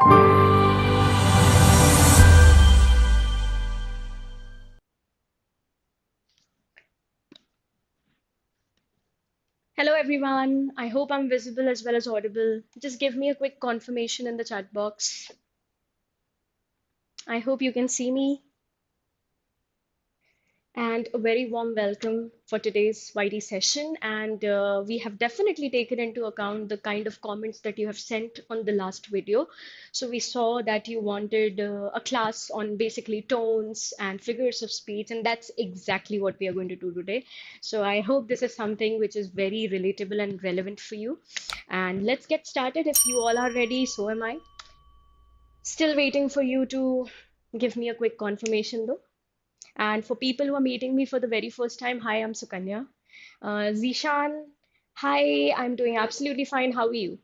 Hello everyone. I hope I'm visible as well as audible. Just give me a quick confirmation in the chat box. I hope you can see me. And a very warm welcome for today's YT session. And we have definitely taken into account the kind of comments that you have sent on the last video. So we saw that you wanted a class on basically tones and figures of speech, and that's exactly what we are going to do today. So I hope this is something which is very relatable and relevant for you. And let's get started. If you all are ready, so am I. Still waiting for you to give me a quick confirmation though. And for people who are meeting me for the very first time, hi, I'm Sukanya. Zishan, hi, I'm doing absolutely fine. How are you?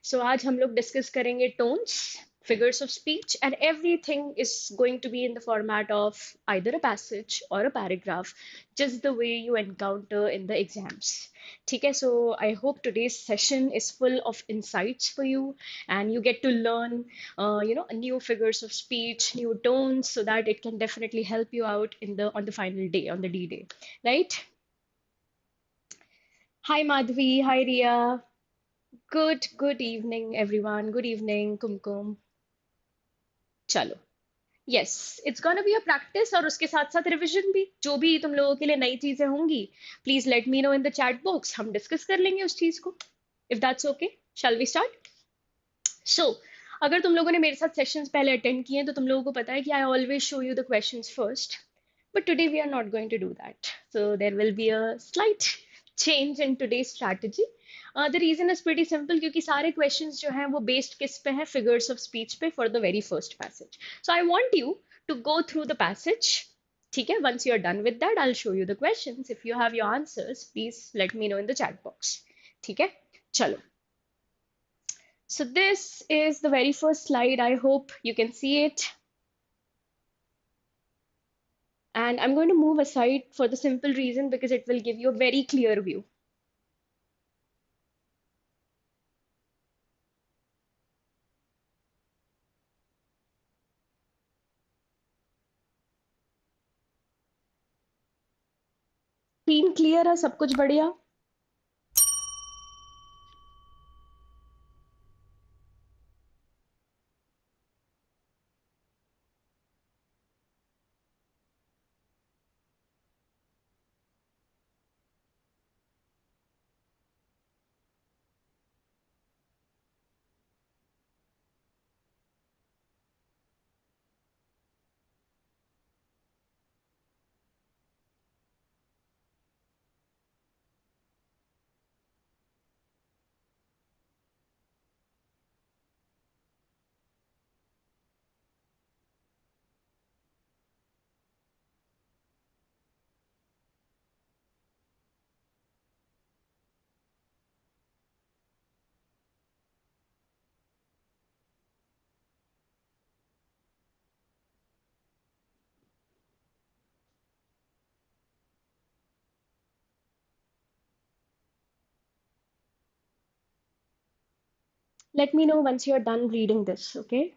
So आज हम लोग discuss करेंगे tones, figures of speech, and everything is going to be in the format of either a passage or a paragraph, just the way you encounter in the exams. ठीक है, so I hope today's session is full of insights for you, and you get to learn, new figures of speech, new tones, so that it can definitely help you out in the on the final day, on the D day, right? Hi Madhvi, hi Ria. Good evening, everyone. Good evening, Kumkum. चलो yes it's gonna be a practice और उसके साथ साथ revision भी जो भी तुम लोगों के लिए नई चीजें होंगी please let me know in the chat box हम डिस्कस कर लेंगे उस चीज को if that's okay shall we start so अगर तुम लोगों ने मेरे साथ सेशंस पहले अटेंड किए हैं तो तुम लोगों को पता है कि I always show you the questions first but today we are not going to do that. So there will be a slight change in today's strategy. The reason is pretty simple क्योंकि सारे questions जो हैं वो based किस पे हैं figures of speech पे for the very first passage. So I want you to go through the passage. ठीक है, once you're done with that, I'll show you the questions. If you have your answers, please let me know in the chat box. ठीक है, चलो. So this is the very first slide. I hope you can see it. And I'm going to move aside for the simple reason because it will give you a very clear view. Screen clear है सब कुछ बढ़िया Let me know once you're done reading this, okay?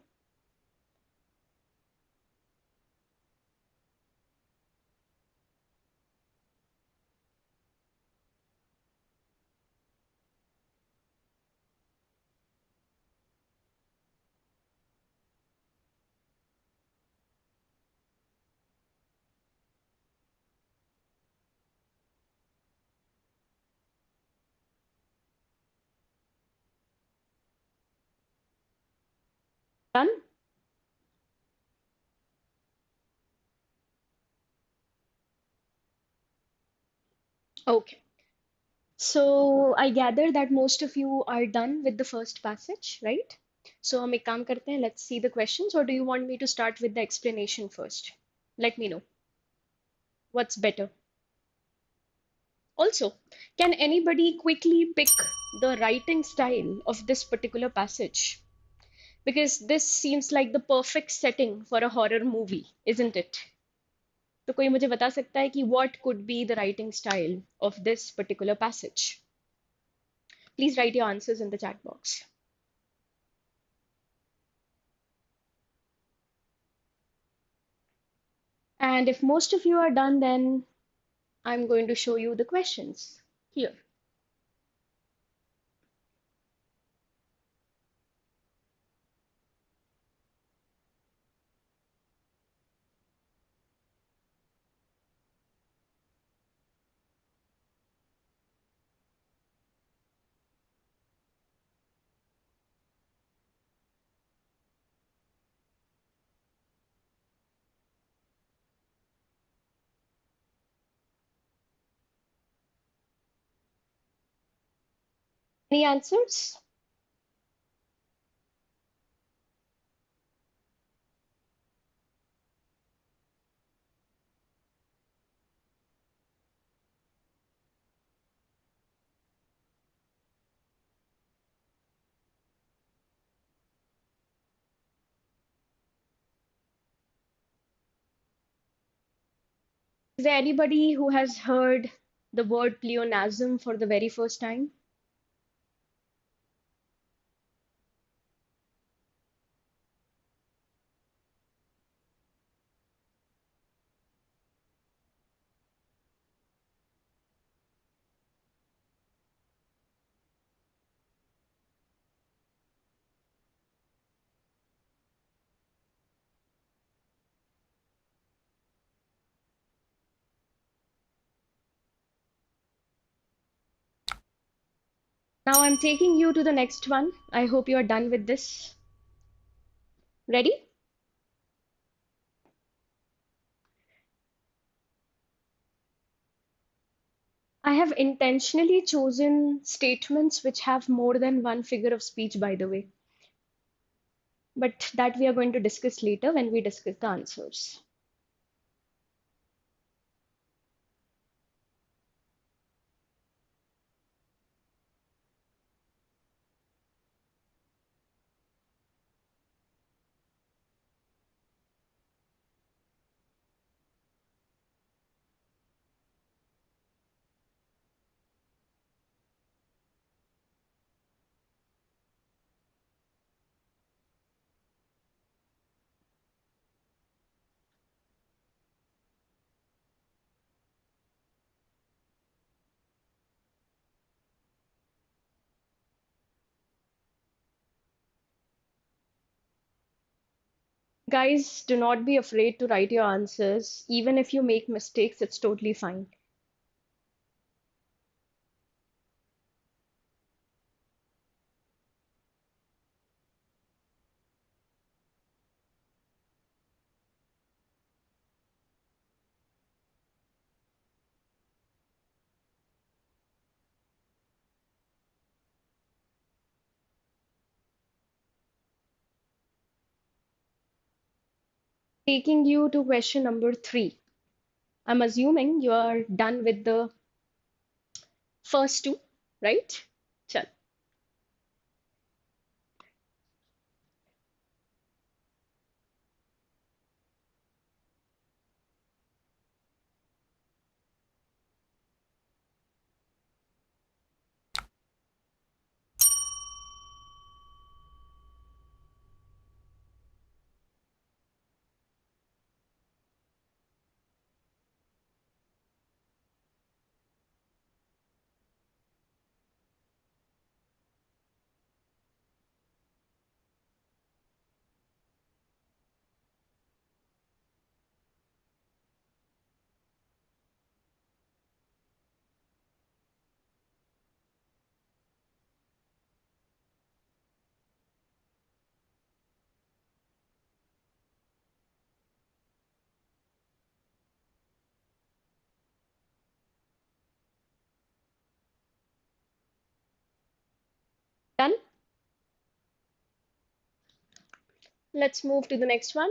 Done? Okay. So I gather that most of you are done with the first passage, right? So हम एक काम करते हैं, let's see the questions, or do you want me to start with the explanation first? Let me know. What's better? Also, can anybody quickly pick the writing style of this particular passage? Because this seems like the perfect setting for a horror movie, isn't it? तो कोई मुझे बता सकता है कि what could be the writing style of this particular passage? Please write your answers in the chat box. And if most of you are done, then I'm going to show you the questions here. Any answers? Is there anybody who has heard the word pleonasm for the very first time? Now I'm taking you to the next one. I hope you are done with this. Ready? I have intentionally chosen statements which have more than one figure of speech, by the way, but that we are going to discuss later when we discuss the answers. Guys, do not be afraid to write your answers. Even if you make mistakes, it's totally fine. Taking you to question number 3. I'm assuming you are done with the first two, right? Chal. Done? Let's move to the next one.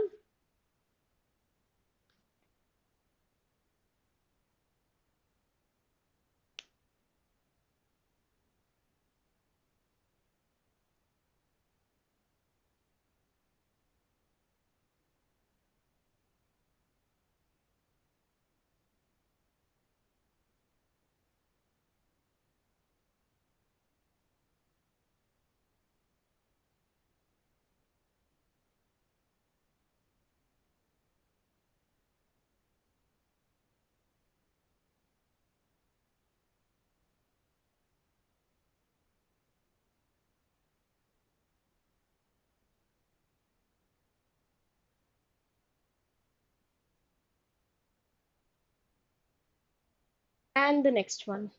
And the next one.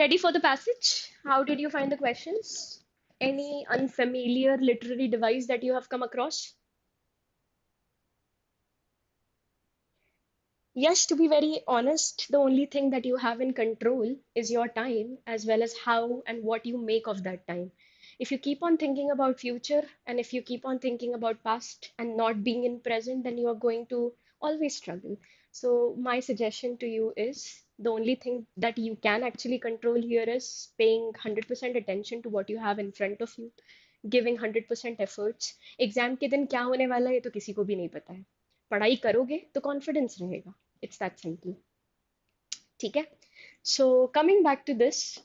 Ready for the passage? How did you find the questions? Any unfamiliar literary device that you have come across? Yes, to be very honest, the only thing that you have in control is your time as well as how and what you make of that time. If you keep on thinking about future and if you keep on thinking about past and not being in present, then you are going to always struggle. So my suggestion to you is the only thing that you can actually control here is paying 100% attention to what you have in front of you, giving 100% efforts. Exam के दिन क्या होने वाला है ये तो किसी को भी नहीं पता है. पढ़ाई करोगे तो कॉन्फिडेंस रहेगा. It's that simple. ठीक है. So coming back to this,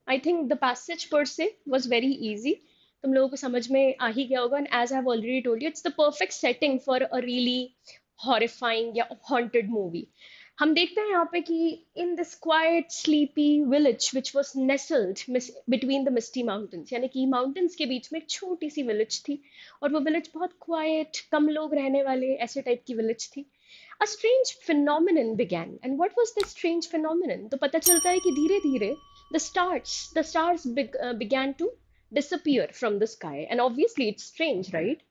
I think the passage per se was very easy. तुम लोगों को समझ में आ ही गया होगा. And as I've already told you, it's the perfect setting for a really horrifying या haunted movie. हम देखते हैं यहाँ पे कि in this quiet, sleepy village which was nestled between the misty mountains, यानी कि mountains के बीच में एक छोटी सी village थी और वो village बहुत quiet, कम लोग रहने वाले ऐसे type की village थी. A strange phenomenon began. And what was this strange phenomenon? तो पता चलता है कि धीरे धीरे the stars began to disappear from the sky. And obviously it's strange, right?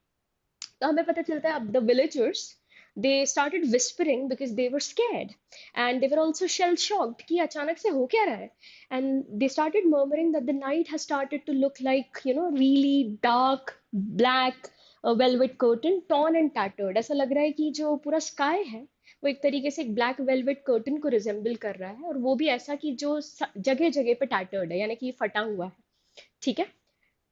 तो हमें पता चलता है अब the villagers they started whispering because they were scared and they were also shell shocked कि अचानक से हो क्या रहा है. And they started murmuring that the night has started to look like, really dark black velvet curtain torn and tattered. ऐसा लग रहा है कि जो पूरा sky है वो एक तरीके से एक ब्लैक वेलवेट कर्टन को रिजेंबल कर रहा है और वो भी ऐसा कि जो जगह जगह पे टैटर्ड है यानी कि फटा हुआ है. ठीक है.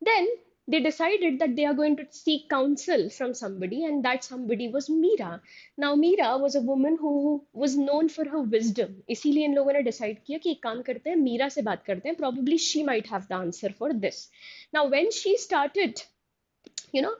Then they decided that they are going to seek counsel from somebody, and that somebody was Meera. Now, Meera was a woman who was known for her wisdom. इसीलिए इन लोगों ने decide किया कि एक काम करते हैं मीरा से बात करते हैं. Probably she might have the answer for this. Now, when she started, you know,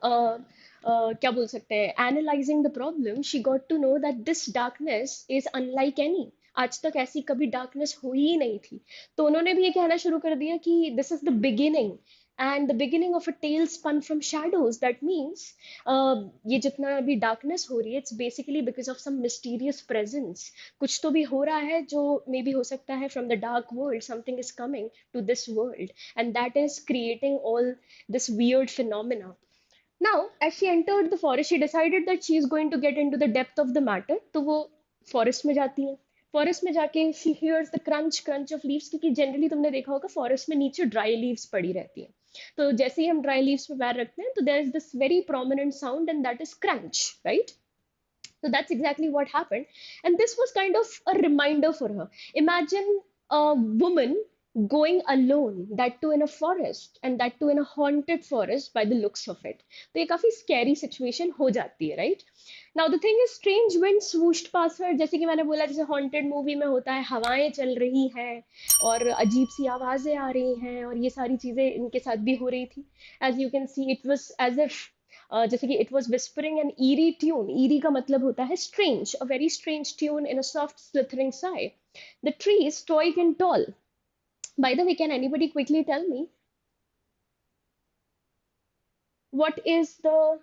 क्या बोल सकते हैं analyzing the problem, she got to know that this darkness is unlike any. आज तक ऐसी कभी darkness हुई ही नहीं थी. तो उन्होंने भी ये कहना शुरू कर दिया कि this is the beginning and the beginning of a tale spun from shadows. That means ये जितना भी darkness हो रही है it's basically because of some mysterious presence. कुछ तो भी हो रहा है जो maybe हो सकता है from the dark world something is coming to this world and that is creating all this weird phenomena. Now, as she entered the forest, she decided that she is going to get into the depth of the matter. तो वो forest में जाती है. Forest में जाके she hears the crunch of leaves क्योंकि generally तुमने देखा होगा forest में नीचे dry leaves पड़ी रहती हैं. तो जैसे ही हम dry leaves पे पैर रखते हैं तो there is this very prominent sound and that is crunch, right? So that's exactly what happened. And this was kind of a reminder for her. Imagine a woman going alone, that too in a forest, and that too in a haunted forest by the looks of it. तो ये काफी scary situation हो जाती है, right? Now the thing is, strange wind swooshed past her. जैसे कि मैंने बोला जैसे haunted movie में होता है हवाएं चल रही हैं और अजीब सी आवाजें आ रही हैं और ये सारी चीजें इनके साथ भी हो रही थी. As you can see, it was as if जैसे कि it was whispering an eerie tune. Eerie का मतलब होता है strange, a very strange tune in a soft slithering sigh. The trees, stoic and tall. By the way, can anybody quickly tell me what is the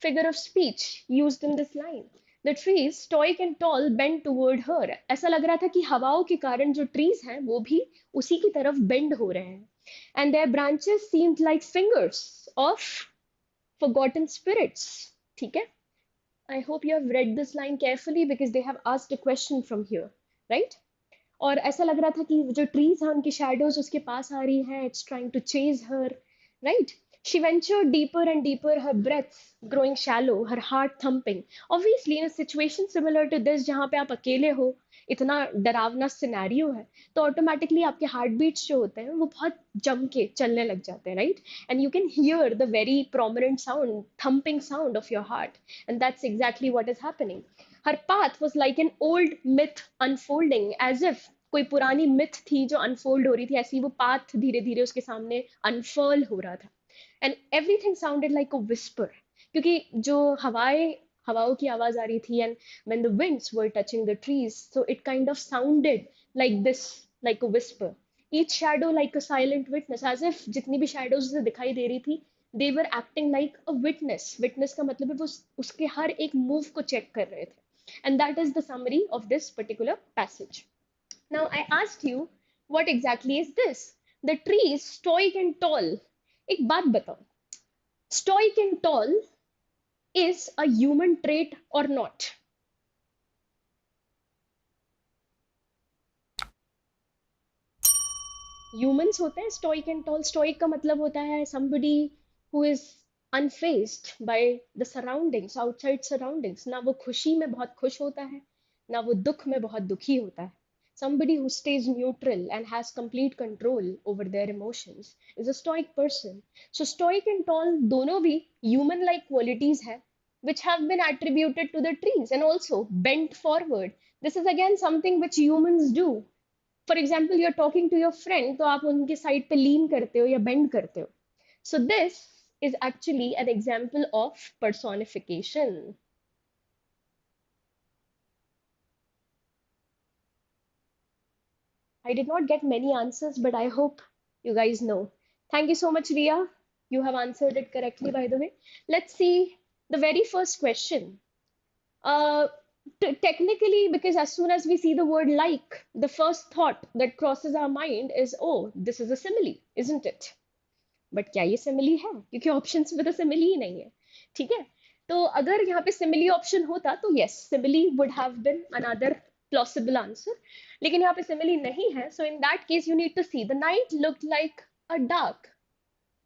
figure of speech used in this line? The trees, stoic and tall, bent toward her. ऐसा लग रहा था कि हवाओं के कारण जो trees हैं वो भी उसी की तरफ bend हो रहे हैं. And their branches seemed like fingers of forgotten spirits. ठीक है. I hope you have read this line carefully because they have asked a question from here, right? और ऐसा लग रहा था कि जो ट्रीज हैं उनकी शैडोज उसके पास आ रही हैं, it's trying to chase her, right? She ventured deeper and deeper, her breaths growing shallow, her heart thumping. Obviously, in a situation similar to this, जहाँ पे आप अकेले हो, इतना डरावना सिनेरियो है, तो ऑटोमेटिकली आपके हार्ट बीट्स जो होते हैं वो बहुत जम के चलने लग जाते हैं, right? And you can hear the very prominent sound, thumping sound of your heart, and that's exactly what is happening. Her path was like an old myth unfolding, as if कोई पुरानी मिथ थी जो unfold हो रही थी, ऐसी वो path धीरे धीरे उसके सामने अनफर्ल हो रहा था. And everything sounded like a whisper, क्योंकि जो हवाओं की आवाज आ रही थी, and when the winds were touching the trees, so it kind of sounded like this, like a whisper. Each shadow like a silent witness, as if जितनी भी शैडोज उसे दिखाई दे रही थी, they were acting like a witness. Witness का मतलब है वो उसके हर एक मूव को चेक कर रहे थे. And that is the summary of this particular passage. Now, I asked you, what exactly is this? The trees, stoic and tall. एक बात बताओ, stoic and tall is a human trait or not? Humans होते हैं stoic and tall. Stoic का मतलब होता है somebody who is unfazed by the surroundings, outside surroundings. ना वो खुशी में बहुत खुश होता है, ना वो दुख में बहुत दुखी होता है. Somebody who stays neutral and has complete control over their emotions is a stoic person. So stoic and tall दोनों भी human like qualities है, which have been attributed to the trees. And also bent forward, this is again something which humans do. For example you are talking to your friend, तो आप उनके side पे लीन करते हो या बेंड करते हो. So this is actually an example of personification. I did not get many answers, but I hope you guys know. Thank you so much, Ria. You have answered it correctly, by the way. Let's see the very first question. Uh, Technically, because as soon as we see the word like, the first thought that crosses our mind is, oh, this is a simile, isn't it? But क्या ये simile है? क्योंकि options में तो simile ही नहीं है. ठीक है, तो अगर यहाँ पे सिमिली ऑप्शन होता तो yes, simile would have been another plausible answer. लेकिन यहाँ पे सिमिली नहीं है, so in that case you need to see the night looked like a dark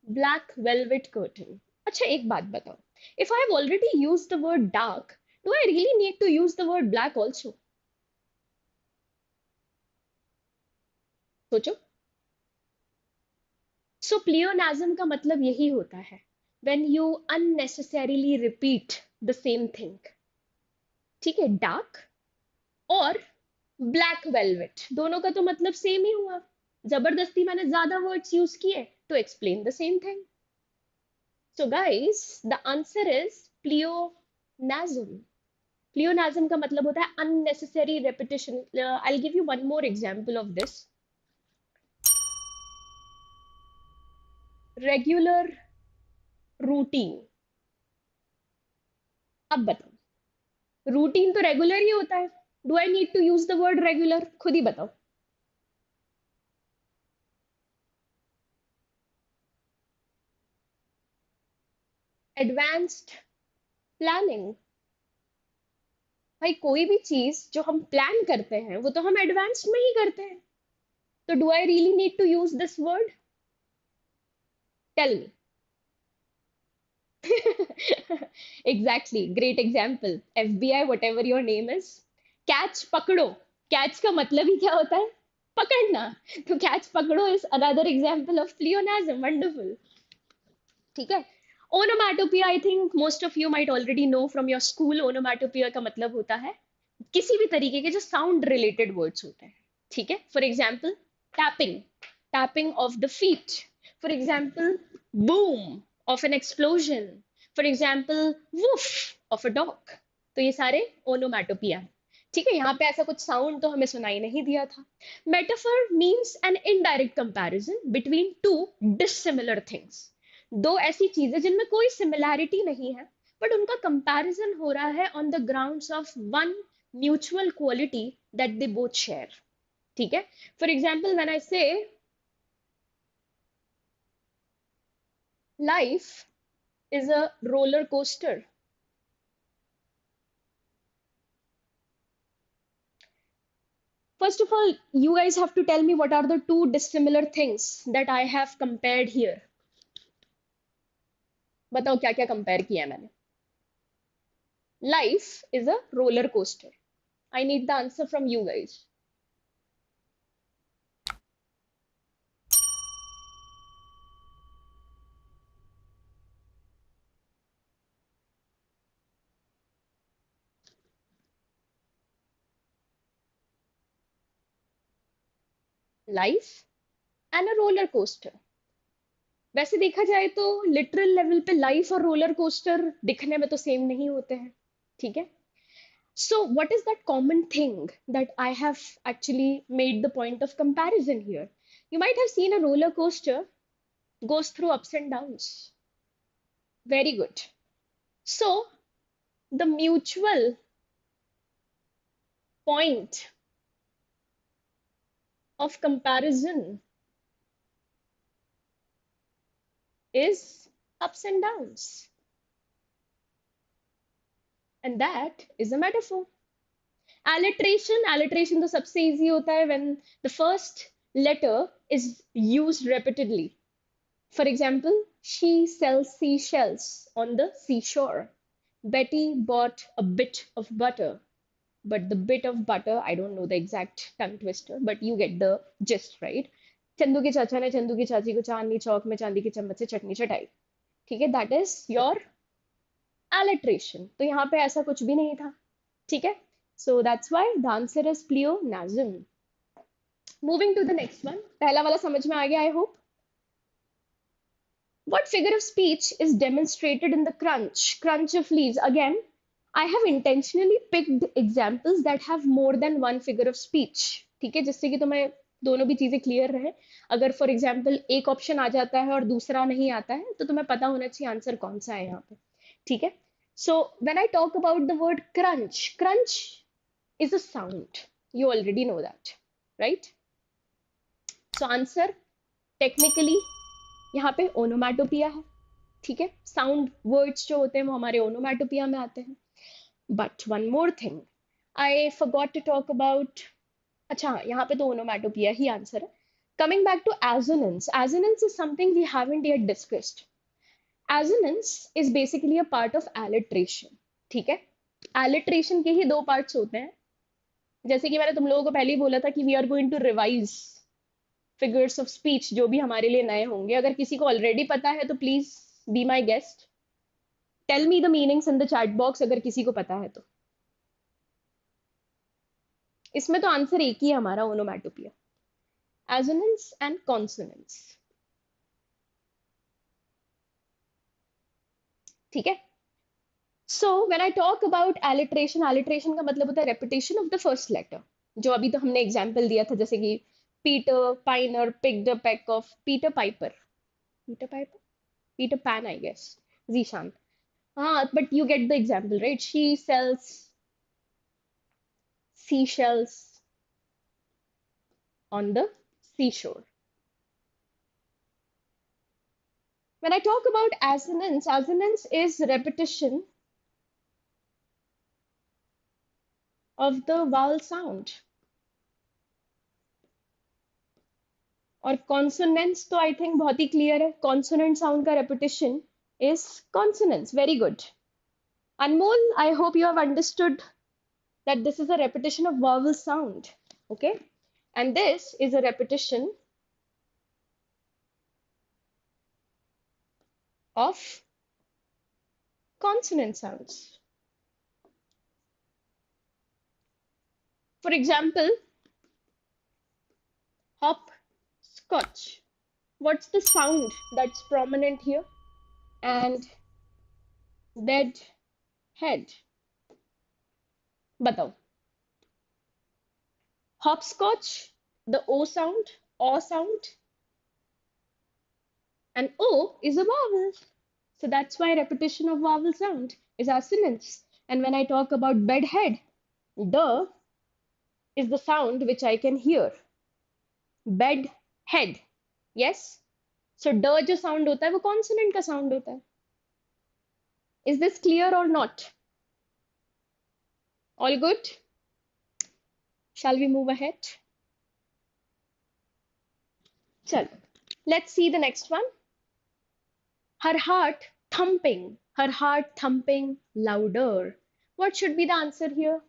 black velvet curtain. अच्छा एक बात बताओ, if I have already used the word dark, do I really need to use the word black also? सोचो. So प्लियोनाज्म का मतलब यही होता है, when you unnecessarily repeat the same thing. ठीक है, डार्क और ब्लैक वेलवेट दोनों का तो मतलब सेम ही हुआ. जबरदस्ती मैंने ज्यादा वर्ड्स यूज किए to explain the same thing. So guys, the answer is pleonasm. Pleonasm का मतलब होता है unnecessary repetition. I'll give you one more example of this. Regular routine. अब बताओ, रूटीन तो रेगुलर ही होता है. Do I need to use the word regular? खुद ही बताओ. Advanced planning. भाई कोई भी चीज जो हम प्लान करते हैं वो तो हम एडवांस्ड में ही करते हैं, तो do I really need to use this word? Tell me. Exactly, great example. FBI, whatever your name is. Catch पकड़ो. कैच का मतलब ही क्या होता है? पकड़ना. तो कैच पकड़ो is another example of pleonasm. Wonderful. ठीक है. Onomatopoeia, I think most of you might already know from your school. Onomatopoeia का मतलब होता है किसी भी तरीके के जो साउंड रिलेटेड वर्ड्स होते हैं. ठीक है, for example tapping, tapping of the feet. For example boom of N explosion. For example woof of a dog. तो ये सारे ओनोमैटोपिया है. ठीक है, यहाँ पे ऐसा कुछ साउंड तो हमें सुनाई नहीं दिया था. Metaphor means an indirect comparison between two dissimilar things. दो ऐसी चीजें जिनमें कोई सिमिलैरिटी नहीं है, बट उनका कंपैरिजन हो रहा है on the grounds of one mutual quality that they both share. ठीक है, फॉर एग्जाम्पल व्हेन आई से life is a roller coaster, First of all, you guys have to tell me what are the two dissimilar things that I have compared here. बताओ क्या क्या compare किया है मैंने. Life is a roller coaster. I need the answer from you guys. Life and a roller coaster. वैसे देखा जाए तो लिटरल लेवल पे लाइफ और रोलर कोस्टर दिखने में तो सेम नहीं होते हैं. ठीक है. So what is that common thing that I have actually made the point of comparison here? You might have seen a roller coaster goes through ups and downs. Very good. So the mutual point of comparison is ups and downs. And that is a metaphor. Alliteration तो सबसे easy होता है when the first letter is used repeatedly. For example, she sells seashells on the seashore. Betty bought a bit of butter. But the bit of butter, I don't know the exact tongue twister, but you get the gist, right? Chandu के चाचा ने चंदू की चाची को चांदनी चौक में चांदी के चम्मच से चटनी चटाई. ठीक है, that is your alliteration. तो यहाँ पे ऐसा कुछ भी नहीं था. ठीक है. So that's why the answer is pleonasm. Moving to the next one. पहला वाला समझ में आ गया, I hope. What figure of speech is demonstrated in the crunch of leaves? Again, I have intentionally picked examples that have more than one figure of speech. ठीक है, जिससे कि तुम्हें दोनों भी चीजें क्लियर रहे. अगर फॉर एग्जाम्पल एक ऑप्शन आ जाता है और दूसरा नहीं आता है तो तुम्हें पता होना चाहिए आंसर कौन सा है यहाँ पे. ठीक है. So when I talk about the word crunch is a sound. You already know that, right? So answer technically यहाँ पे ओनोमैटोपिया है. ठीक है. साउंड वर्ड्स जो होते हैं वो हमारे ओनोमैटोपिया में आते हैं. But one more thing I forgot to talk about. अच्छा, यहाँ पे तो ओनोमैटोपिया ही आंसर है. Coming back to assonance. Assonance is something we haven't yet discussed. Assonance is basically a part of alliteration. ठीक है. एलिट्रेशन के ही दो पार्ट्स होते हैं. जैसे कि मैंने तुम लोगों को पहले ही बोला था कि we are going to revise figures of speech जो भी हमारे लिए नए होंगे. अगर किसी को ऑलरेडी पता है तो please be my guest. Tell me the meanings in the chat box अगर किसी को पता है तो. इसमें तो आंसर एक ही है हमारा, ओनोमैटोपिया. Assonance and consonance. ठीक है. So when I talk about alliteration का मतलब होता है repetition of the first letter. जो अभी तो हमने एग्जाम्पल दिया था, जैसे कि Peter Piper picked a peck of Peter Piper. Peter Pan I guess. Zeeshan. हाँ, but you get the example, right? She sells seashells on the seashore. When I talk about assonance is repetition of the vowel sound. और consonants तो I think बहुत ही clear है. Consonant sound का repetition is consonants. Very good. Anmol, I hope you have understood that this is a repetition of vowel sound. Okay? And this is a repetition of consonant sounds. For example, hopscotch. What's the sound that's prominent here? And dead head. बताओ. Hopscotch, the O sound, and O is a vowel. So that's why repetition of vowel sound is assonance. And when I talk about bedhead, the is the sound which I can hear. Bed head. Yes? So ड जो sound होता है वो consonant का sound होता है. Is this clear or not? All good? Shall we move ahead? Chalo. Let's see the next one. Her heart thumping louder. What should be the answer here?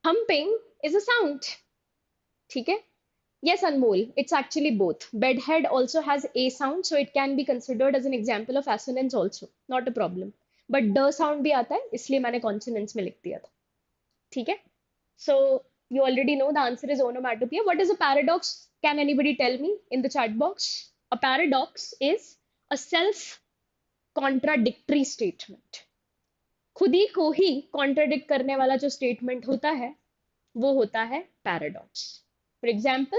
Thumping is a sound. ठीक है? Yes, Anmol, it's actually both. Bedhead also has a sound, so it can be considered as an example of assonance also. Not a problem. But the sound भी आता है, इसलिए मैंने consonants में लिख दिया था. ठीक है? So you already know the answer is onomatopoeia. What is a paradox? Can anybody tell me in the chat box? A paradox is a self-contradictory statement. खुद ही को ही contradict करने वाला जो statement होता है, वो होता है paradox. For example,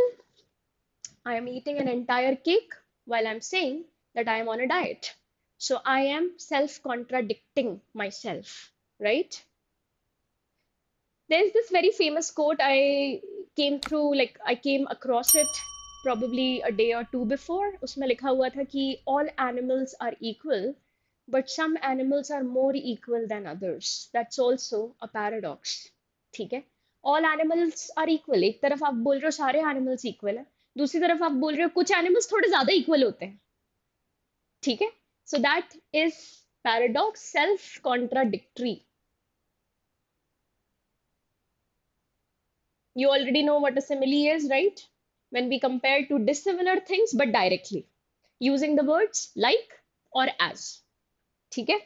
I am eating an entire cake while I'm saying that I am on a diet. So I am self-contradicting myself, right? There's this very famous quote I came across it probably a day or two before. उसमें लिखा हुआ था कि all animals are equal, but some animals are more equal than others. That's also a paradox. ठीक है? All animals are equal. एक तरफ आप बोल रहे हो सारे animals equal है, दूसरी तरफ आप बोल रहे हो कुछ animals थोड़े ज्यादा equal होते हैं. ठीक है? So that is paradox, self-contradictory. You already know what a simile is, right? When we compare two dissimilar things but directly, using the words like or as. ठीक है?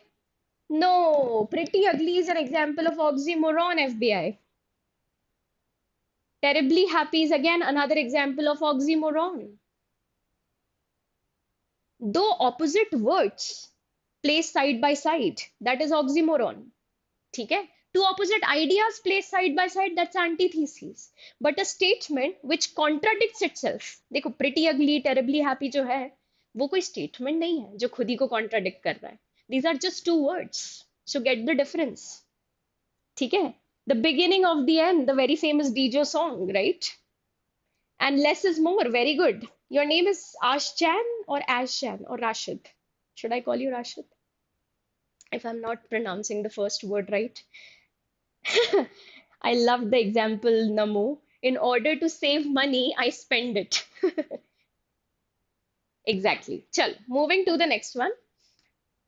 No, pretty ugly is an example of oxymoron, FBI. Terribly happy is again another example of oxymoron. Though opposite words placed side by side, that is oxymoron. ठीक है? Two opposite ideas placed side by side, that's antithesis. But a statement which contradicts itself. देखो pretty ugly, terribly happy जो है, वो कोई statement नहीं है जो खुद ही को contradict कर रहा है. These are just two words. So get the difference. ठीक है? The beginning of the end, the very famous Dijo song, right? And less is more. Very good. Your name is Ashjan or Ashjan or Rashid? Should I call you Rashid? If I'm not pronouncing the first word right. I love the example, Namo. In order to save money, I spend it. Exactly. Chal, moving to the next one.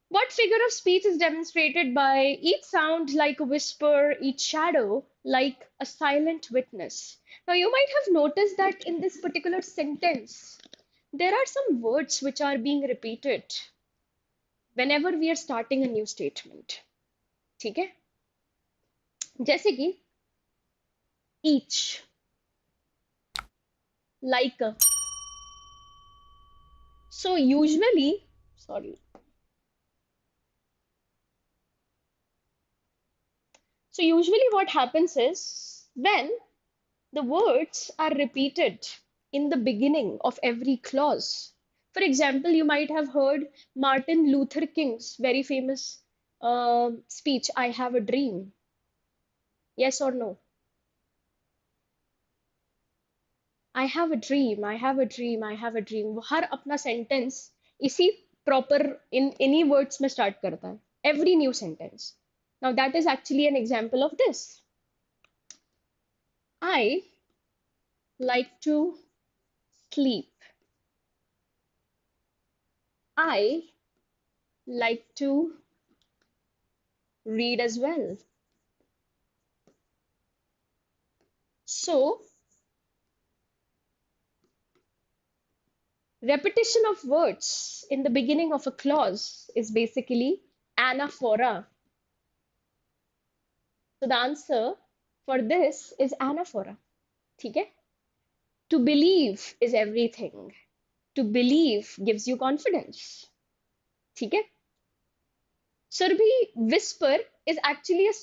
What figure of speech is demonstrated by each sound like a whisper, each shadow like a silent witness? Now, you might have noticed that in this particular sentence, there are some words which are being repeated whenever we are starting a new statement. ठीक है? जैसे कि each, like a. So usually, sorry. So usually what happens is when the words are repeated in the beginning of every clause. For example, you might have heard Martin Luther King's very famous speech, I have a dream. Yes or no? I have a dream, I have a dream, I have a dream. वो हर अपना sentence इसी proper in any words में start करता है. Every new sentence. Now that is actually an example of this. I like to sleep. I like to read as well. So, repetition of words in the beginning of a clause is basically anaphora. So the answer for this is anaphora. ठीक है? To believe is everything. To believe gives you confidence. ठीक है? Surbhi, whisper is actually a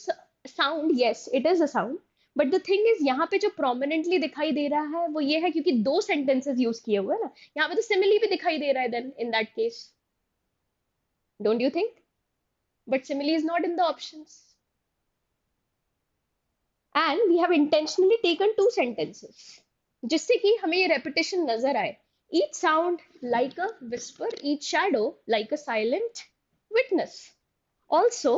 sound. Yes, it is a sound. But the thing is यहाँ पे जो prominently दिखाई दे रहा है वो ये है क्योंकि दो सेंटेंसेस यूज किए हुए हैं ना, यहाँ पे तो सिमिली भी दिखाई दे रहा है then in that case, don't you think? But simile is not in the options. And we have intentionally taken two sentences जिससे कि हमें ये रेपिटेशन नजर आए. Each sound like a whisper, each shadow like a silent witness. Also,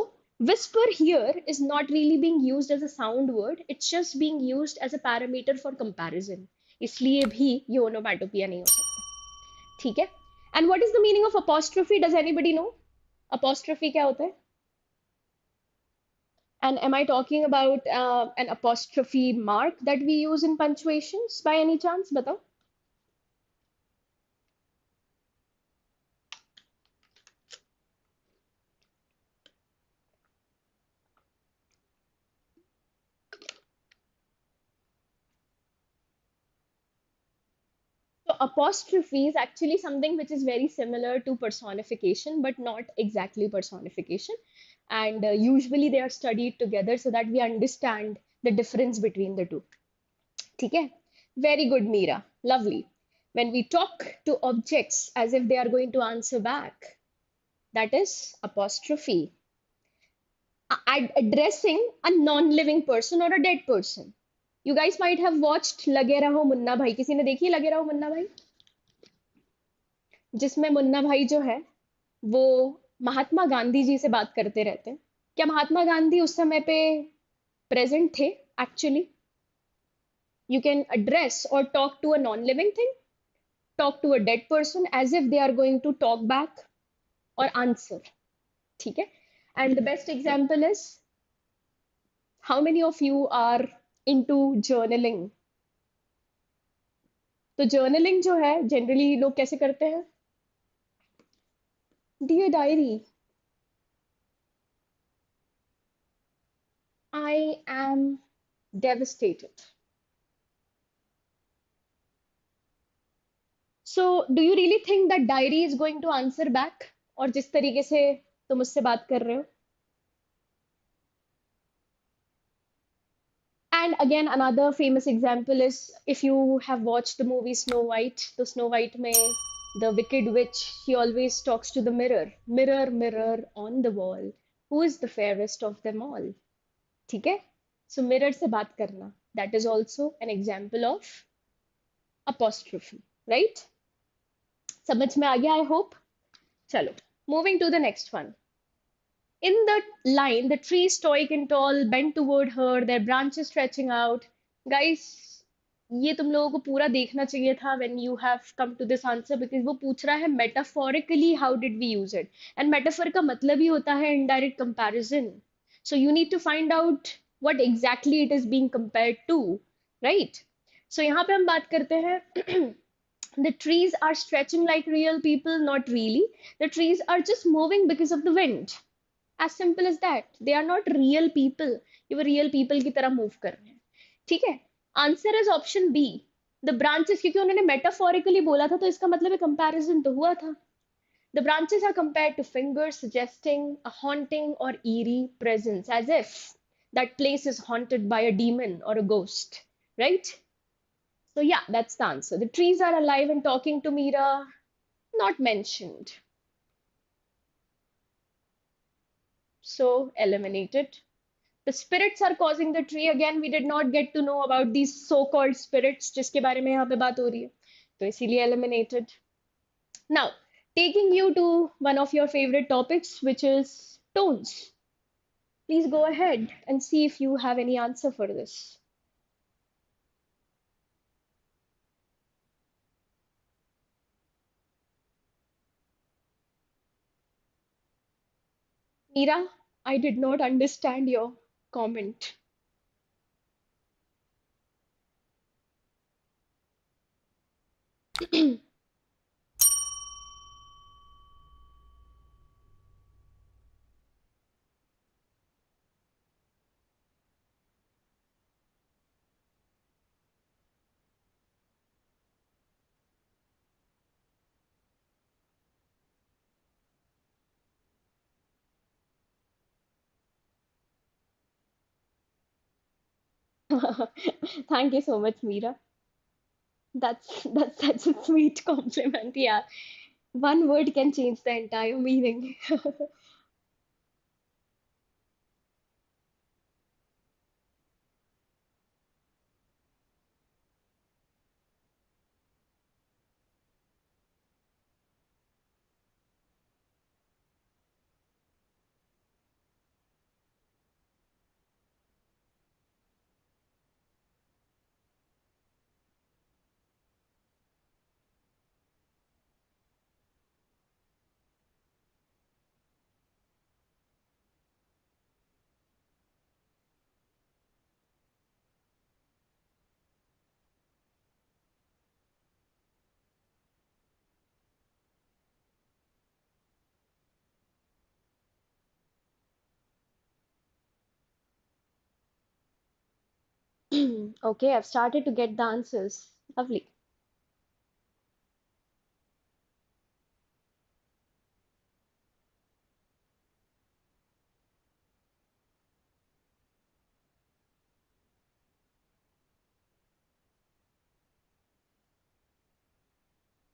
whisper here is not really being used as a sound word, it's just being used as a parameter for comparison. इसलिए भी ये onomatopoeia नहीं हो सकता. ठीक है. And what is the meaning of apostrophe? Does anybody know? Apostrophe क्या होता है? And am I talking about an apostrophe mark that we use in punctuations by any chance? बताओ. So apostrophe is actually something which is very similar to personification, but not exactly personification. And usually they are studied together so that we understand the difference between the two. Okay? Very good, Meera. Lovely. When we talk to objects as if they are going to answer back, that is apostrophe. Addressing a non-living person or a dead person. You guys might have watched लगे रहो मुन्ना भाई. किसी ने देखी है लगे रहो मुन्ना भाई? जिसमें मुन्ना भाई जो है वो महात्मा गांधी जी से बात करते रहते हैं. क्या महात्मा गांधी उस समय पे प्रेजेंट थे actually? You can address or talk to a non-living thing, talk to a dead person as if they are going to talk back or answer. ठीक है. And the best example is, how many of you are into journaling? तो journaling जो है generally लोग कैसे करते हैं? Dear diary, I am devastated. So do you really think that diary is going to answer back? और जिस तरीके से तुम मुझसे बात कर रहे हो. And again, another famous example is if you have watched the movie Snow White, the Snow White mein the wicked witch, she always talks to the mirror. Mirror, mirror on the wall, who is the fairest of them all? ठीक है? So mirror से बात करना. That is also an example of apostrophe, right? समझ में आ गया, I hope. चलो, moving to the next one. In the line, the tree stoic and tall bent toward her, their branches stretching out. Guys, ये तुम लोगों को पूरा देखना चाहिए था when you have come to this answer, because वो पूछ रहा है metaphorically how did we use it, and metaphor का मतलब ही होता है indirect comparison. So you need to find out what exactly it is being compared to, right? So यहाँ पे हम बात करते हैं the trees are stretching like real people, not really. The trees are just moving because of the wind. As simple as that. They are not real people. ये वो real people की तरह move कर रहे हैं. ठीक है? Answer is option B. The branches, क्योंकि उन्होंने metaphorically बोला था तो इसका मतलब है comparison तो हुआ था. The branches are compared to fingers, suggesting a haunting or eerie presence, as if that place is haunted by a demon or a ghost, right? So yeah, that's the answer. The trees are alive and talking to Meera, not mentioned. So eliminated. The spirits are causing the tree. Again, we did not get to know about these so-called spirits जिसके बारे में यहाँ पे बात हो रही है. तो इसीलिए eliminated. Now, taking you to one of your favorite topics, which is tones. Please go ahead and see if you have any answer for this. Meera, I did not understand your comment. Thank you so much, Meera. That's such a sweet compliment. Yeah, one word can change the entire meaning. Okay, I've started to get the answers. Lovely.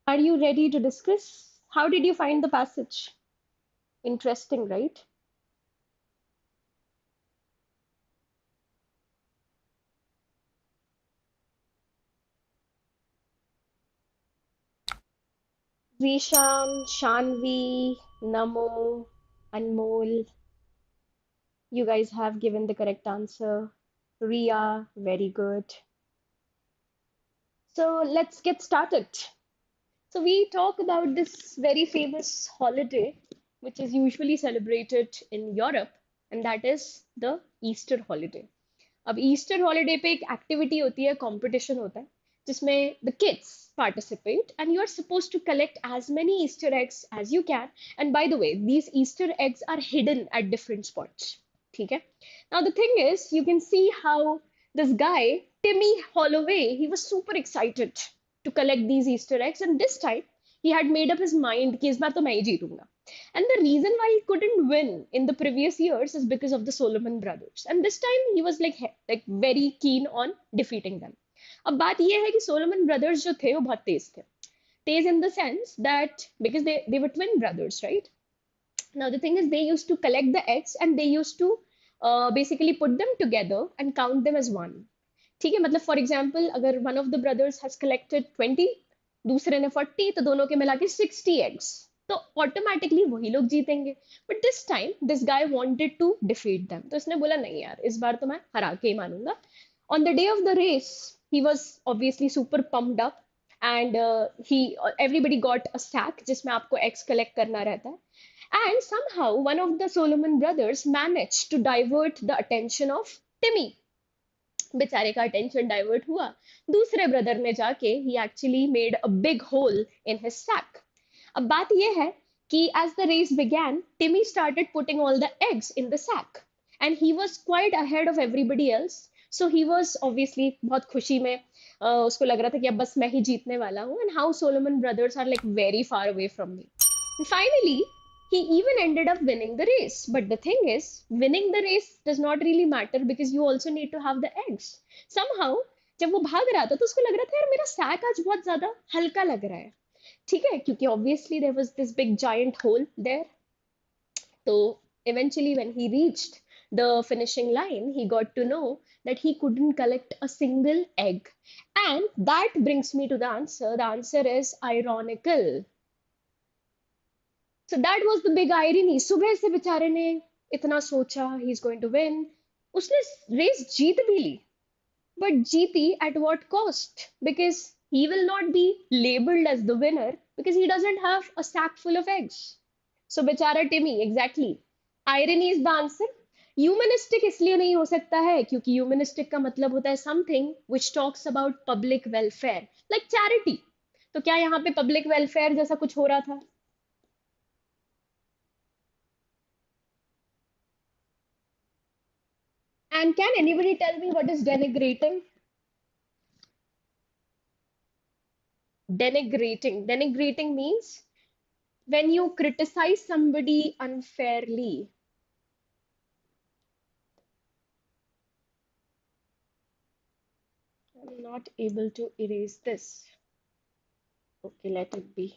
Are you ready to discuss? How did you find the passage? Interesting, right? Zishan, Shanvi, Namo, Anmol, you guys have given the correct answer. Ria, very good. So let's get started. So we talk about this very famous holiday, which is usually celebrated in Europe, and that is the Easter holiday. अब Easter holiday पे एक activity होती है competition होता है जिसमें the kids participate and you are suppose to collect as many Easter eggs as you can and by the way these Easter eggs are hidden at different spots ठीक है now the thing is you can see how this guy Timmy Holloway he was super excited to collect these Easter eggs and this time he had made up his mind कि इस बार तो मैं ही जीतूंगा. And the reason why he couldn't win in the previous years is because of the Solomon brothers. And this time he was like very keen on defeating them. अब बात ये है कि Solomon brothers जो थे वो बहुत तेज थे. Teज in the sense that because they were twin brothers, right? Now the thing is they used to collect the eggs and they used to basically put them together and count them as one. ठीक है मतलब for example अगर one of the brothers has collected 20 दूसरे ने 40 तो दोनों के मिला के 60 एग्स तो ऑटोमेटिकली वही लोग जीतेंगे but this time this guy wanted to defeat them तो इसने बोला नहीं यार इस बार तो मैं हरा के ही मानूंगा on the day of the race he was obviously super pumped up and he everybody got a sack जिसमें आपको एग्स कलेक्ट करना रहता है and somehow one of the Solomon brothers managed to divert the attention of Timmy. बेचारे का attention divert हुआ दूसरे brother ने जाके he actually made a big hole in his sack अब बात ये है कि as the race began Timmy started putting all the eggs in the sack and he was quite ahead of everybody else so he was obviously बहुत खुशी में उसको लग रहा था कि अब बस मैं ही जीतने वाला हूँ and how Solomon brothers are like very far away from me finally he even ended up winning the race. But the thing is, winning the race does not really matter because you also need to have the eggs. Somehow, जब वो भाग रहा था तो उसको लग रहा था यार मेरा सैक आज बहुत ज्यादा हल्का लग रहा है ठीक है क्योंकि obviously there was this big giant hole there. So eventually when he reached the finishing line, he got to know that he couldn't collect a single egg. And that brings me to the answer. The answer is ironical. So that was the big irony. सुबह से बेचारे ने इतना सोचा he is going to win. उसने race जीत भी ली. But जीती at what cost? Because he will not be labeled as the winner because he doesn't have a sack full of eggs. So बेचारा टिमी exactly. Irony is the answer. Humanistic इसलिए नहीं हो सकता है क्योंकि humanistic का मतलब होता है something which talks about public welfare like charity. तो क्या यहाँ पे public welfare जैसा कुछ हो रहा था? And can anybody tell me what is denigrating? Denigrating. Denigrating means when you criticize somebody unfairly. I'm not able to erase this. Okay, let it be.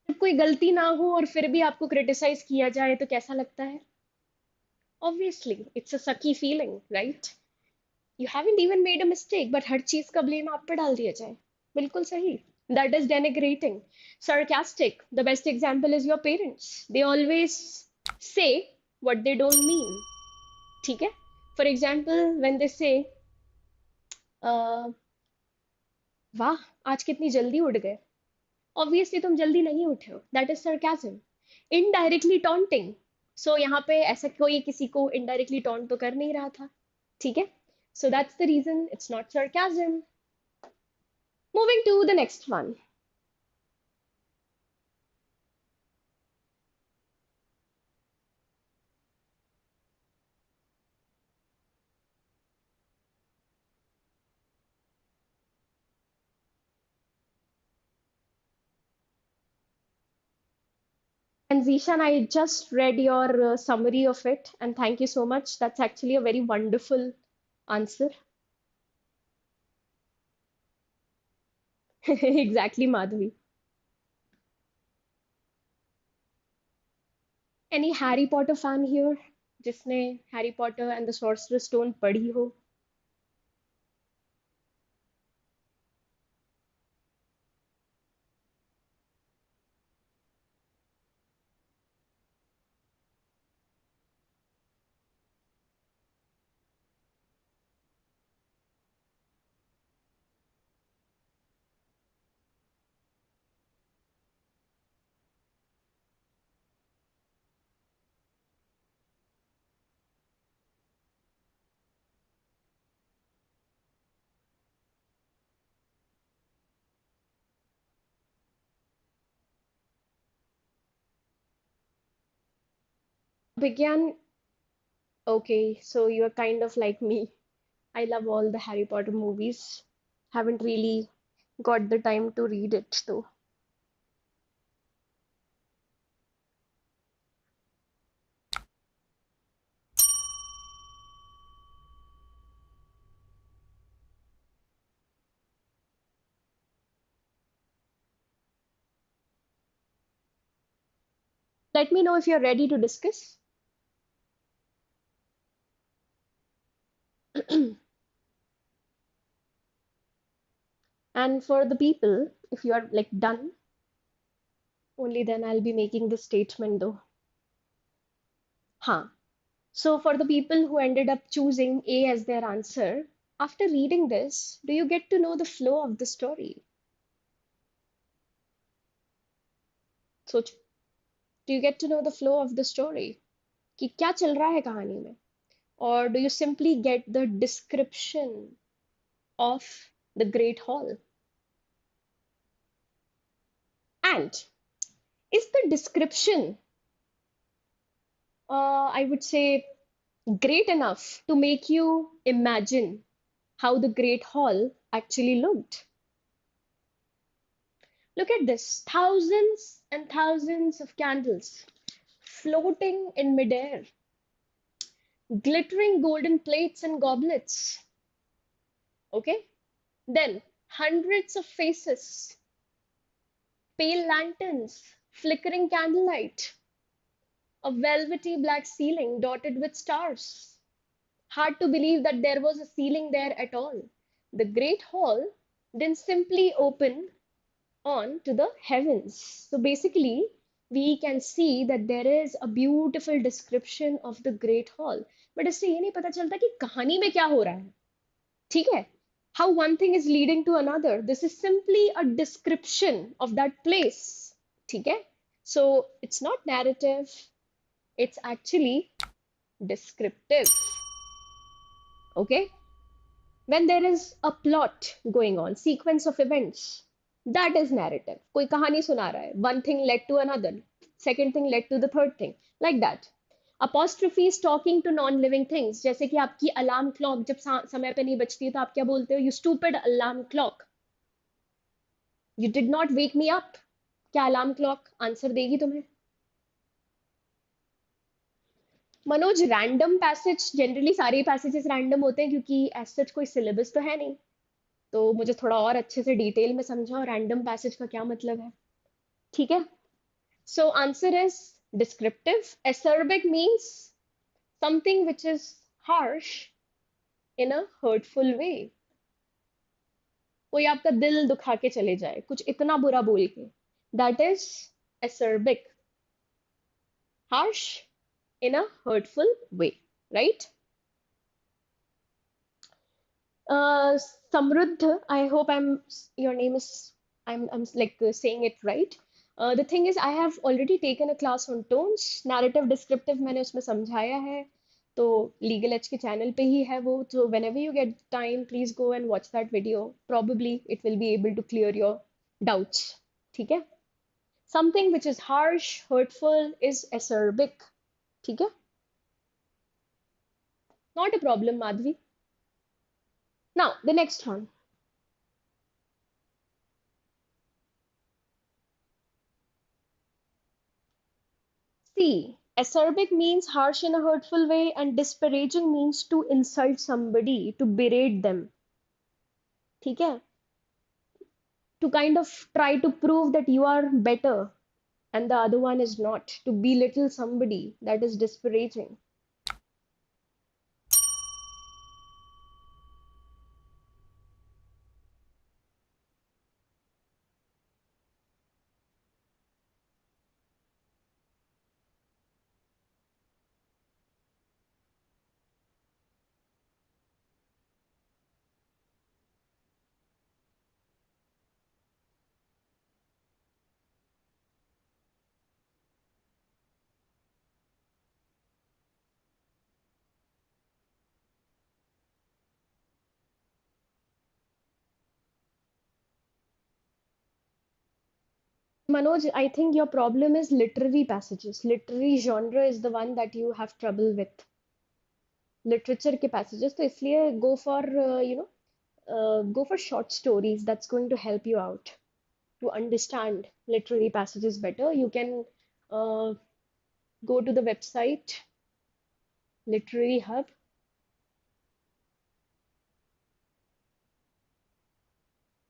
जब कोई गलती ना हो और फिर भी आपको क्रिटिसाइज किया जाए तो कैसा लगता है? Obviously, it's a sucky feeling, right? You haven't even made a mistake, but हर चीज का blame आप पे डाल दिया जाए. बिल्कुल सही. That is denigrating. Sarcastic. The best example is your parents. They always say what they don't mean. ठीक है? For example, when they say, वाह आज कितनी जल्दी उठ गए ऑब्वियसली तुम जल्दी नहीं उठे हो that is sarcasm indirectly taunting so यहाँ पे ऐसा कोई किसी को इनडायरेक्टली टॉन्ट तो कर नहीं रहा था ठीक है so that's the reason it's not sarcasm Moving to the next one. And Zishan, I just read your summary of it, and thank you so much. That's actually a very wonderful answer. Exactly, Madhvi. Any Harry Potter fan here? जिसने Harry Potter and the Sorcerer's Stone पढ़ी हो? Begin. Okay, so you're kind of like me. I love all the Harry Potter movies. Haven't really got the time to read it though. Let me know if you're ready to discuss. And for the people, if you are like done, only then I'll be making the statement though. Huh. So for the people who ended up choosing A as their answer, after reading this, do you get to know the flow of the story? So do you get to know the flow of the story? कि क्या चल रहा है कहानी में? Or do you simply get the description of the Great Hall? And is the description, I would say, great enough to make you imagine how the Great Hall actually looked? Look at this, thousands and thousands of candles floating in midair, glittering golden plates and goblets. Okay? Then hundreds of faces, pale lanterns, flickering candlelight, a velvety black ceiling dotted with stars. Hard to believe that there was a ceiling there at all. The Great Hall didn't simply open on to the heavens. So basically, we can see that there is a beautiful description of the Great Hall. But इससे ये नहीं पता चलता कि कहानी में क्या हो रहा है. ठीक है? How one thing is leading to another. This is simply a description of that place. ठीक है? So it's not narrative, it's actually descriptive. Okay? When there is a plot going on, sequence of events, that is narrative. कोई कहानी सुना रहा है. One thing led to another. Second thing led to the third thing. Like that. Apostrophe is talking to non-living things. जैसे कि आपकी alarm clock जब समय पे नहीं बजती है तो आप क्या बोलते हो? You stupid alarm clock. You did not wake me up. क्या अलार्म क्लॉक आंसर देगी तुम्हें? मनोज, रैंडम पैसेज जनरली सारे पैसेजेस रैंडम होते हैं क्योंकि एज सच कोई सिलेबस तो है नहीं. तो मुझे थोड़ा और अच्छे से डिटेल में समझाओ रैंडम पैसेज का क्या मतलब है. ठीक है. So answer is descriptive. Acerbic means something which is harsh in a hurtful way. कोई आपका दिल दुखा के चले जाए कुछ इतना बुरा बोल के, that is acerbic. Harsh in a hurtful way, right? uh Samruddha, I hope your name is, I'm like saying it right. The thing is I have already taken a class on tones. Narrative descriptive मैंने उसमें समझाया है. तो legal as के channel पे ही है वो, तो whenever you get time please go and watch that video, probably it will be able to clear your doubts. ठीक है. Something which is harsh, hurtful is acerbic. ठीक है. Not a problem, Madhvi. Now the next one. See, acerbic means harsh in a hurtful way, and disparaging means to insult somebody, to berate them. ठीक है. To kind of try to prove that you are better and the other one is not, to belittle somebody, that is disparaging. Manoj, I think your problem is literary passages. Literary genre is the one that you have trouble with. Literature के passages, तो इसलिए go for go for short stories. That's going to help you out to understand literary passages better. You can uh, go to the website Literary Hub,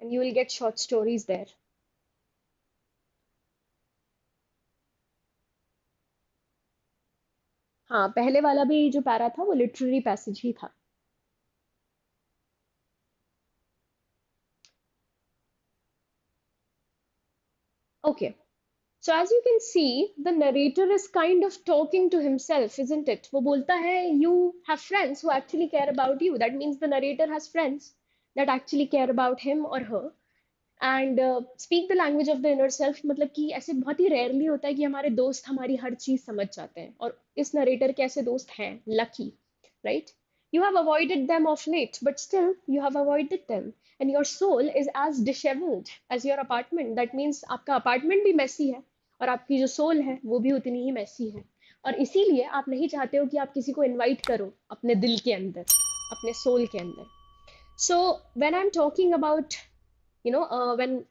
and you will get short stories there. हाँ, पहले वाला भी जो para था वो literary passage ही था. Okay. So as you can see, the narrator is kind of talking to himself, isn't it? वो बोलता है, you have friends who actually care about you. That means the narrator has friends that actually care about him or her. And speak the language of the inner self, मतलब कि ऐसे बहुत ही rarely होता है कि हमारे दोस्त हमारी हर चीज समझ जाते हैं, और इस narrator के ऐसे दोस्त हैं, lucky, right? You have avoided them of late, but still you have avoided them. And your soul is as disheveled as your apartment. That means आपका apartment भी messy है, और आपकी जो soul है वो भी उतनी ही messy है. और इसीलिए आप नहीं चाहते हो कि आप किसी को invite करो अपने दिल के अंदर, अपने soul के अंदर. So when I'm talking about, when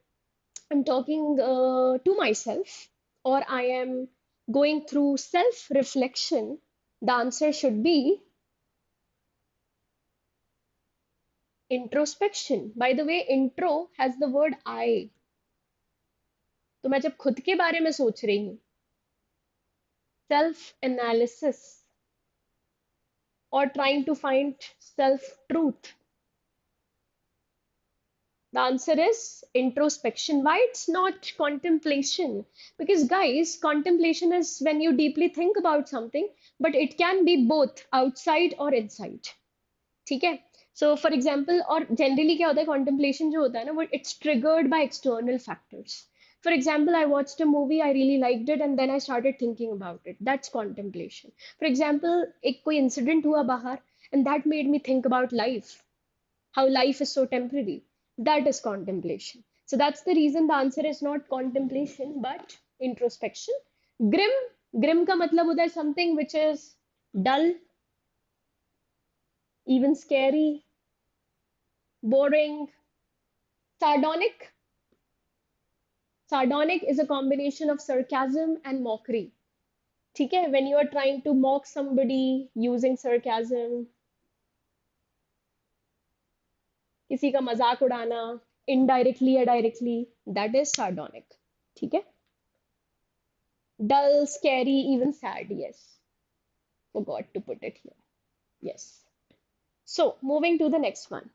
I'm talking to myself, or I am going through self reflection, the answer should be introspection. By the way, intro has the word I. तो मैं जब खुद के बारे में सोच रही हूँ, self analysis, or trying to find self truth, the answer is introspection. Why it's not contemplation? Because, guys, contemplation is when you deeply think about something, but it can be both outside or inside. ठीक है. So for example, और generally क्या होता है, contemplation जो होता है ना वो it's triggered by external factors. For example, I watched a movie, I really liked it, and then I started thinking about it. That's contemplation. For example, एक कोई incident हुआ बाहर, and that made me think about life, how life is so temporary. That is contemplation. So that's the reason the answer is not contemplation but introspection. Grim, grim का मतलब होता है something which is dull, even scary, boring. Sardonic, sardonic is a combination of sarcasm and mockery. ठीक है, when you are trying to mock somebody using sarcasm, किसी का मजाक उड़ाना indirectly या directly, that is sardonic. ठीक है. Dull, scary, even sad, yes. Forgot to put it here. Yes. So, moving to the next one.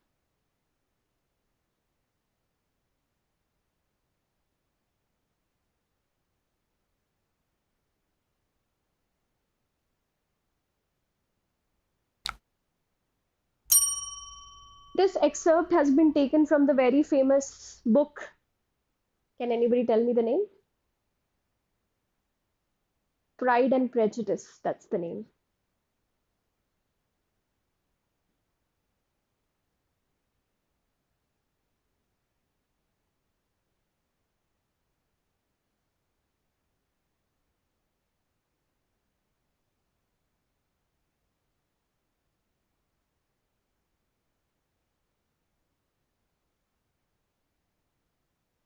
This excerpt has been taken from the very famous book. Can anybody tell me the name? Pride and Prejudice, that's the name.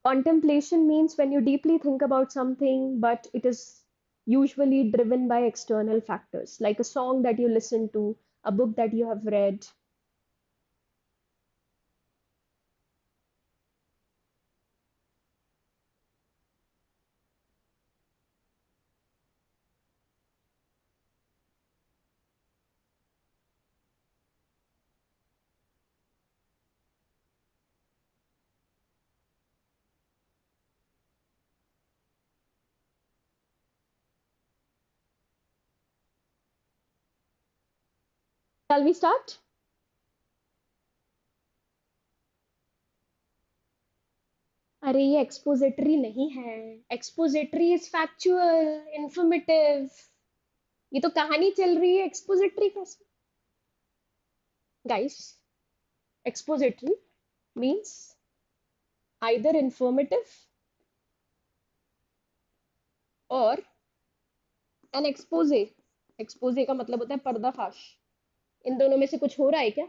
Contemplation means when you deeply think about something, but it is usually driven by external factors, like a song that you listen to, a book that you have read. Shall we start? अरे ये expository नहीं है. Expository is factual, informative. ये तो कहानी चल रही है, एक्सपोजिटरी कैसे? Guys, expository means either informative और एन एक्सपोजे. एक्सपोजे का मतलब होता है पर्दाफाश. इन दोनों में से कुछ हो रहा है क्या?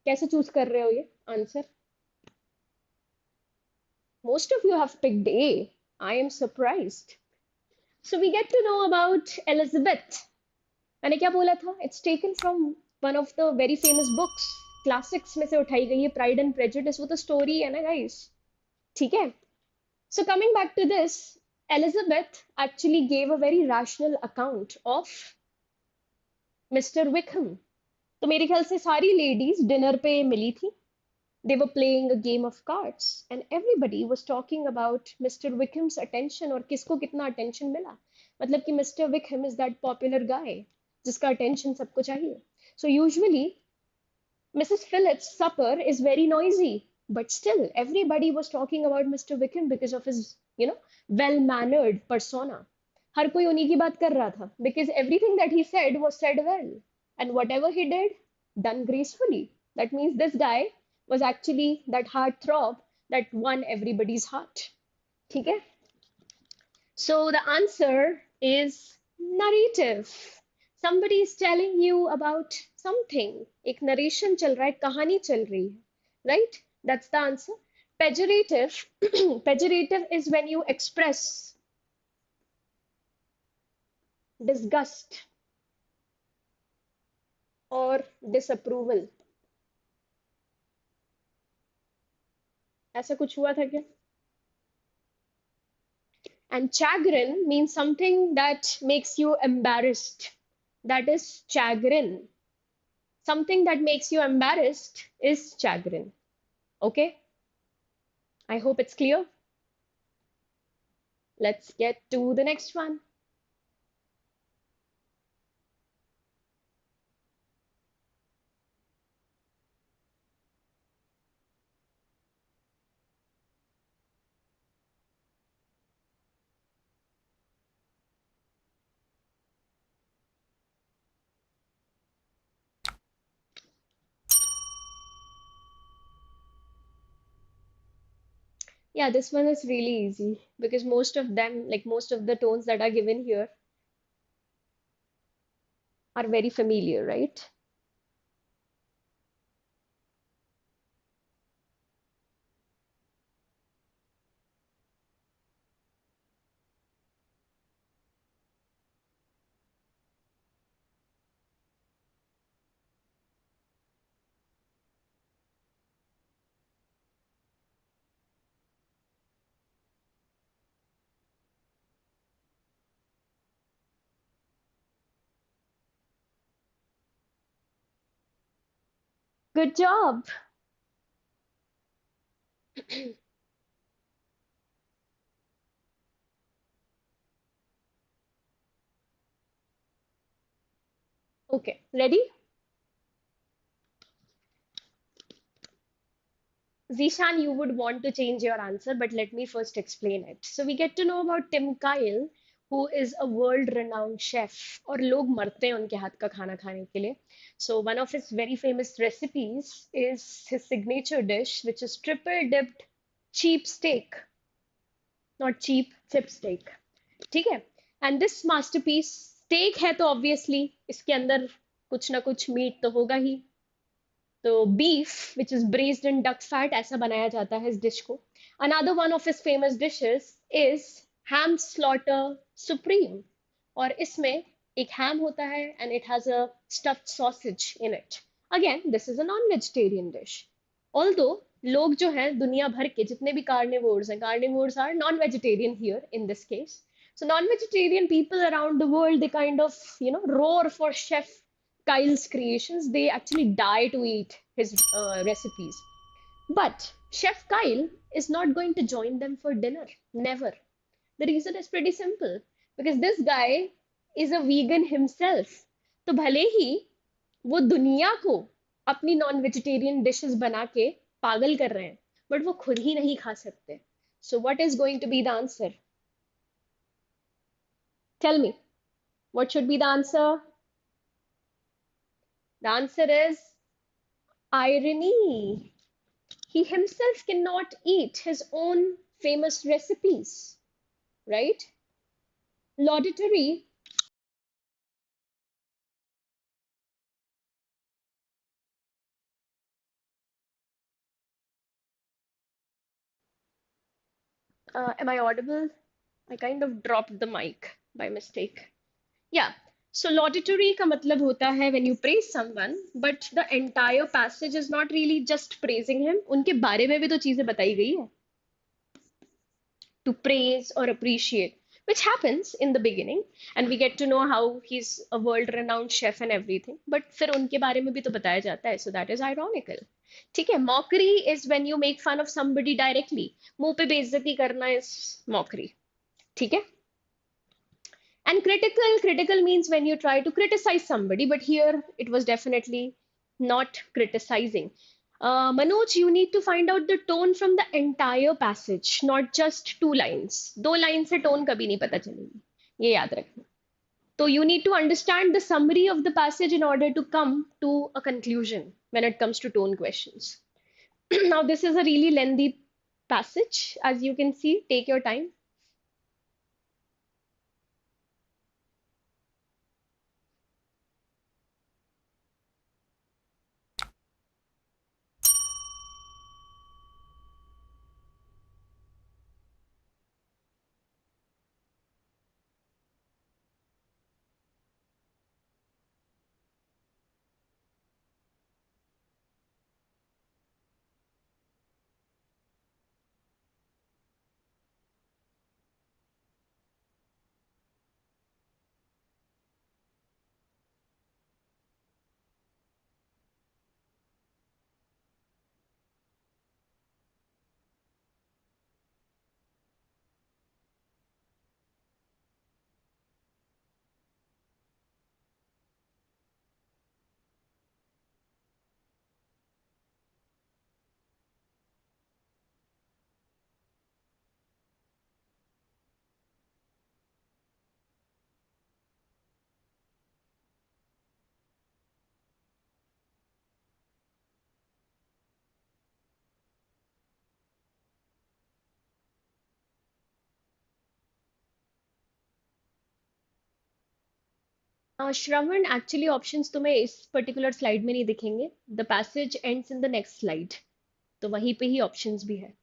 कैसे चूज कर रहे हो ये answer? Most of you have picked A. I am surprised. So we get to know about Elizabeth. मैंने क्या बोला था? It's taken from one of the very famous books. Classics में से उठाई गई है, Pride and Prejudice. वो तो story है ना guys. ठीक है? So coming back to this, Elizabeth actually gave a very rational account of Mr. Wickham. तो मेरे ख्याल से सारी ladies dinner पे मिली थी. They were playing a game of cards and everybody was talking about Mr. Wickham's attention और किसको कितना attention मिला. मतलब कि Mr. Wickham is that popular guy जिसका attention सबको चाहिए. So usually Mrs. Phillips' supper is very noisy, but still everybody was talking about Mr. Wickham because of his, well-mannered persona. हर कोई उन्हीं की बात कर रहा था because everything that he said was said well and whatever he did, done gracefully. That means this guy was actually that heartthrob that won everybody's heart. ठीक है? So the answer is narrative. Somebody is telling you about something. एक narration चल रहा है, कहानी चल रही है. Right? That's the answer. Pejorative. Pejorative is when you express disgust or disapproval. ऐसा कुछ हुआ था क्या? And chagrin means something that makes you embarrassed. That is chagrin. Something that makes you embarrassed is chagrin. Okay? I hope it's clear. Let's get to the next one. Yeah, this one is really easy because most of them, like most of the tones that are given here, are very familiar, right? Good job. Okay, ready? Zishan, you would want to change your answer, but let me first explain it. So we get to know about Tim Kyle, who is a world-renowned chef, और लोग मरते हैं उनके हाथ का खाना खाने के लिए. So one of his very famous recipes is his signature dish, which is triple dipped cheap steak, not cheap, chip steak. ठीक है? And this masterpiece steak है तो obviously इसके अंदर कुछ ना कुछ मीट तो होगा ही. तो beef which is braised in duck fat ऐसा बनाया जाता है इस डिश को. Another one of his famous dishes is ham slaughter supreme, और इसमें एक ham होता है and it has a stuffed sausage in it. Again, this is a non-vegetarian dish. Although लोग जो हैं दुनिया भर के जितने भी carnivores are non-vegetarian here in this case. So non-vegetarian people around the world, they kind of, roar for Chef Kyle's creations. They actually die to eat his recipes. But Chef Kyle is not going to join them for dinner. Never. The reason is pretty simple. Because this guy is a vegan himself. तो भले ही वो दुनिया को अपनी non vegetarian dishes बना के पागल कर रहे हैं, बट वो खुद ही नहीं खा सकते. So what is going to be the answer? Tell me, what should be the answer? The answer is irony. He himself cannot eat his own famous recipes, right? Laudatory, am I audible? I kind of dropped the mic by mistake. Yeah. So laudatory का मतलब होता है when you praise someone, but the entire passage is not really just praising him. उनके बारे में भी तो चीजें बताई गई है. To praise or appreciate, which happens in the beginning, and we get to know how he's a world-renowned chef and everything. But फिर उनके बारे में भी तो बताया जाता है, so that is ironical. ठीक है, mockery is when you make fun of somebody directly. मुंह पे बेइज्जती करना is mockery. ठीक है. And critical means when you try to criticize somebody, but here it was definitely not criticizing. Manoj, you need to find out the tone from the entire passage, not just two lines. दो line से tone कभी नहीं पता चलेगी, ये याद रखना. So you need to understand the summary of the passage in order to come to a conclusion when it comes to tone questions. Now this is a really lengthy passage, as you can see. Take your time. Shravan, actually options तुम्हें इस particular slide में नहीं दिखेंगे. The passage ends in the next slide, तो वहीं पे ही options भी है.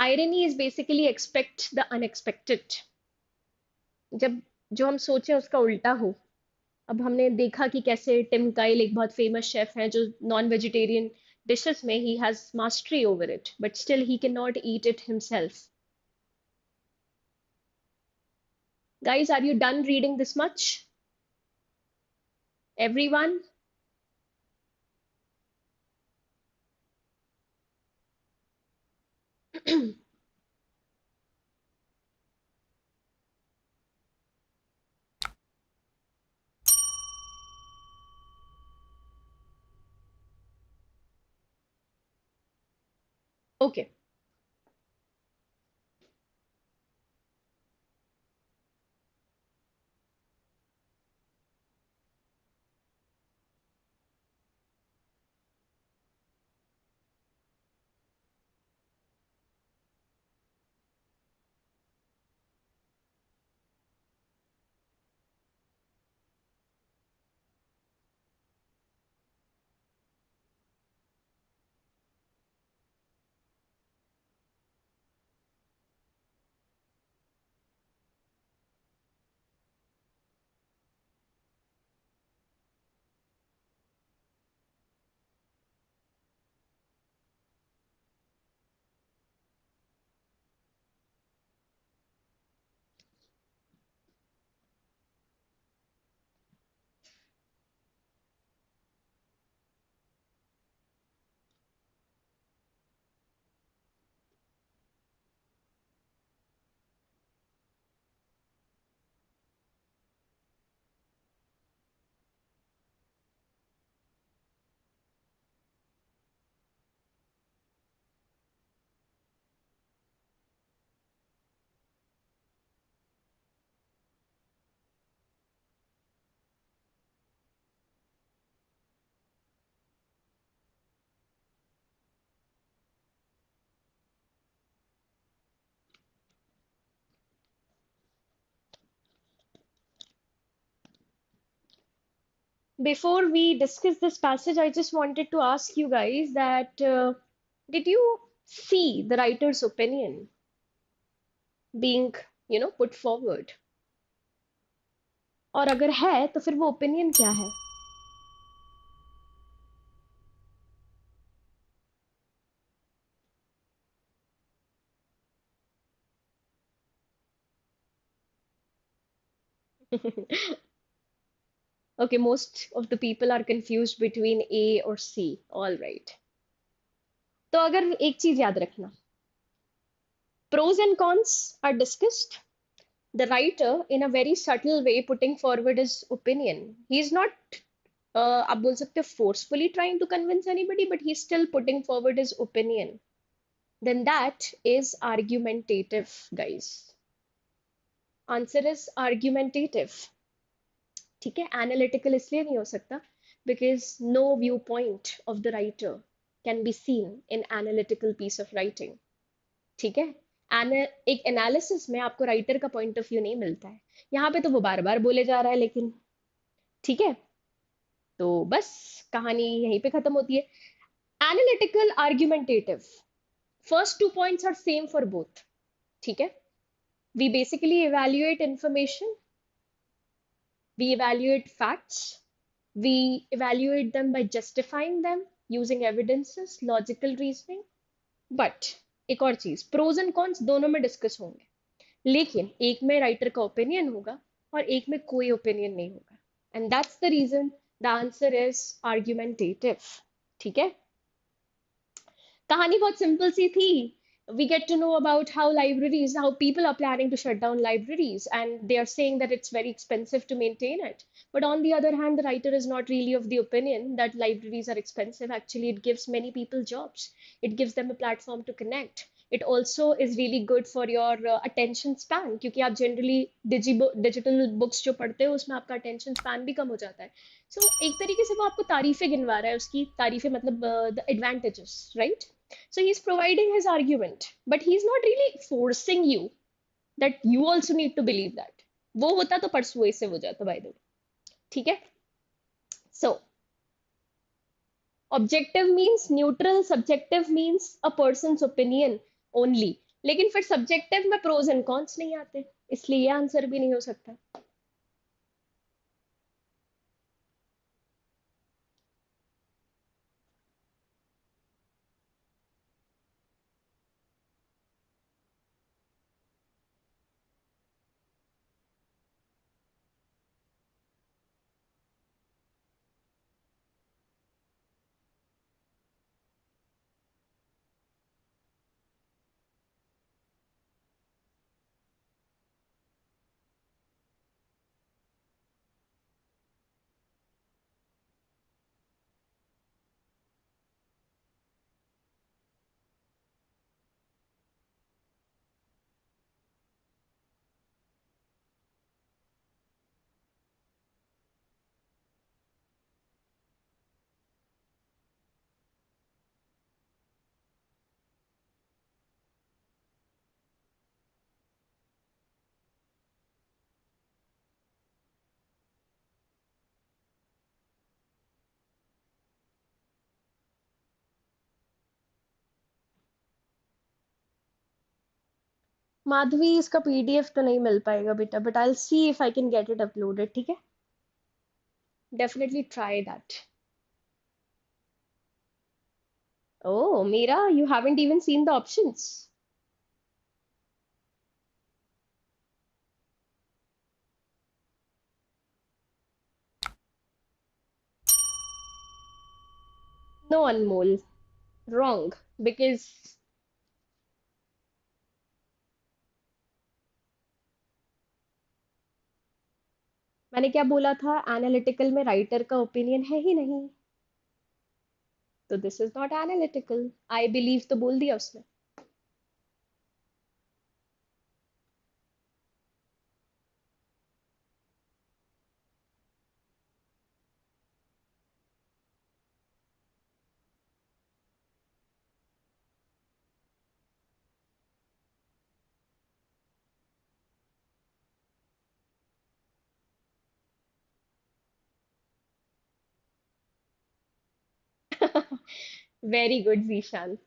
Irony is basically expect the unexpected. जब जो हम सोचे उसका उल्टा हो. अब हमने देखा कि कैसे टिम काइल एक बहुत फेमस शेफ हैं जो नॉन वेजिटेरियन डिशेस में he has mastery over it, but still he can not eat it himself. Guys, are you done reading this much? Everyone? Okay. Before we discuss this passage, I just wanted to ask you guys that did you see the writer's opinion being, put forward? और अगर है तो फिर वो opinion क्या है? Okay, most of the people are confused between A or C. All right. तो अगर एक चीज याद रखना, pros and cons are discussed. The writer, in a very subtle way, putting forward his opinion. He's not, आप बोल सकते हो, forcefully trying to convince anybody, but he's still putting forward his opinion. Then that is argumentative, guys. Answer is argumentative. ठीक है, analytical इसलिए नहीं हो सकता because no viewpoint of the writer can be seen in analytical piece of writing. ठीक है, एक analysis में आपको राइटर का पॉइंट ऑफ व्यू नहीं मिलता है. यहाँ पे तो वो बार बार बोले जा रहा है लेकिन. ठीक है, तो बस कहानी यहीं पे खत्म होती है. Analytical, argumentative, first two points are same for both. ठीक है, we basically evaluate information, we evaluate facts, we evaluate them by justifying them using evidences, logical reasoning. But एक और चीज, प्रोज एंड कॉन्स दोनों में डिस्कस होंगे, लेकिन एक में राइटर का ओपिनियन होगा और एक में कोई ओपिनियन नहीं होगा. And that's the reason the answer is argumentative. ठीक है, कहानी बहुत सिंपल सी थी. We get to know about how people are planning to shut down libraries, and they are saying that it's very expensive to maintain it. But on the other hand, the writer is not really of the opinion that libraries are expensive. Actually, it gives many people jobs. It gives them a platform to connect. It also is really good for your attention span, क्योंकि आप generally digital books जो पढ़ते हो उसमें आपका attention span भी कम हो जाता है. So एक तरीके से वो आपको तारीफें गिनवा रहा है, उसकी तारीफें मतलब the advantages, right? So he's providing his argument, but he's not really forcing you that you also need to believe that. वो होता तो persuasive हो जाता, by the way. ठीक है, so objective means neutral, subjective means a person's opinion only. लेकिन फिर subjective में pros and cons नहीं आते, इसलिए ये आंसर भी नहीं हो सकता. माधवी, इसका पीडीएफ तो नहीं मिल पाएगा बेटा, but I will see if I can get it uploaded. ठीक है, definitely try that. Oh, Mira, you haven't even seen the options. No, Anmol, wrong. Because मैंने क्या बोला था, एनालिटिकल में राइटर का ओपिनियन है ही नहीं, तो this is not analytical. I believe तो बोल दिया उसने. Very good, Zishan.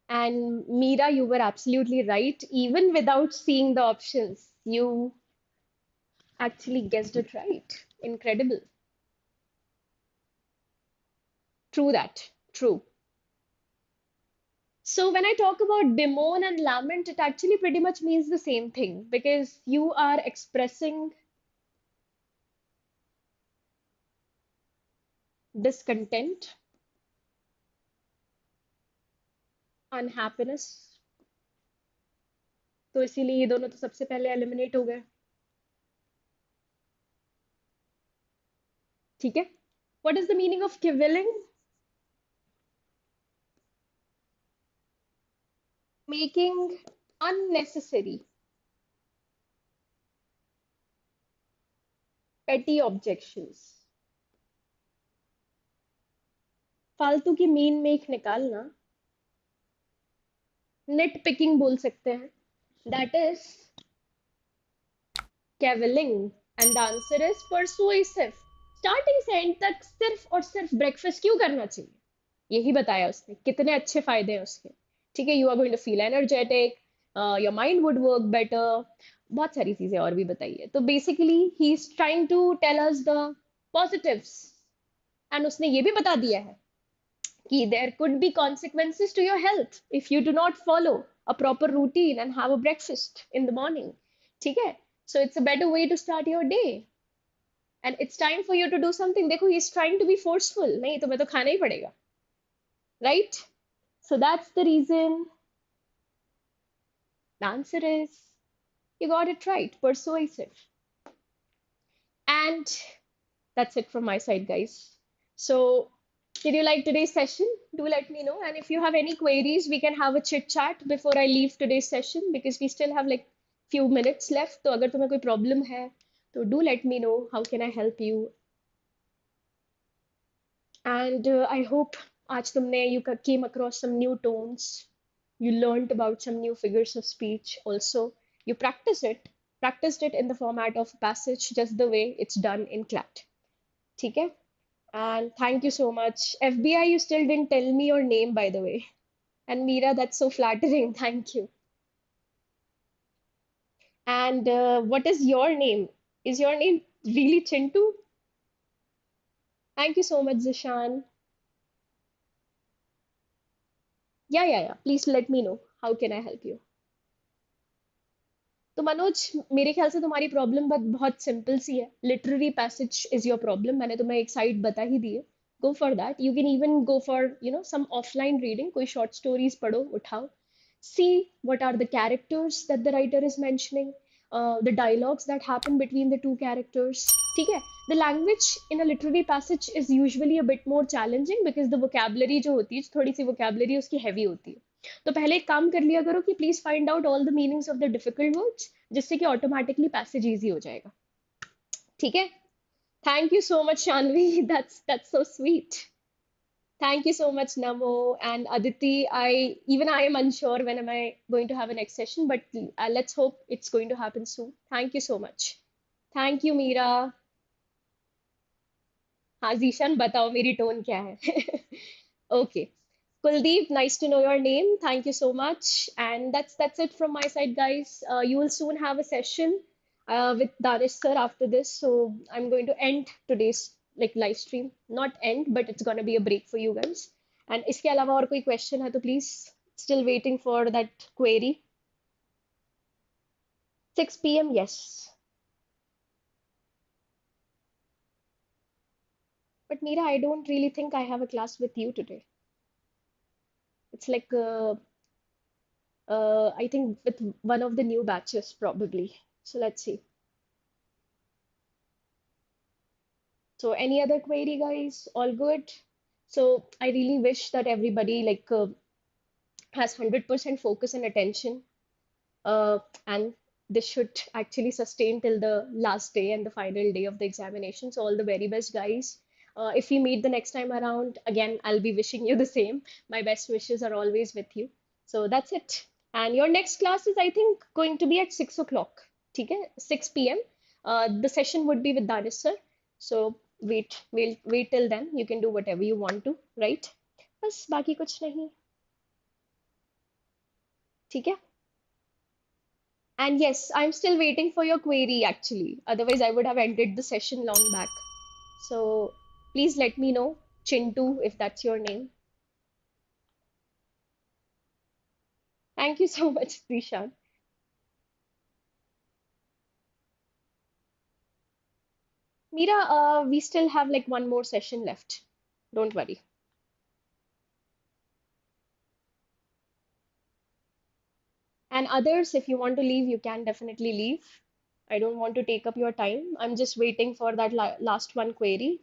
And Mira, you were absolutely right. Even without seeing the options, you actually guessed it right. Incredible. True that. True. So when I talk about bemoan and lament, it actually pretty much means the same thing because you are expressing discontent, unhappiness. तो इसीलिए ये दोनों तो सबसे पहले eliminate हो गए. ठीक है. What is the meaning of cavilling? Making unnecessary, petty objections. फालतू की मीन में एक निकालना. निट पिकिंग बोल सकते हैं. That is cavilling. And the answer is persuasive. Starting से एंड तक सिर्फ और सिर्फ ब्रेकफास्ट क्यों करना चाहिए यही बताया उसने कितने अच्छे फायदे हैं उसके. ठीक है. You are going to feel energetic. Your mind would work better. बहुत सारी चीजें और भी बताई है. तो basically he is trying to tell us the positives. And उसने ये भी बता दिया है कि there could be consequences to your health if you do not follow a proper routine and have a breakfast in the morning. ठीक है. So it's a better way to start your day. And it's time for you to do something. देखो, he is trying to be forceful. नहीं तुम्हें तो खाना ही पड़ेगा. Right? So that's the reason. The answer is you got it right. Persuasive. And that's it from my side, guys. So, did you like today's session? Do let me know. And if you have any queries, we can have a chit chat before I leave today's session because we still have like few minutes left. तो अगर तुम्हें कोई problem है, तो do let me know. How can I help you? And I hope आज तुमने you came across some new tones. You learned about some new figures of speech. Also, you practiced it in the format of passage, just the way it's done in CLAT. ठीक है? And thank you so much. FBI, you still didn't tell me your name, by the way. And Meera, that's so flattering. Thank you. And what is your name? Is your name really Chintu? Thank you so much, Zishan. Yeah, yeah, yeah. Please let me know. How can I help you? तो मनोज मेरे ख्याल से तुम्हारी problem बहुत simple सी है. Literary passage is your problem. मैंने तुम्हें एक साइड बता ही दी है. Go for that. You can even go for some offline reading. कोई शॉर्ट स्टोरीज पढ़ो, उठाओ. See what are the characters that the writer is mentioning, the dialogues that happen between the two characters. ठीक है. The language in a literary passage is usually a bit more challenging because the vocabulary जो होती है, थोड़ी सी vocabulary उसकी heavy होती है. तो पहले एक काम कर लिया करो कि please find out all the meanings of the difficult words जिससे कि ऑटोमेटिकली पैसेज इजी हो जाएगा. ठीक है. Thank you so much Shanvi. That's so sweet. Thank you so much, Namo and Aditi. I am unsure when am I going to have a next session, but let's hope it's going to happen soon. Thank you so much. Thank you, Meera. हाँ जीशन बताओ मेरी tone क्या है. Okay. Kuldeep, nice to know your name. Thank you so much. And that's it from my side, guys. You will soon have a session with Danish sir after this. So I'm going to end today's like live stream. Not end, but it's gonna be a break for you guys. And इसके अलावा और कोई question है तो please still waiting for that query. 6 p.m. Yes. But Meera, I don't really think I have a class with you today. It's like I think with one of the new batches probably. So let's see. So any other query, guys? All good? So I really wish that everybody like has 100% focus and attention. And this should actually sustain till the last day and the final day of the examination. So all the very best, guys. If we meet the next time around, again, I'll be wishing you the same. My best wishes are always with you. So that's it. And your next class is, I think, going to be at 6 o'clock. Okay? 6 p.m. The session would be with Danish sir. So wait till then. You can do whatever you want to, right? बस बाकी कुछ नहीं. ठीक है? And yes, I'm still waiting for your query actually. Otherwise, I would have ended the session long back. So please let me know, Chintu, if that's your name. Thank you so much, Dishan. Mira, we still have like one more session left. Don't worry. And others, if you want to leave, you can definitely leave. I don't want to take up your time. I'm just waiting for that last one query.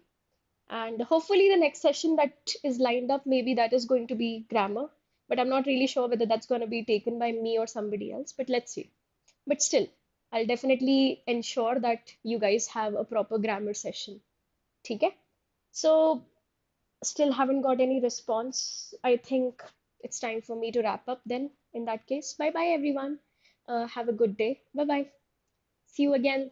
And hopefully, the next session that is lined up, maybe that is going to be grammar. But I'm not really sure whether that's going to be taken by me or somebody else. But let's see. But still, I'll definitely ensure that you guys have a proper grammar session. Okay? So, still haven't got any response. I think it's time for me to wrap up then. In that case, bye bye, everyone. Have a good day. Bye bye. See you again.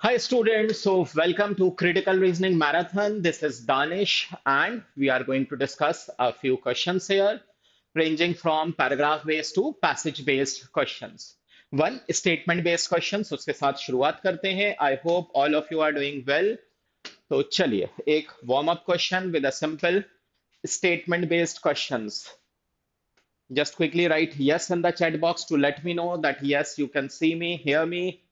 Hi students, so welcome to Critical Reasoning Marathon. This is Danish and we are going to discuss a few questions here ranging from paragraph based to passage based questions. One statement based questions उसके साथ शुरुआत करते हैं. I hope all of you are doing well. तो चलिए एक warm up question with a simple statement based questions. Just quickly write yes in the chat box to let me know that yes, you can see me, hear me.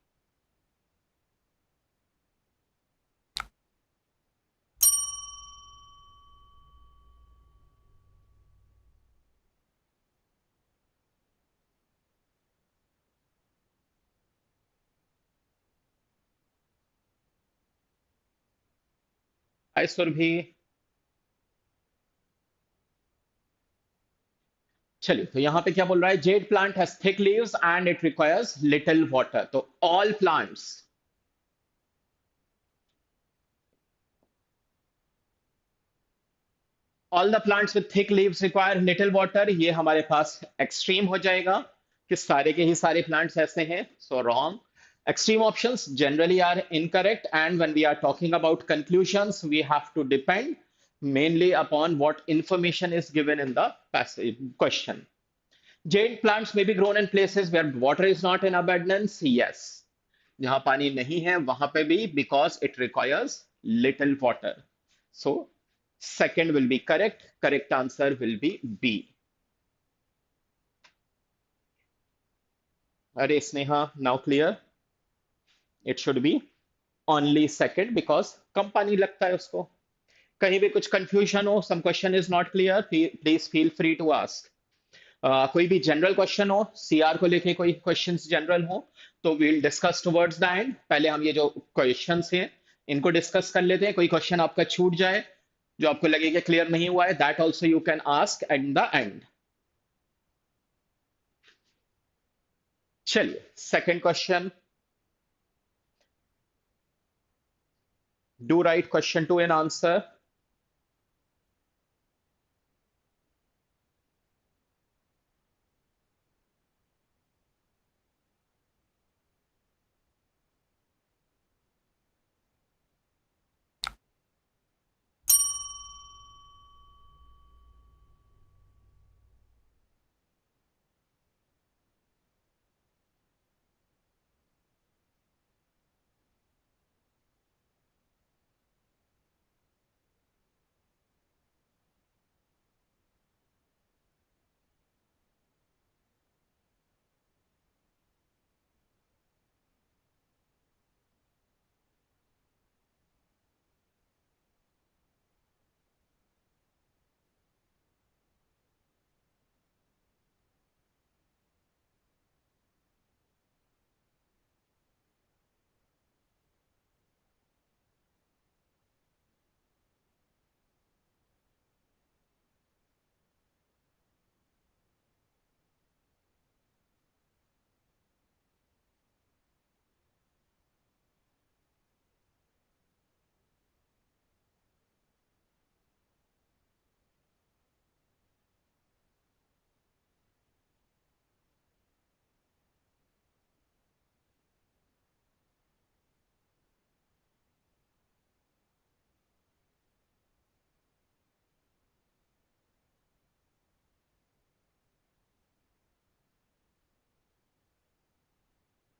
Hi Surbhi. चलिए तो यहाँ पे क्या बोल रहा है jade plant has thick leaves and it requires little water तो all the plants with thick leaves require little water ये हमारे पास एक्सट्रीम हो जाएगा कि सारे के ही सारे प्लांट्स ऐसे हैं so wrong extreme options generally are incorrect and when we are talking about conclusions we have to depend mainly upon what information is given in the passage question. Jade plants may be grown in places where water is not in abundance. Yes. जहां पानी नहीं है वहां पे भी because it requires little water. So second will be correct. Correct answer will be B. अरे Sneha now clear. It should be only second because कम पानी लगता है उसको. कहीं भी कुछ confusion हो, some question is not clear, please feel free to ask. कोई भी जनरल क्वेश्चन हो सीआर को लेके कोई क्वेश्चंस जनरल हो तो we'll discuss towards the end पहले हम ये जो क्वेश्चंस हैं इनको डिस्कस कर लेते हैं कोई क्वेश्चन आपका छूट जाए जो आपको लगे कि क्लियर नहीं हुआ है that also you can ask at the end चलिए second question do write question two an answer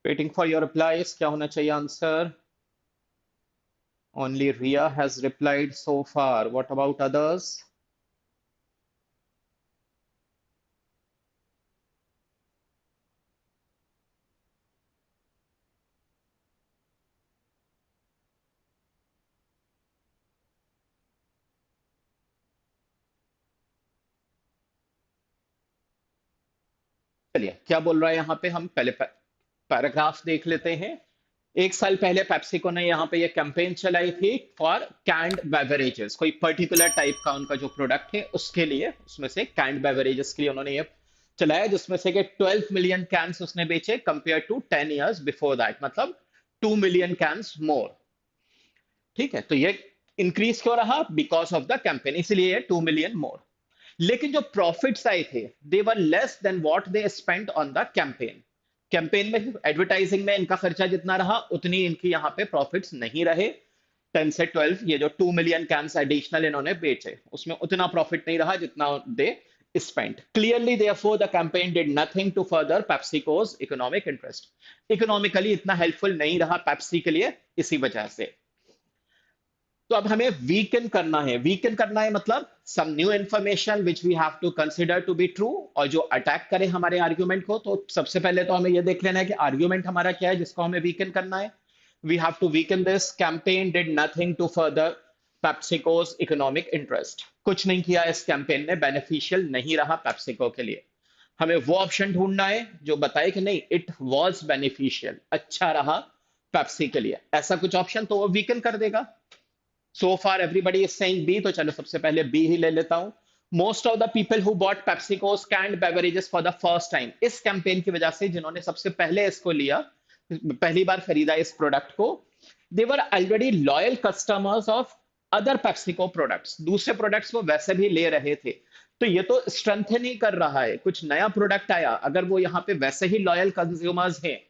waiting for your replies क्या होना चाहिए answer only Riya has replied so far what about others चलिए क्या बोल रहा है यहाँ पे हम पहले पैराग्राफ देख लेते हैं एक साल पहले पेप्सिको ने यहाँ पे ये कैंपेन चलाई थी फॉर कैंड बेवरेजेस कोई पर्टिकुलर टाइप का उनका जो प्रोडक्ट है उसके लिए उसमें से कैंड बेवरेजेस के लिए उन्होंने ये चलाया जिसमें से कि 12 मिलियन कैंस उसने बेचे compare to 10 years before that मतलब 2 मिलियन कैंस मोर ठीक है तो ये इंक्रीज क्यों रहा बिकॉज ऑफ द कैंपेन इसलिए ये 2 मिलियन मोर लेकिन जो प्रॉफिट्स आए थे they were less than what they spent on the campaign campaign में एडवर्टाइजिंग में इनका खर्चा जितना रहा उतनी इनकी यहाँ पे प्रॉफिट्स नहीं रहे। 10 से 12 ये जो 2 मिलियन कैंस एडिशनल इन्होंने बेचे उसमें उतना प्रॉफिट नहीं रहा जितना they spent. Clearly therefore the campaign did nothing to further PepsiCo's economic interest. Economically इतना हेल्पफुल नहीं रहा पेप्सी के लिए, इसी वजह से। तो अब हमें वीकन करना है। वीकन करना है मतलब some new information which we have to consider to be true, और जो अटैक करे हमारे आर्ग्यूमेंट को। तो सबसे पहले तो हमें यह देख लेना है कि आर्ग्यूमेंट हमारा क्या है जिसको हमें वीकन करना है। We have to weaken this campaign did nothing to further PepsiCo's economic interest. कुछ नहीं किया इस कैंपेन ने, बेनिफिशियल नहीं रहा पेप्सिको के लिए। हमें वो ऑप्शन ढूंढना है जो बताए कि नहीं इट वॉज बेनिफिशियल, अच्छा रहा पेप्सी के लिए, ऐसा कुछ ऑप्शन तो वो वीकन कर देगा। So far everybody is saying B, तो चलो सबसे पहले बी ही ले लेता हूं। Most of the people who bought PepsiCo's canned beverages for the first time, इस कैंपेन की वजह से जिन्होंने सबसे पहले इसको लिया, पहली बार खरीदा इस प्रोडक्ट को, they were already loyal customers of other PepsiCo products. दूसरे प्रोडक्ट्स वो वैसे भी ले रहे थे। तो ये तो स्ट्रेंथन ही कर रहा है, कुछ नया प्रोडक्ट आया, अगर वो यहाँ पे वैसे ही लॉयल कंज्यूमर्स हैं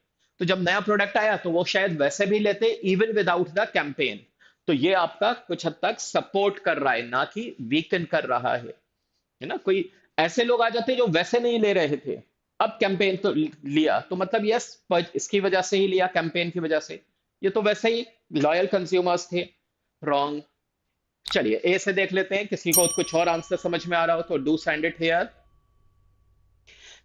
तो जब नया प्रोडक्ट आया तो वो शायद वैसे भी लेते इवन विदाउट द कैंपेन। तो ये आपका कुछ हद तक सपोर्ट कर रहा है, ना कि वीकन कर रहा है ना। कोई ऐसे लोग आ जाते जो वैसे नहीं ले रहे थे, अब कैंपेन तो लिया, तो मतलब यस इसकी वजह से ही लिया, कैंपेन की वजह से। ये तो वैसे ही लॉयल कंज्यूमर्स थे। रॉन्ग। चलिए ए से देख लेते हैं, किसी को कुछ और आंसर समझ में आ रहा हो तो do send it here.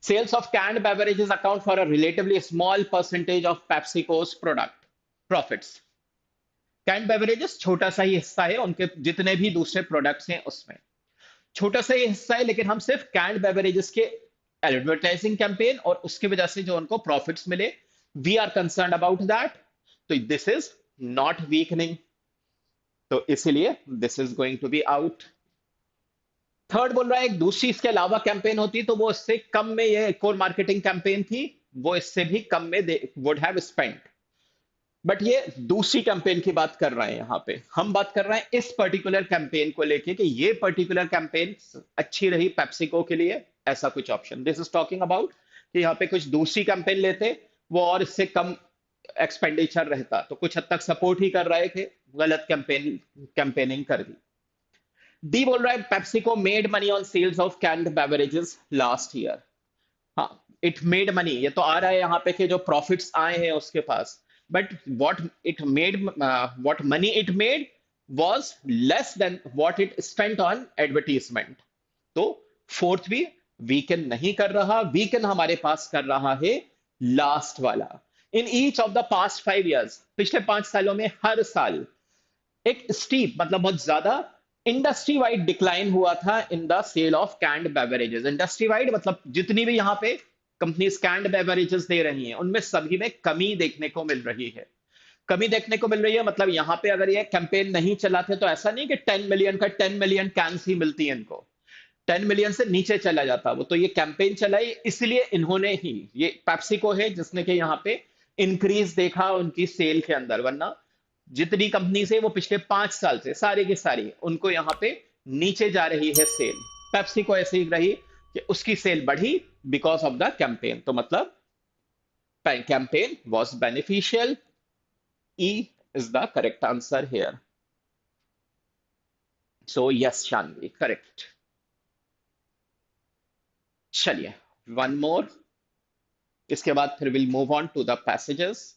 Sales of canned beverages account for a relatively small percentage of PepsiCo's product profits. Canned beverages छोटा सा ही हिस्सा है उनके जितने भी दूसरे प्रोडक्ट्स हैं उसमें, छोटा सा ही हिस्सा है, लेकिन हम सिर्फ कैंड बेवरेजेस के एडवर्टाइजिंग कैंपेन और उसकी वजह से जो उनको प्रॉफिट्स मिले, we are concern about that. तो दिस इज नॉट वीकनिंग, तो इसीलिए this is going to be out. Third बोल रहा है एक दूसरी इसके अलावा कैंपेन होती तो वो इससे कम में, ये एक और मार्केटिंग कैंपेन थी, वो इससे भी कम में they would have spent. But ये दूसरी कैंपेन की बात कर रहे हैं, यहाँ पे हम बात कर रहे हैं इस पर्टिकुलर कैंपेन को लेके कि ये पर्टिकुलर कैंपेन अच्छी रही पेप्सिको के लिए, ऐसा कुछ option this is talking about कि यहाँ पे कुछ दूसरी कैंपेन लेते वो और इससे कम एक्सपेंडिचर रहता, तो कुछ हद तक सपोर्ट ही कर रहा है कि गलत कैंपेनिंग कर दी। डी बोल रहा है PepsiCo made money on sales of canned beverages last year. हाँ, इट मेड मनी, ये तो आ रहा है यहाँ पे कि जो प्रॉफिट्स आए हैं उसके पास, but what money it made was less than what it spent on advertisement. तो फोर्थ भी वीकन नहीं कर रहा, वीकन हमारे पास कर रहा है लास्ट वाला। In each of the past 5 years, पिछले 5 सालों में हर साल एक स्टीप मतलब बहुत ज्यादा इंडस्ट्री वाइड डिक्लाइन हुआ था in the sale of canned beverages. Industry wide मतलब जितनी भी यहाँ पे कंपनीज कैंड बेवरेजेस दे रही हैं उनमें सभी में कमी देखने को मिल रही है। कमी देखने को मिल रही है मतलब यहाँ पे अगर ये कैंपेन नहीं चलाते तो ऐसा नहीं कि 10 मिलियन का 10 मिलियन कैंस ही मिलती है इनको, 10 मिलियन से नीचे चला जाता। वो तो ये कैंपेन चलाई इसलिए इन्होंने ही, ये पेप्सिको है जिसने कि यहाँ पे इंक्रीज देखा उनकी सेल के अंदर, वरना जितनी कंपनी से वो पिछले 5 साल से सारी की सारी उनको यहाँ पे नीचे जा रही है सेल। पेप्सिको ऐसे ही रही कि उसकी सेल बढ़ी बिकॉज ऑफ द कैंपेन, तो मतलब campaign was beneficial. E is the correct answer here. So yes Shanvi correct. चलिए वन मोर, इसके बाद फिर will move on to the passages.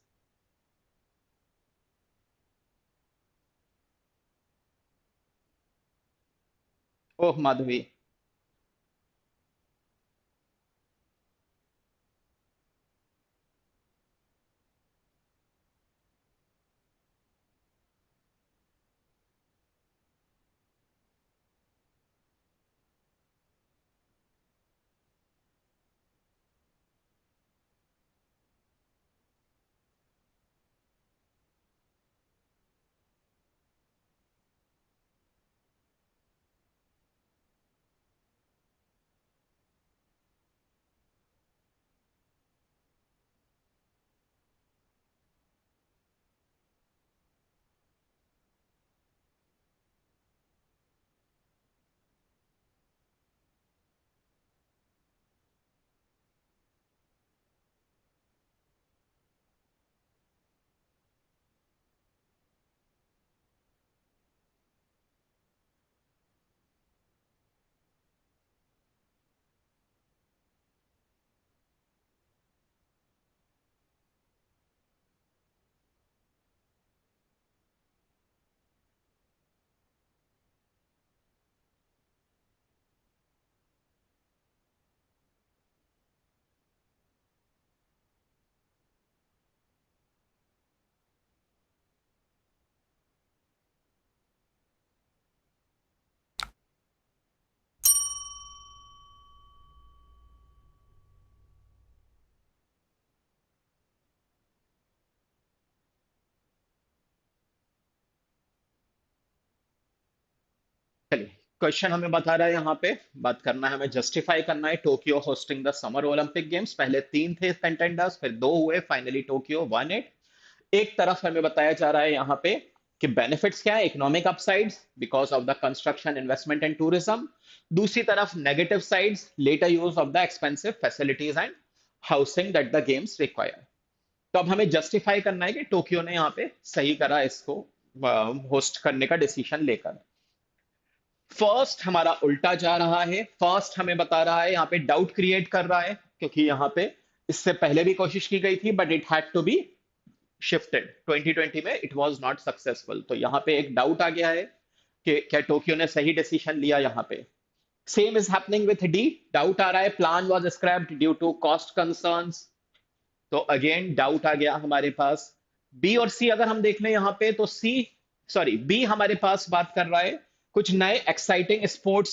Oh Madhavi. Question हमें बता रहा है यहाँ पे, बात करना है हमें, जस्टिफाई करना है Tokyo hosting the summer Olympic games. पहले तीन थे कंटेंडर्स, फिर दो हुए, फाइनली टोक्यो वन इट। एक तरफ हमें बताया जा रहा है यहाँ पे कि बेनिफिट्स क्या है, economic upsides because of the construction, investment and tourism. दूसरी तरफ negative sides, later use of the expensive facilities and housing that the games require. तो अब हमें जस्टिफाई करना है कि टोक्यो ने यहाँ पे सही करा इसको होस्ट करने का डिसीजन लेकर। फर्स्ट हमारा उल्टा जा रहा है, फर्स्ट हमें बता रहा है यहाँ पे, डाउट क्रिएट कर रहा है, क्योंकि यहाँ पे इससे पहले भी कोशिश की गई थी but it had to be shifted 2020 में, इट वाज नॉट सक्सेसफुल। तो यहाँ पे एक डाउट आ गया है कि क्या टोक्यो ने सही डिसीजन लिया यहाँ पे। Same is happening with D, doubt आ रहा है, plan was scrapped due to cost concerns. तो अगेन डाउट आ गया हमारे पास। बी और सी अगर हम देख लें यहाँ पे, तो सी, सॉरी, बी हमारे पास बात कर रहा है कुछ नए एक्साइटिंग स्पोर्ट्स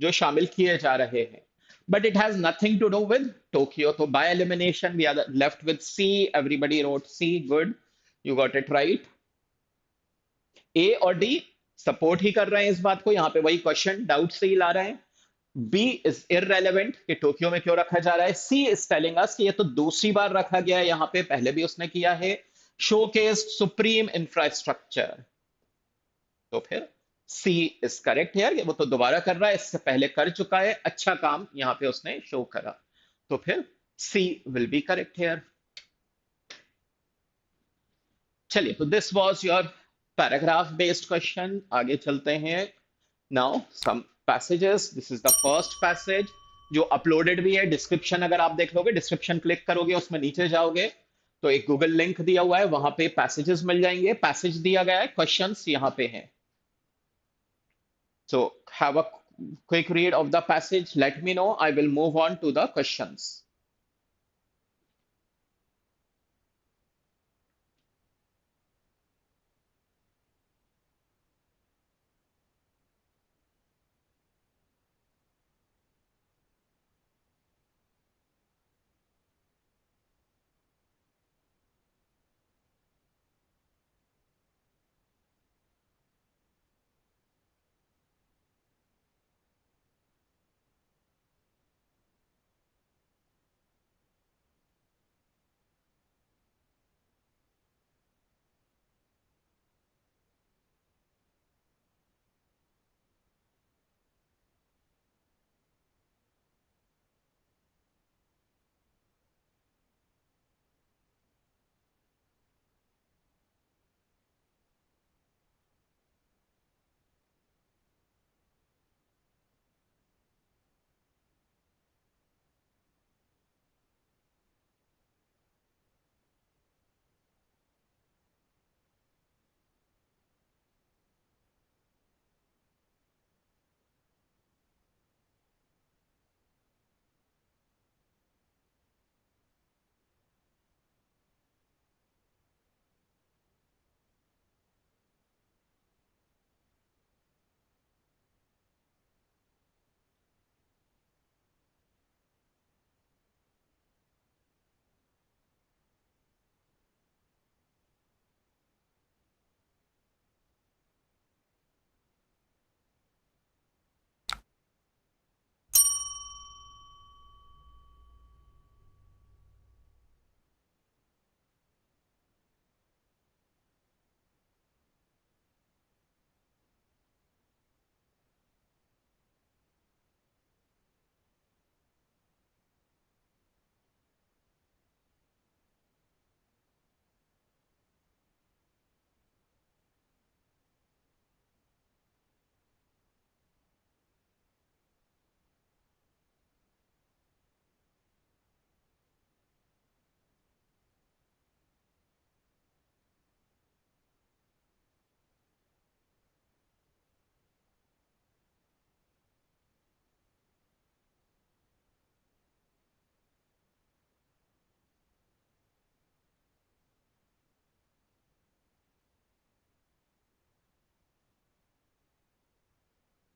जो शामिल किए जा रहे हैं, but it has nothing to do with Tokyo. तो by elimination we are left with C. Everybody wrote C, good, you got it right. A और डी सपोर्ट ही कर रहे हैं इस बात को, यहाँ पे वही क्वेश्चन डाउट से ही ला रहे हैं। बी इज इररेलेवेंट कि टोक्यो में क्यों रखा जा रहा है। सी इज टेलिंग अस कि ये तो दूसरी बार रखा गया है यहाँ पे, पहले भी उसने किया है, शोकेस्ड सुप्रीम इंफ्रास्ट्रक्चर। तो फिर सी इज करेक्ट है, वो तो दोबारा कर रहा है, इससे पहले कर चुका है, अच्छा काम यहाँ पे उसने शो करा। तो फिर C will be correct here. चलिए, तो this was your paragraph based question. आगे चलते हैं। Now some passages, this is the first passage जो अपलोडेड भी है। डिस्क्रिप्शन अगर आप देख लोगे, डिस्क्रिप्शन क्लिक करोगे, उसमें नीचे जाओगे तो एक गूगल लिंक दिया हुआ है, वहां पे पैसेजेस मिल जाएंगे। पैसेज दिया गया है, क्वेश्चंस यहाँ पे हैं। So have a quick read of the passage. Let me know. I will move on to the questions.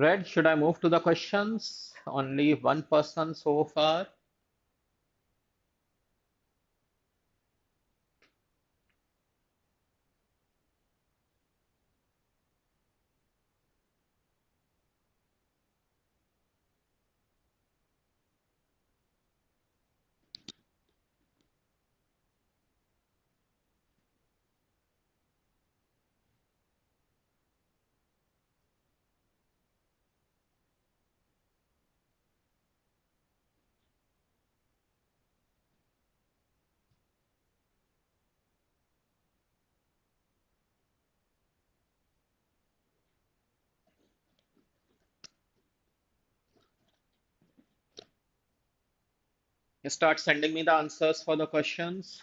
Red, should I move to the questions? Only one person so far. Start sending me the answers for the questions.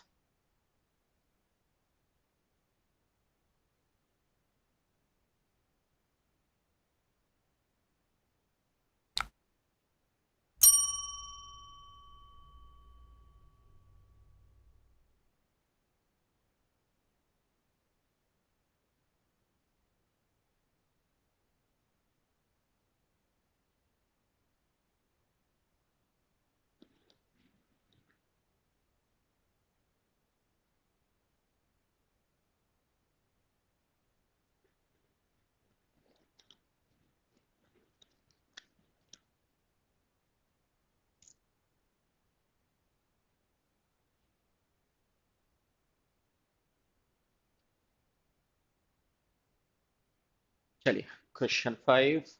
चलिए, question 5.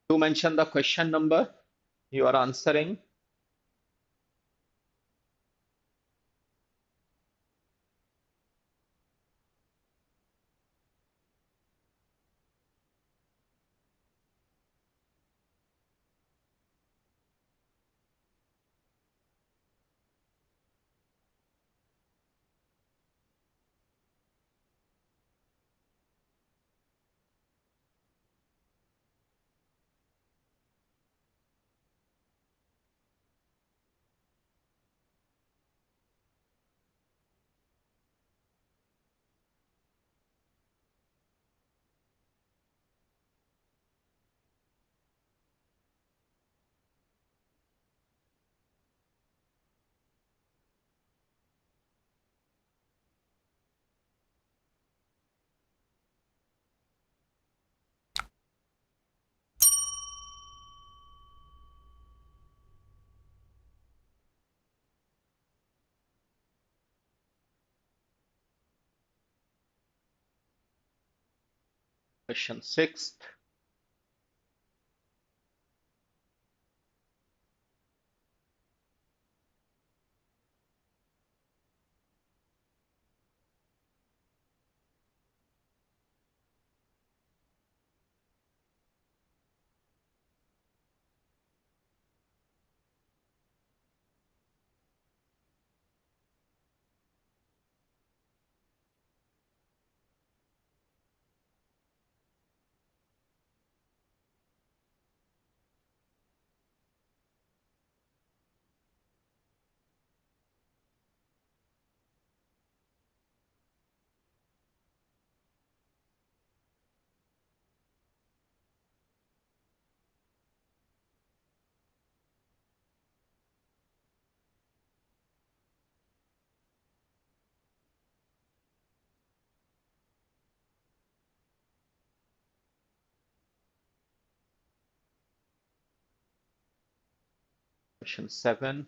To mention the question number you are answering. Question 6. Question 7.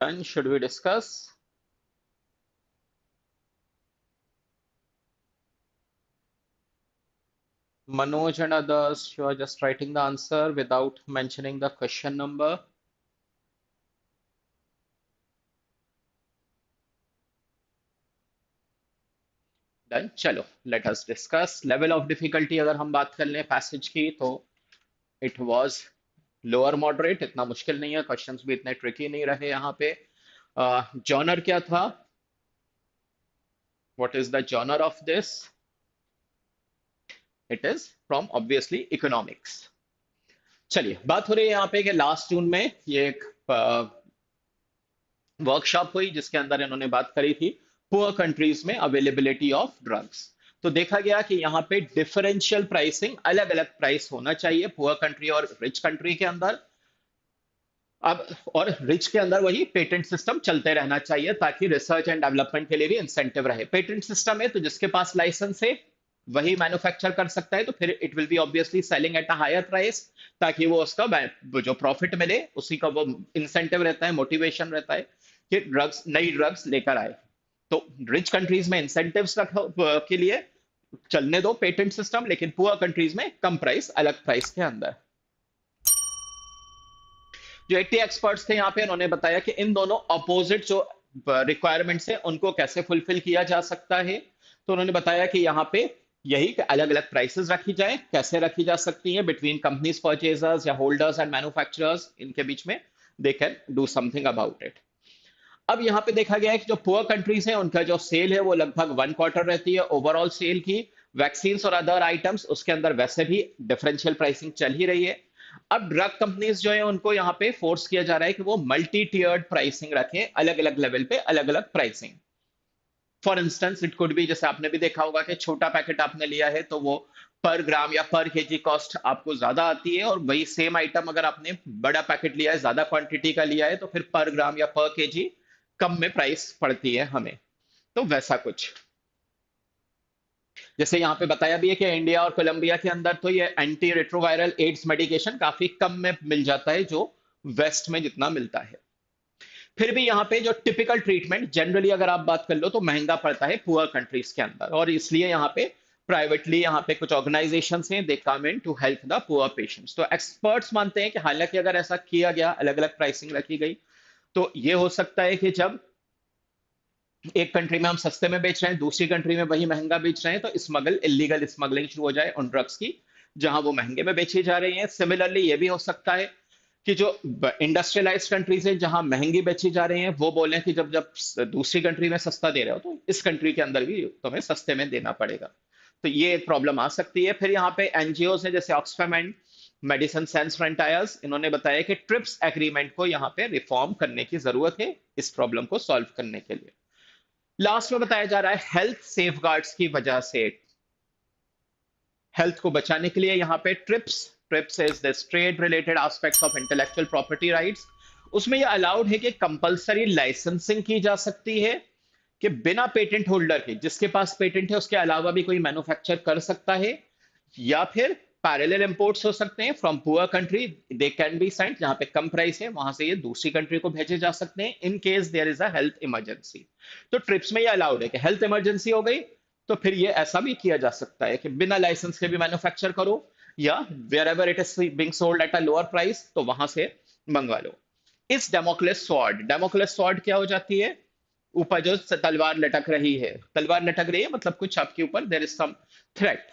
Done. Should we discuss? Manoj and others, you are just writing the answer without mentioning the question number. Done. चलो, let us discuss. Level of difficulty अगर हम बात कर लें passage की तो it was lower moderate, इतना मुश्किल नहीं है, क्वेश्चंस भी इतने ट्रिकी नहीं रहे यहाँ पे। जॉनर क्या था? What is the genre of this? It is from obviously economics. चलिए, बात हो रही है यहाँ पे कि लास्ट जून में ये एक वर्कशॉप हुई जिसके अंदर इन्होंने बात करी थी पुअर कंट्रीज में अवेलेबिलिटी ऑफ ड्रग्स। तो देखा गया कि यहाँ पे डिफरेंशियल प्राइसिंग, अलग अलग प्राइस होना चाहिए पुअर कंट्री और रिच कंट्री के अंदर। अब और रिच के अंदर वही पेटेंट सिस्टम चलते रहना चाहिए ताकि रिसर्च एंड डेवलपमेंट के लिए भी इंसेंटिव रहे। पेटेंट सिस्टम है तो जिसके पास लाइसेंस है वही मैन्युफैक्चर कर सकता है, तो फिर it will be obviously selling at a higher price ताकि वो उसका जो प्रॉफिट मिले उसी का वो इंसेंटिव रहता है, मोटिवेशन रहता है कि ड्रग्स, नई ड्रग्स लेकर आए। तो रिच कंट्रीज में इंसेंटिव्स के लिए चलने दो पेटेंट सिस्टम, लेकिन पुअर कंट्रीज में कम प्राइस, अलग प्राइस के अंदर। जो 80 एक्सपर्ट्स थे यहाँ पे उन्होंने बताया कि इन दोनों अपोजिट जो रिक्वायरमेंट्स हैं उनको कैसे फुलफिल किया जा सकता है। तो उन्होंने बताया कि यहाँ पे यही कि अलग अलग प्राइसेस रखी जाए, कैसे रखी जा सकती हैं बिटवीन कंपनीज परचेजर्स या होल्डर्स एंड मैन्युफैक्चरर्स, इनके बीच में they can do something about it. अब यहाँ पे देखा गया है कि जो पुअर कंट्रीज हैं उनका जो सेल है वो लगभग 1/4 रहती है ओवरऑल सेल की। वैक्सीन और अदर आइटम्स उसके अंदर वैसे भी डिफरेंशियल प्राइसिंग चल ही रही है। अब ड्रग कंपनीज जो है उनको यहाँ पे फोर्स किया जा रहा है कि वो मल्टी टियर्ड प्राइसिंग रखें, अलग अलग लेवल पे अलग अलग pricing. For instance it could be, जैसे आपने भी देखा होगा कि छोटा पैकेट आपने लिया है तो वो पर ग्राम या पर केजी कॉस्ट आपको ज्यादा आती है, और वही सेम आइटम अगर आपने बड़ा पैकेट लिया है, ज्यादा क्वांटिटी का लिया है, तो फिर पर ग्राम या पर केजी कम में प्राइस पड़ती है हमें। तो वैसा कुछ जैसे यहाँ पे बताया भी है कि इंडिया और कोलंबिया के अंदर तो ये एंटी रेट्रोवायरल एड्स मेडिकेशन काफी कम में मिल जाता है जो वेस्ट में जितना मिलता है। फिर भी यहाँ पे जो टिपिकल ट्रीटमेंट जनरली अगर आप बात कर लो तो महंगा पड़ता है पुअर कंट्रीज के अंदर, और इसलिए यहाँ पे प्राइवेटली यहाँ पे कुछ ऑर्गेनाइजेशन हैं, they come in to help the poor patients. तो एक्सपर्ट्स मानते हैं कि हालांकि अगर ऐसा किया गया, अलग अलग प्राइसिंग रखी गई, तो ये हो सकता है कि जब एक कंट्री में हम सस्ते में बेच रहे हैं, दूसरी कंट्री में वही महंगा बेच रहे हैं, तो स्मगल, इलीगल स्मगलिंग शुरू हो जाए उन ड्रग्स की जहां वो महंगे में बेची जा रही हैं। सिमिलरली ये भी हो सकता है कि जो इंडस्ट्रियलाइज्ड कंट्रीज है जहां महंगी बेची जा रही हैं वो बोले कि जब जब दूसरी कंट्री में सस्ता दे रहे हो तो इस कंट्री के अंदर भी तुम्हें सस्ते में देना पड़ेगा। तो ये एक प्रॉब्लम आ सकती है। फिर यहाँ पे एनजीओ है जैसे Oxfam and Medecins Sans Frontieres, इन्होंने बताया कि ट्रिप्स एग्रीमेंट को यहाँ पे रिफॉर्म करने की जरूरत है इस प्रॉब्लम को सॉल्व करने के लिए। लास्ट में बताया जा रहा है हेल्थ सेफगार्ड्स की वजह से, हेल्थ को बचाने के लिए यहाँ पे trips, trips is this trade related aspects of intellectual property rights, उसमें ये अलाउड है कि कंपलसरी लाइसेंसिंग की जा सकती है कि बिना पेटेंट होल्डर के, जिसके पास पेटेंट है उसके अलावा भी कोई मैन्युफैक्चर कर सकता है, या फिर पैरेलल इंपोर्ट्स हो सकते हैं from poor country, they can be sent, जहां पे कम प्राइस है वहां से ये दूसरी कंट्री को भेजे जा सकते हैं in case there is a health emergency. तो ट्रिप्स में ये अलाउड है कि हेल्थ इमरजेंसी हो गई तो फिर ये ऐसा भी किया जा सकता है कि बिना लाइसेंस के भी मैन्युफैक्चर करो, या wherever it is being sold at a lower price तो वहां से मंगवा लो। इस डेमोक्लेस स्वॉर्ड, डेमोक्लेस स्वॉर्ड क्या हो जाती है? ऊपर जो तलवार लटक रही है, तलवार लटक रही है मतलब कुछ आपके ऊपर there is some threat,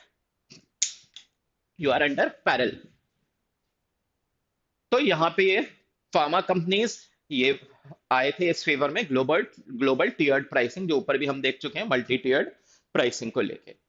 you are under peril. तो यहाँ पे ये फार्मा कंपनीज ये आए थे इस फेवर में, ग्लोबल ग्लोबल टियर्ड प्राइसिंग जो ऊपर भी हम देख चुके हैं, मल्टी टियर्ड प्राइसिंग को लेके।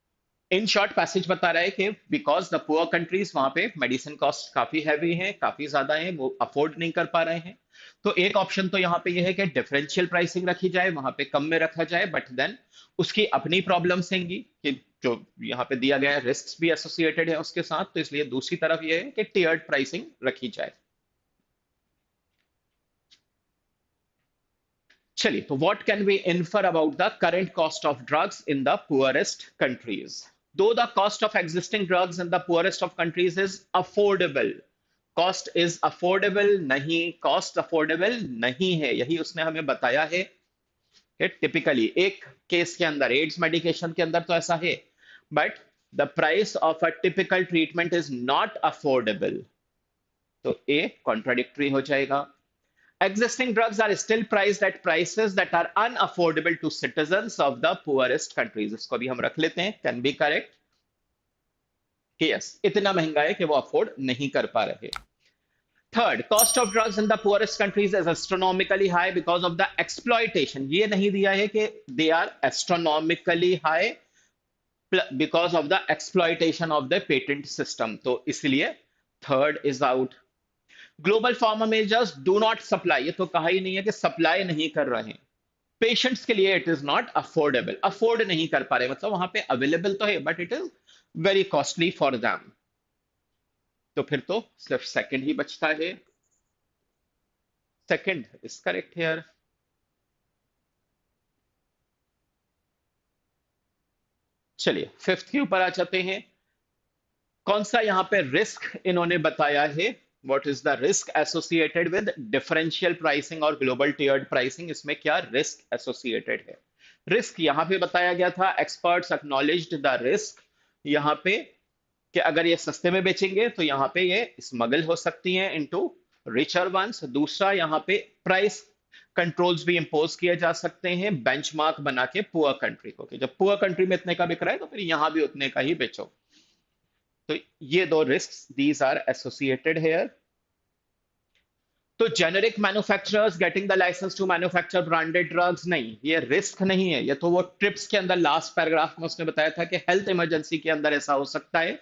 इन शॉर्ट पैसेज बता रहा है कि बिकॉज द पुअर कंट्रीज वहां पे मेडिसिन कॉस्ट काफी हैवी है, काफी ज्यादा है, वो अफोर्ड नहीं कर पा रहे हैं। तो एक ऑप्शन तो यहाँ पे ये है कि डिफरेंशियल प्राइसिंग रखी जाए, वहां पे कम में रखा जाए, बट देन उसकी अपनी प्रॉब्लम्स हैंगी कि जो यहाँ पे दिया गया है रिस्क भी एसोसिएटेड है उसके साथ, तो इसलिए दूसरी तरफ ये है कि टियर्ड प्राइसिंग रखी जाए। चलिए, तो what can we infer about the current cost of drugs in the poorest countries? Though the cost of existing drugs in the poorest of countries is affordable, cost is affordable नहीं, cost affordable नहीं है, यही उसने हमें बताया है कि typically एक केस के अंदर एड्स मेडिकेशन के अंदर तो ऐसा है, but the price of a typical treatment is not affordable, तो ए कॉन्ट्राडिक्टरी हो जाएगा। Existing drugs are still priced at prices that are unaffordable to citizens of the poorest countries, इसको भी हम रख लेते हैं, कैन बी करेक्ट कि यस इतना महंगा है कि वो अफोर्ड नहीं कर पा रहे। Third, cost of drugs in the poorest countries is astronomically high because of the exploitation, ये नहीं दिया है कि they are astronomically high because of the exploitation of the patent system, तो इसलिए third is out. Global pharma majors do not supply, ये तो कहा ही नहीं है कि सप्लाई नहीं कर रहे हैं पेशेंट्स के लिए, it is not affordable, afford नहीं कर पा रहे, मतलब वहां पे अवेलेबल तो है but it is very costly for them, तो फिर तो सिर्फ सेकंड ही बचता है, सेकंड इज करेक्ट हियर। चलिए फिफ्थ के ऊपर आ जाते हैं, कौन सा यहां पे रिस्क इन्होंने बताया है, what is the risk associated with differential pricing और ग्लोबल टियर्ड प्राइसिंग, इसमें क्या रिस्क एसोसिएटेड है। रिस्क यहां पे बताया गया था, एक्सपर्ट्स एक्नॉलेज्ड द रिस्क यहां पे कि अगर ये सस्ते में बेचेंगे तो यहाँ पे ये स्मगल हो सकती हैं इनटू रिचर वंस। दूसरा यहाँ पे प्राइस कंट्रोल्स भी इंपोज किए जा सकते हैं बेंचमार्क बना के पुअर कंट्री को, कि जब पुअर कंट्री में इतने का बिक रहा है तो फिर यहाँ भी उतने का ही बेचो, तो ये दो risk these are associated here. तो generic manufacturers getting the licence to manufacture branded drugs, नहीं ये रिस्क नहीं है, ये तो वो ट्रिप्स के अंदर लास्ट पैराग्राफ में उसने बताया था कि हेल्थ इमरजेंसी के अंदर ऐसा हो सकता है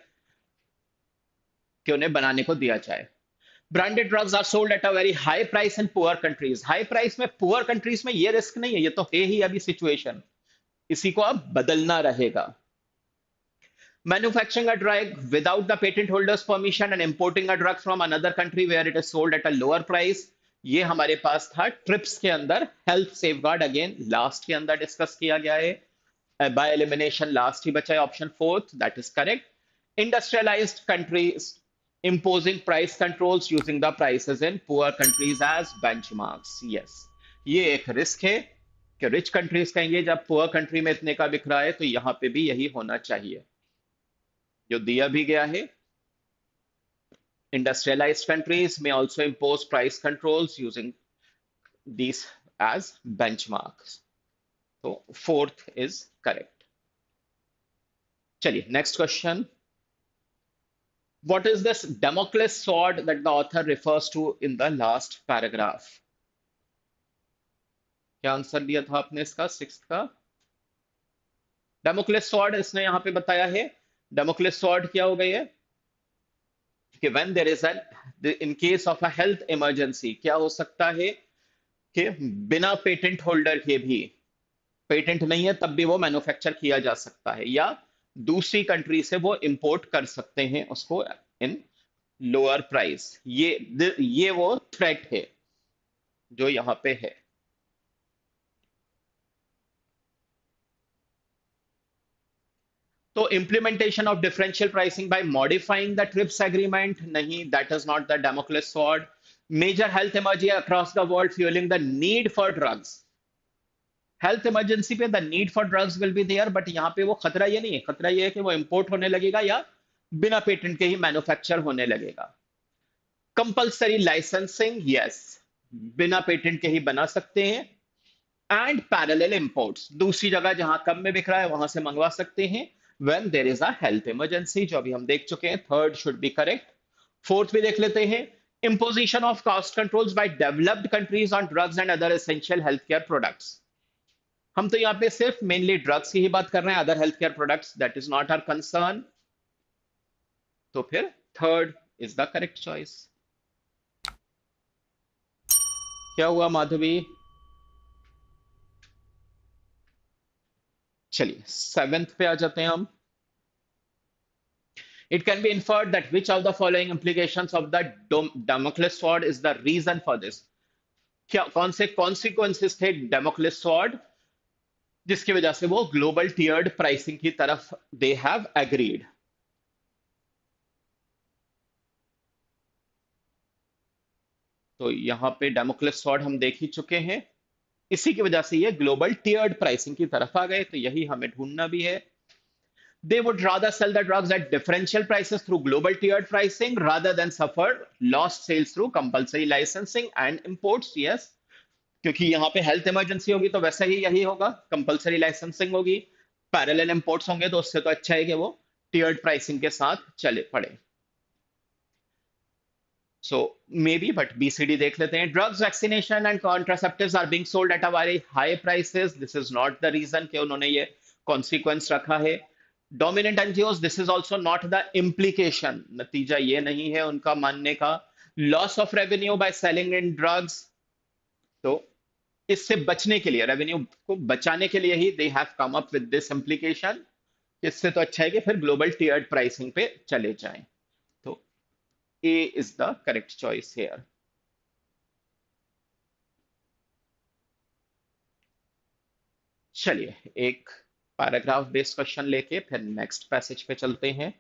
कि उन्हें बनाने को दिया जाए। Branded drugs are sold at a very high price in poor countries, high price में पुअर कंट्रीज में ये रिस्क नहीं है, ये तो है ही अभी सिचुएशन, इसी को अब बदलना रहेगा। Manufacturing a drug without the patent holders permission and importing a drug from another country where it is sold at a lower price, ये हमारे पास था ट्रिप्स के अंदर। हेल्थ सेफगार्ड अगेन लास्ट के अंदर डिस्कस किया गया है, बाय एलिमिनेशन लास्ट ही बचा है, option fourth that is correct. Industrialised countries imposing price controls using the prices in poor countries as benchmarks, yes ये एक रिस्क है कि रिच कंट्रीज कहेंगे जब पुअर कंट्री में इतने का बिक रहा है तो यहां पे भी यही होना चाहिए, जो दिया भी गया है। इंडस्ट्रियलाइज्ड कंट्रीज में also impose price controls using these as benchmarks, तो फोर्थ इज करेक्ट। चलिए next question, what is this Damocles sword that the author refers to in the last paragraph, क्या आंसर दिया था आपने इसका सिक्स्थ का। डेमोक्लेस sword इसने यहां पे बताया है, डेमोक्लेस स्वॉर्ड क्या हो गई है कि when there is an in case of a health emergency, क्या हो सकता है कि बिना पेटेंट होल्डर के भी, पेटेंट नहीं है तब भी वो मैन्युफैक्चर किया जा सकता है, या दूसरी कंट्री से वो इंपोर्ट कर सकते हैं उसको इन लोअर प्राइस, ये वो थ्रेट है जो यहां पे है। तो implementation of differential pricing by modifying the TRIPS agreement, नहीं that is not the Damocles sword. Major health emergency across the world fuelling the need for drugs, health emergency पे the need for drugs will be there, but यहाँ पे वो खतरा ये नहीं है, खतरा ये है कि वो इंपोर्ट होने लगेगा या बिना पेटेंट के ही मैन्युफैक्चर होने लगेगा। कंपल्सरी लाइसेंसिंग, यस बिना पेटेंट के ही बना सकते हैं, एंड पैरेलल इंपोर्ट्स, दूसरी जगह जहां कम में बिक रहा है वहां से मंगवा सकते हैं when there is a health emergency, जो अभी हम देख चुके हैं, third should be correct. Fourth भी देख लेते हैं, imposition of cost controls by developed countries on drugs and other essential healthcare products, हम तो यहाँ पे सिर्फ मेनली ड्रग्स की ही बात कर रहे हैं, other health care products that is not our concern, तो फिर third is the correct choice. क्या हुआ माधवी, चलिए सेवेंथ पे आ जाते हैं हम। It can be inferred that which of the following implications of the Damocles sword is the reason for this, क्या कौन से कॉन्सिक्वेंसेस थे डेमोक्लेस स्वॉर्ड जिसकी वजह से वो ग्लोबल टियर्ड प्राइसिंग की तरफ दे हैव एग्रीड। तो यहां पे डेमोक्लेस स्वॉर्ड हम देख ही चुके हैं, इसी की वजह से ये ग्लोबल टियर्ड प्राइसिंग की तरफ आ गए, तो यही हमें ढूंढना भी है। They would rather sell the drugs at differential prices through global tiered pricing rather than suffer lost sales through compulsory licensing and imports. Yes, क्योंकि यहाँ पे हेल्थ इमरजेंसी होगी तो वैसा ही यही होगा, कंपलसरी लाइसेंसिंग होगी, पैरेलल इंपोर्ट्स होंगे, तो उससे तो अच्छा है कि वो टियर्ड प्राइसिंग के साथ चले पड़े. So maybe, but BCD देख लेते हैं. Drugs, vaccination and contraceptives are being sold at a very high prices. This is not the reason कि उन्होंने ये consequence रखा है. Dominant NGOs, this is also not the implication. नतीजा ये नहीं है उनका मानने का. Loss of revenue by selling in drugs. तो इससे बचने के लिए, रेवेन्यू को बचाने के लिए ही they have come up with this implication. इससे तो अच्छा है कि फिर ग्लोबल टियर्ड प्राइसिंग पे चले जाएं. तो A is the correct choice here. चलिए एक पैराग्राफ बेस्ड क्वेश्चन लेके फिर नेक्स्ट पैसेज पे चलते हैं.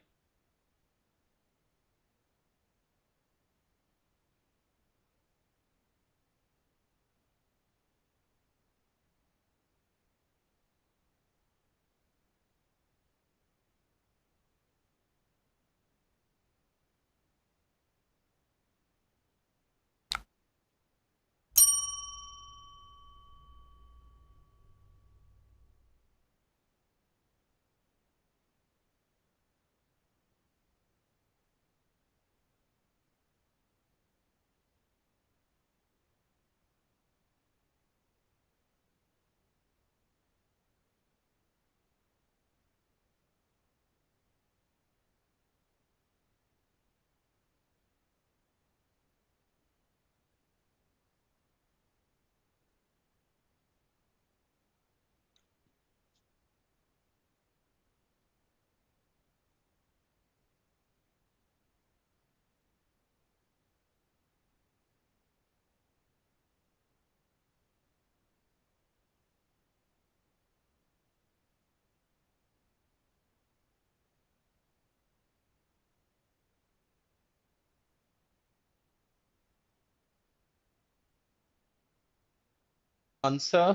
आंसर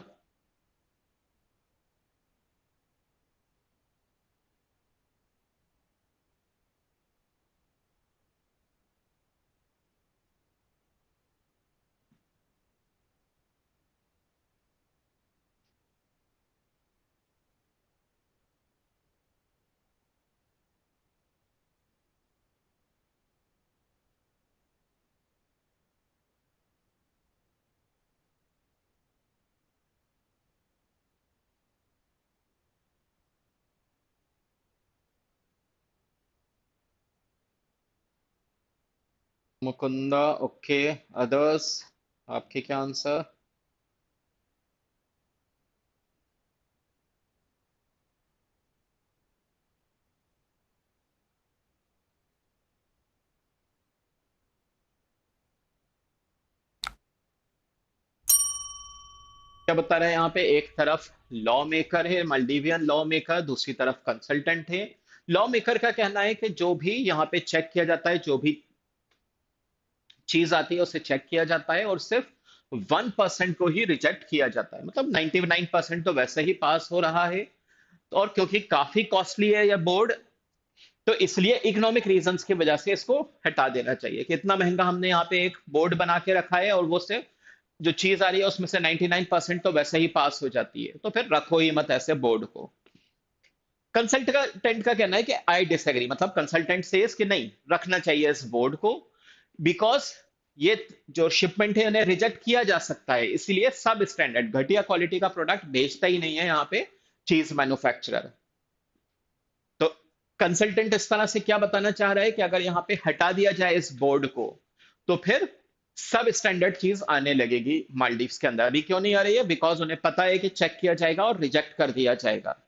मुकुंदा. ओके, अदर्स, आपके क्या आंसर? क्या बता रहे हैं यहाँ पे? एक तरफ लॉ मेकर है, मल्डीवियन लॉ मेकर, दूसरी तरफ कंसल्टेंट है. लॉ मेकर का कहना है कि जो भी यहाँ पे चेक किया जाता है, जो भी चीज आती है उसे चेक किया जाता है और सिर्फ 1% को ही रिजेक्ट किया जाता है. मतलब 99% तो वैसे ही पास हो रहा है. और क्योंकि काफी कॉस्टली है यह बोर्ड, तो इसलिए इकोनॉमिक रीजंस की वजह से इसको हटा देना चाहिए कि इतना महंगा हमने यहाँ पे एक बोर्ड बना के रखा है और वो सिर्फ जो चीज आ रही है उसमें से 99% तो वैसे ही पास हो जाती है, तो फिर रखो ही मत ऐसे बोर्ड को. कंसल्टेंट का कहना है कि आई डिसएग्री, मतलब कंसल्टेंट से कि नहीं रखना चाहिए इस बोर्ड को, बिकॉज ये जो शिपमेंट है उन्हें रिजेक्ट किया जा सकता है, इसलिए सब स्टैंडर्ड घटिया क्वालिटी का प्रोडक्ट बेचता ही नहीं है यहाँ पे चीज मैन्युफैक्चरर. तो कंसल्टेंट इस तरह से क्या बताना चाह रहा है कि अगर यहाँ पे हटा दिया जाए इस बोर्ड को तो फिर सब स्टैंडर्ड चीज आने लगेगी मालदीव्स के अंदर. अभी क्यों नहीं आ रही है? बिकॉज उन्हें पता है कि चेक किया जाएगा और रिजेक्ट कर दिया जाएगा.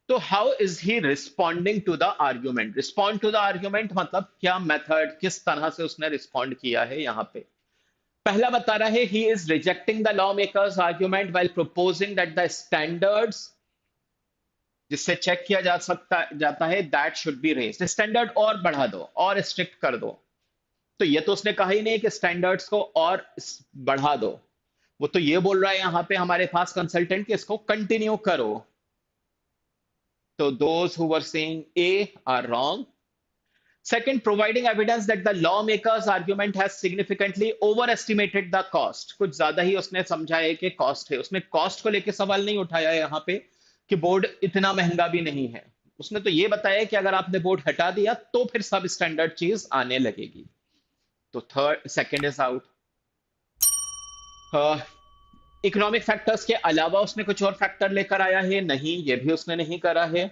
तो how is he responding to the argument? Respond to the argument मतलब क्या मेथड, किस तरह से उसने रिस्पॉन्ड किया है यहाँ पे. पहला बता रहा है he is rejecting the law makers argument while proposing that the standards जिससे चेक किया जा सकता जाता है that should be raised, standard और बढ़ा दो और स्ट्रिक्ट कर दो. तो ये तो उसने कहा ही नहीं कि स्टैंडर्ड्स को और बढ़ा दो. वो तो ये बोल रहा है यहाँ पे हमारे पास कंसल्टेंट कि इसको कंटिन्यू करो. So those who were saying A are wrong. Second, providing evidence that the lawmaker's argument has significantly overestimated the cost. कुछ ज्यादा ही उसने समझा है कि कॉस्ट है, उसने कॉस्ट को लेके सवाल नहीं उठाया है यहाँ पे कि बोर्ड इतना महंगा भी नहीं है। उसने तो ये बताया कि अगर आपने बोर्ड हटा दिया तो फिर सब स्टैंडर्ड चीज आने लगेगी। तो third second is out. Economic factors के अलावा उसने कुछ और फैक्टर लेकर आया है? नहीं, ये भी उसने नहीं करा है।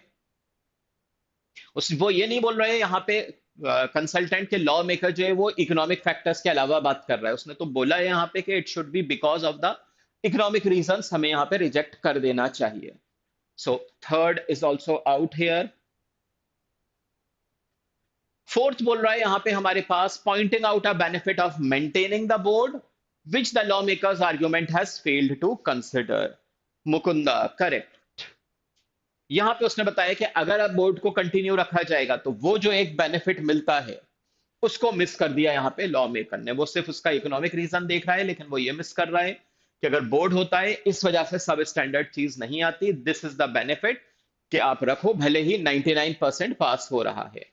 वो ये नहीं बोल रहे हैं यहाँ पे कंसल्टेंट के लॉ मेकर जो है वो इकोनॉमिक फैक्टर्स के अलावा बात कर रहा है। उसने तो बोला है यहाँ पे कि it should be because of the economic reasons, हमें यहाँ पे रिजेक्ट कर देना चाहिए। So third is also out here. Fourth बोल रहा है यहाँ पे हमारे पास pointing out a benefit of maintaining the board which the law makers argument has failed to consider. Mukunda correct. यहां पे उसने बताया कि अगर अब बोर्ड को कंटिन्यू रखा जाएगा तो वो जो एक बेनिफिट मिलता है उसको मिस कर दिया यहाँ पे लॉ मेकर ने। वो सिर्फ उसका इकोनॉमिक रीजन देख रहा है लेकिन वो ये मिस कर रहा है कि अगर बोर्ड होता है इस वजह से सब स्टैंडर्ड चीज नहीं आती। दिस इज द बेनिफिट कि आप रखो भले ही 99% पास हो रहा है।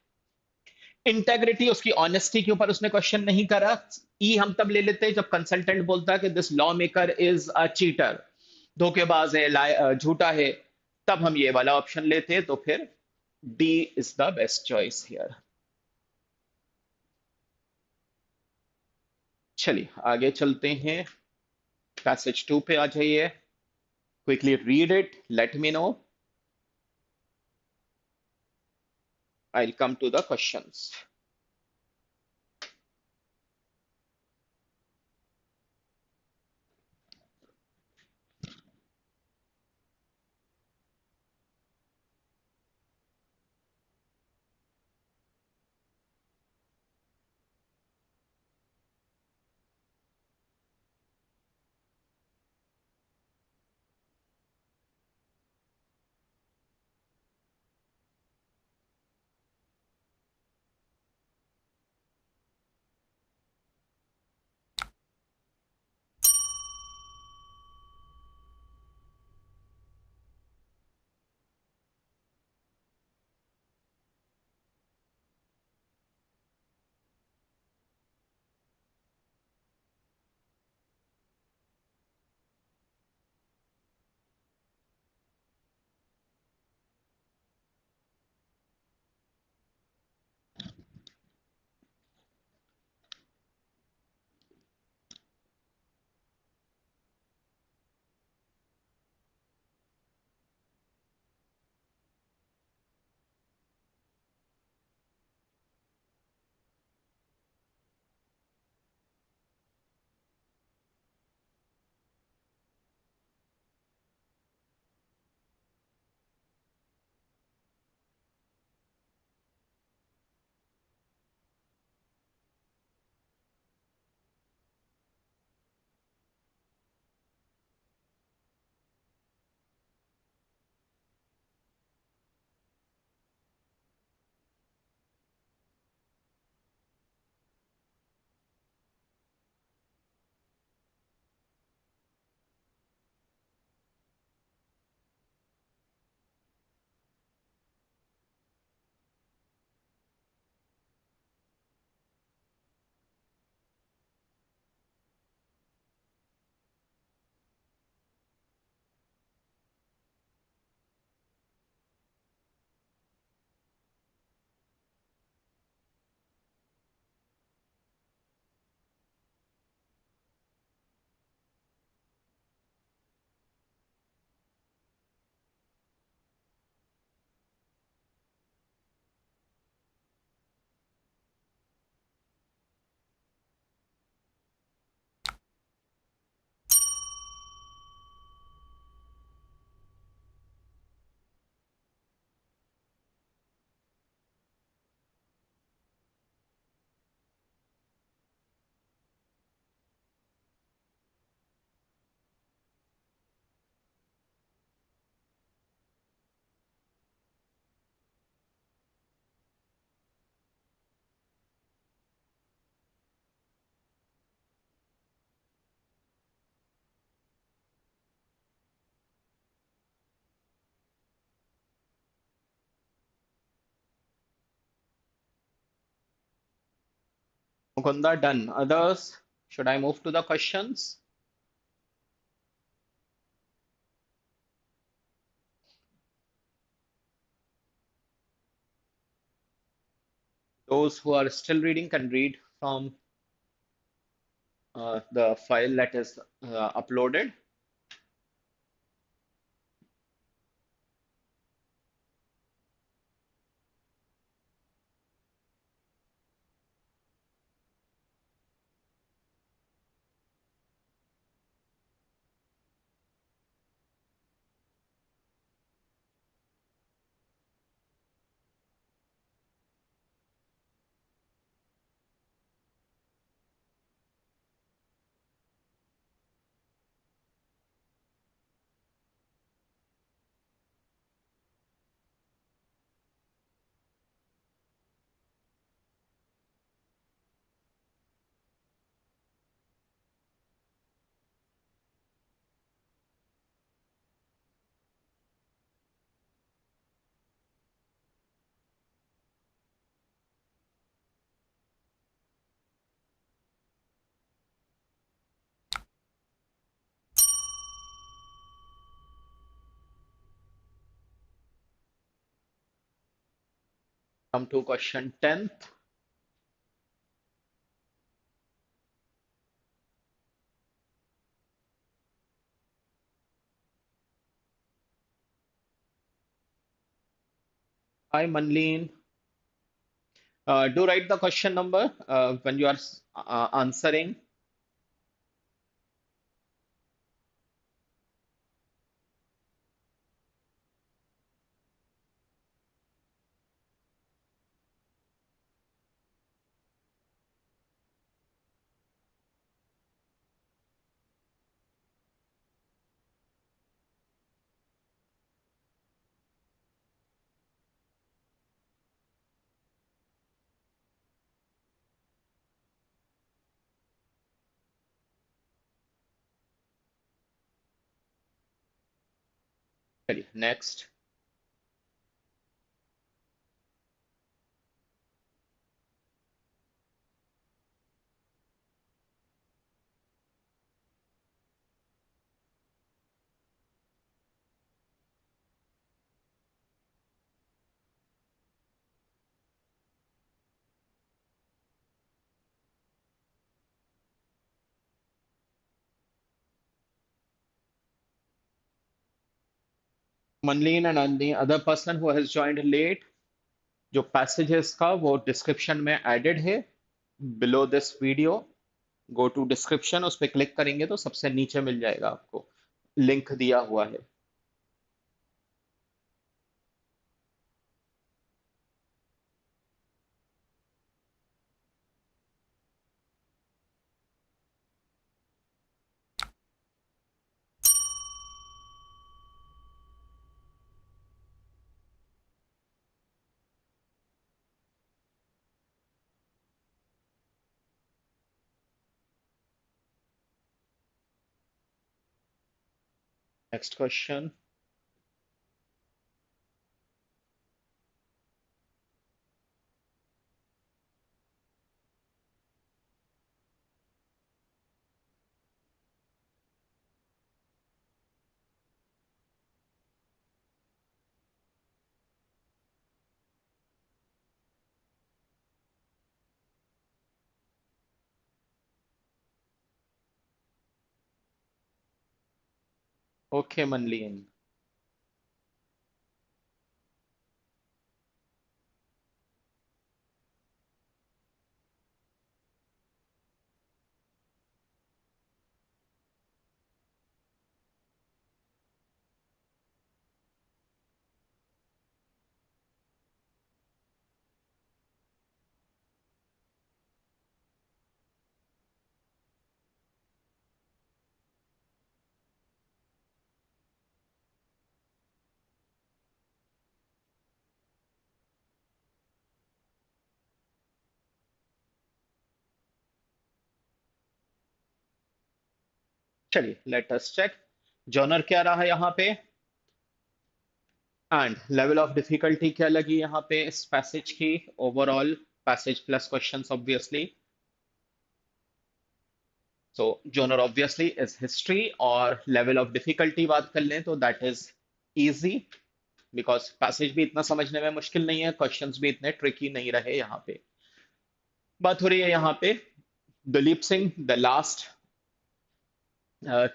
इंटेग्रिटी, उसकी ऑनेस्टी के ऊपर उसने क्वेश्चन नहीं करा। ई हम तब ले लेते हैं जब कंसल्टेंट बोलता है कि this law maker is a cheater, धोखेबाज है, झूठा है, तब हम ये वाला ऑप्शन लेते, तो फिर D is the best choice here. चलिए आगे चलते हैं। पैसेज 2 पे आ जाइए। Quickly read it, let me know, I come to the questions. Mukunda, done. Others, should I move to the questions? Those who are still reading can read from the file that is uploaded. Come to question 10th. Hi, Manleen. Do write the question number when you are answering. चलिए, next. Manleen and the other person who has joined late, जो passage है इसका वो description में added है below this video. Go to description, उस पर click करेंगे तो सबसे नीचे मिल जाएगा आपको, लिंक दिया हुआ है. Next question. ओके मनलीन. चलिए, लेट अस चेक. जॉनर क्या रहा है यहाँ पे, एंड लेवल ऑफ डिफिकल्टी क्या लगी यहाँ पे इस पैसेज की, overall passage plus questions obviously. So genre obviously is history, और लेवल ऑफ डिफिकल्टी बात कर लें तो that is easy, because passage भी इतना समझने में मुश्किल नहीं है, क्वेश्चंस भी इतने ट्रिकी नहीं रहे यहाँ पे। बात हो रही है यहाँ पे Dalip Singh, the last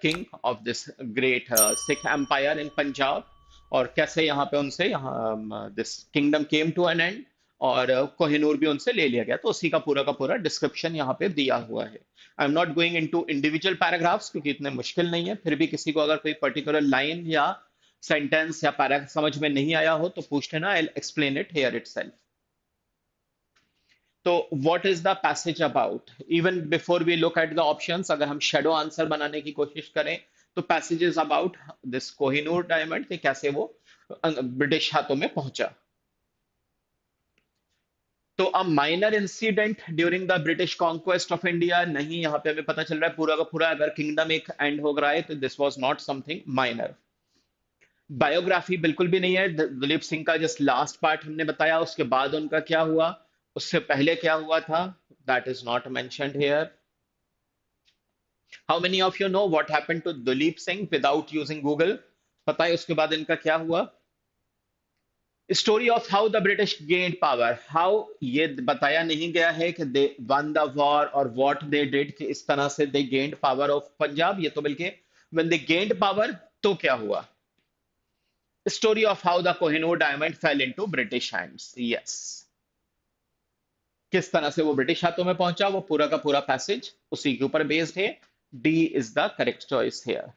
king of this great Sikh empire in Punjab, और कैसे यहाँ पे उनसे यहाँ this kingdom came to an end, और कोहिनूर भी उनसे ले लिया गया। तो उसी का पूरा डिस्क्रिप्शन यहाँ पे दिया हुआ है। I am not going into individual paragraphs क्योंकि इतने मुश्किल नहीं है, फिर भी किसी को अगर कोई पर्टिकुलर लाइन या सेंटेंस या पैराग्राफ समझ में नहीं आया हो तो पूछ लेना, I explain it here itself. तो what is the passage about, even before we look at the options, अगर हम शेडो आंसर बनाने की कोशिश करें तो passage is about this Kohinoor diamond, कि कैसे वो ब्रिटिश हाथों में पहुंचा। तो a minor incident during the British conquest of India, नहीं, यहाँ पे हमें पता चल रहा है पूरा का पूरा अगर किंगडम एक एंड हो रहा है तो this was not something minor. Biography बिल्कुल भी नहीं है, दलीप सिंह का जस्ट लास्ट पार्ट हमने बताया, उसके बाद उनका क्या हुआ, उससे पहले क्या हुआ था, that is not mentioned here. How many of you know what happened to Dalip Singh without using Google? पता है उसके बाद इनका क्या हुआ? Story of how the British gained power, how ये बताया नहीं गया है कि दे वन द वॉर और व्हाट दे डिड, कि इस तरह से they gained power of Punjab, ये तो बल्कि व्हेन दे गेन्ड पावर तो क्या हुआ। Story of how the Kohinoor diamond fail into British hands, yes, किस तरह से वो ब्रिटिश हाथों में पहुंचा, वो पूरा का पूरा पैसेज उसी के ऊपर बेस्ड है। D is the correct choice here.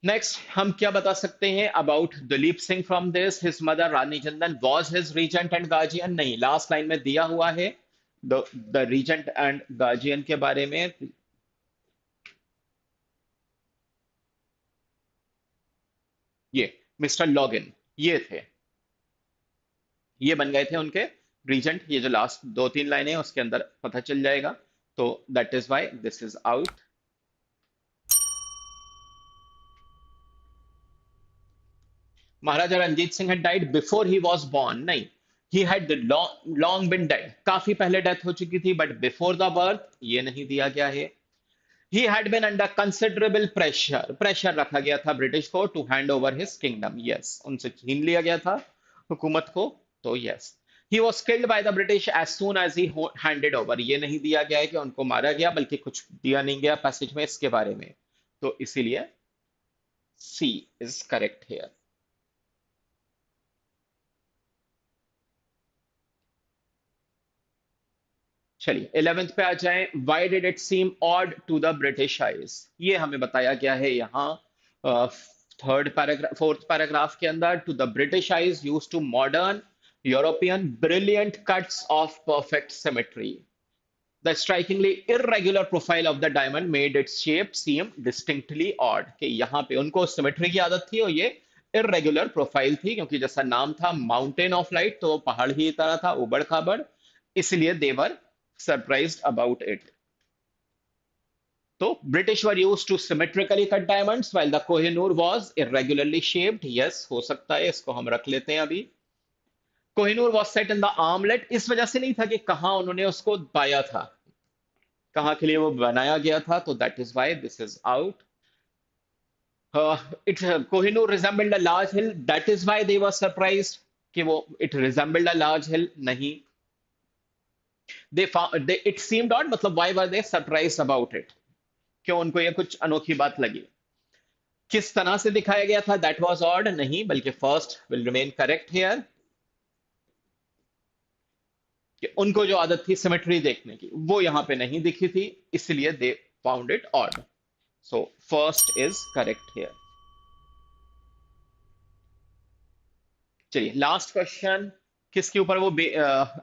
Next हम क्या बता सकते हैं about Dalip Singh from this? His mother Rani Chandan was his regent and guardian, नहीं, लास्ट लाइन में दिया हुआ है द रीजेंट एंड गार्जियन के बारे में। ये मिस्टर लॉगिन, ये थे, ये बन गए थे उनके रीजेंट। ये जो लास्ट दो तीन लाइनें हैं उसके अंदर पता चल जाएगा, तो that is why this is out. Maharaja Ranjit Singh had died before he was born, नहीं, he had long been dead, काफी पहले डेथ हो चुकी थी, बट बिफोर द बर्थ ये नहीं दिया गया है। he had been under considerable pressure, pressure रखा गया था ब्रिटिश को to hand over his kingdom, yes, उनसे छीन लिया गया था हुकूमत को, तो yes. he was killed by the british as soon as he handed over, ये नहीं दिया गया है कि उनको मारा गया, बल्कि कुछ दिया नहीं गया पैसेज में इसके बारे में, तो इसीलिए सी इज करेक्ट हियर। चलिए 11th पे आ जाएं। Why did it seem odd to the British eyes, ये हमें बताया गया है यहाँ थर्ड पैराग्राफ फोर्थ पैराग्राफ के अंदर। To the British eyes used to modern European brilliant cuts of perfect symmetry, the strikingly irregular profile of the diamond made its shape seem distinctly odd, कि यहाँ पे उनको सिमेट्री की आदत थी और ये इरेगुलर प्रोफाइल थी, क्योंकि जैसा नाम था माउंटेन ऑफ लाइट, तो पहाड़ ही तरह था उबड़ खाबड़, इसलिए देवर सरप्राइज्ड अबाउट इट। तो British were used to symmetrically cut diamonds while the Kohinoor was irregularly shaped, yes, हो सकता है, इसको हम रख लेते हैं अभी। Kohinoor was set in the armlet, इस वजह से नहीं था कि कहां उन्होंने उसको पाया था, कहां के लिए वो बनाया गया था, तो that is why this is out. It Kohinoor resembled a large hill, that is why they were surprised, कि वो इट रिजेंबल्ड अ लार्ज हिल, नहीं। they found they it seemed odd, मतलब why were they surprised about it, क्यों उनको ये कुछ अनोखी बात लगी, किस तरह से दिखाया गया था, that was odd, नहीं, बल्कि first will remain correct here, कि उनको जो आदत थी सिमेट्री देखने की वो यहां पे नहीं दिखी थी, इसलिए they found it odd, so first is correct here। चलिए लास्ट क्वेश्चन, किसके ऊपर वो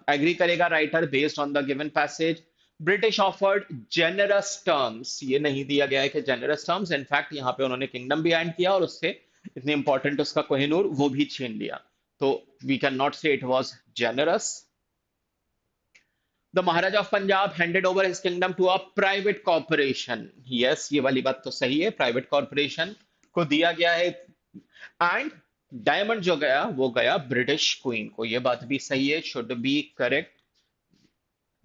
एग्री करेगा writer based on the given passage? British offered generous terms, ये नहीं दिया गया है कि जेनरस टर्म्स, इनफैक्ट यहाँ पे उन्होंने किंगडम भी एंड किया और उससे इतनी इंपॉर्टेंट उसका कोहिनूर वो भी छीन लिया, तो we can not say it was generous. The Maharaja of Punjab handed over his kingdom to a private corporation, yes, ये वाली बात तो सही है, प्राइवेट कॉर्पोरेशन को दिया गया है, एंड डायमंड जो गया वो गया ब्रिटिश क्वीन को, ये बात भी सही है, शुड बी करेक्ट।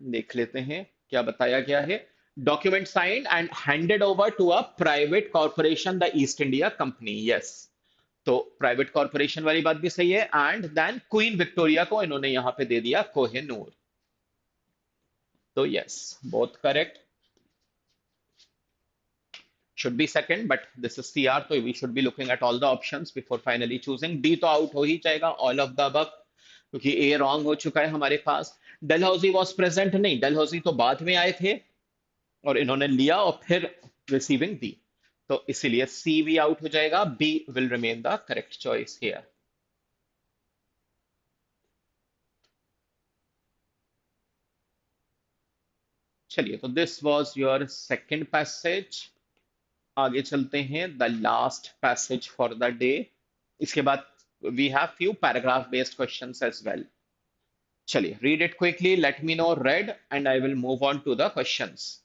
देख लेते हैं, क्या बताया गया है? Document signed and handed over to a private corporation the East India Company. Yes, तो प्राइवेट कॉर्पोरेशन वाली बात भी सही है। एंड देन क्वीन विक्टोरिया को इन्होंने यहां पे दे दिया कोहिनूर। तो yes, both correct. should be second, but this is CR, so we should be looking at all the options before finally choosing. D तो आउट हो ही जाएगा, all of the above, क्योंकि A रॉन्ग हो चुका है हमारे पास। डलहौजी वॉज प्रेजेंट, नहीं, डलहौजी तो बाद में आए थे और इन्होंने लिया और फिर रिसीविंग दी, तो इसीलिए C भी आउट हो जाएगा। B will remain the correct choice here. चलिए, तो this was your second passage. आगे चलते हैं, the last passage for the day. इसके बाद we have few paragraph based questions as well. चलिए, read it quickly, let me know read and I will move on to the questions.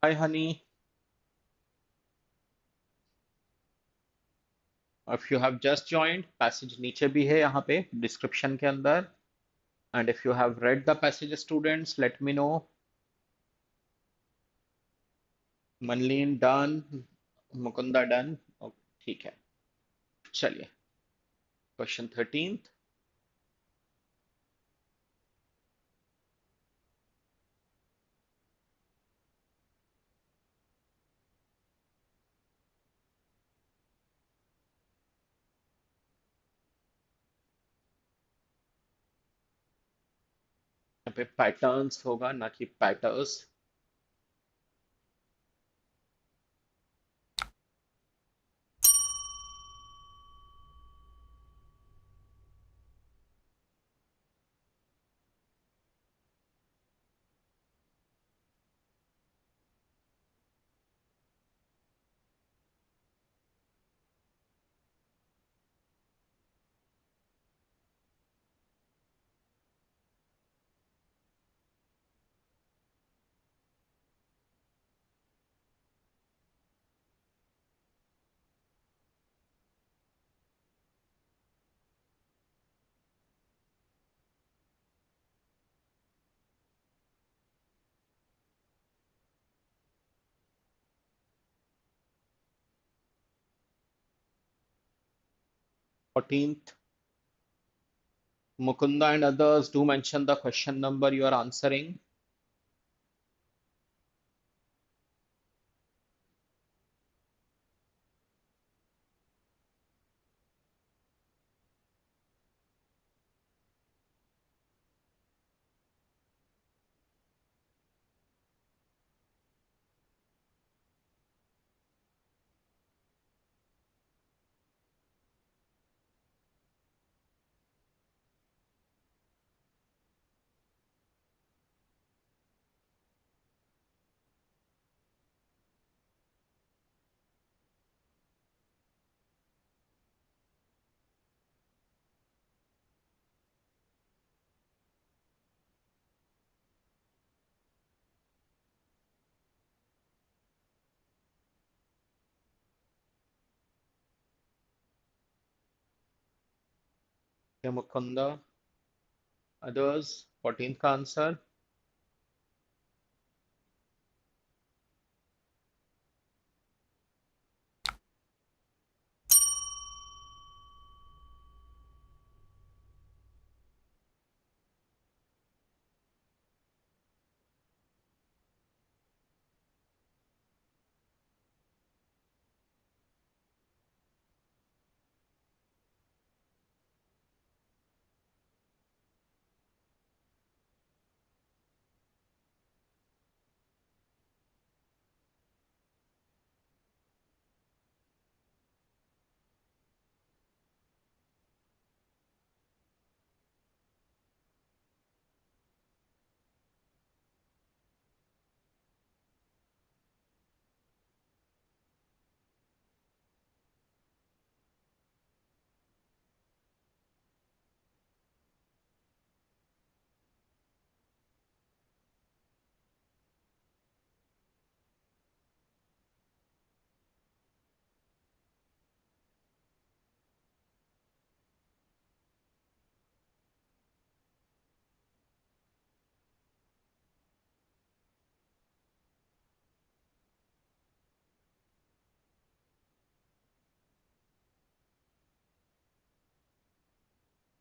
Hi honey, if you have just joined, passage नीचे भी है यहाँ पे description के अंदर। And if you have read the passage students, let me know. Manleen done, Mukunda done, ठीक है। चलिए, क्वेश्चन 13। यहाँ पे पैटर्न्स होगा ना कि patterns. 14th, Mukunda and others, do mention the question number you are answering. या मुकुंदा, अदर्स, 14 का answer.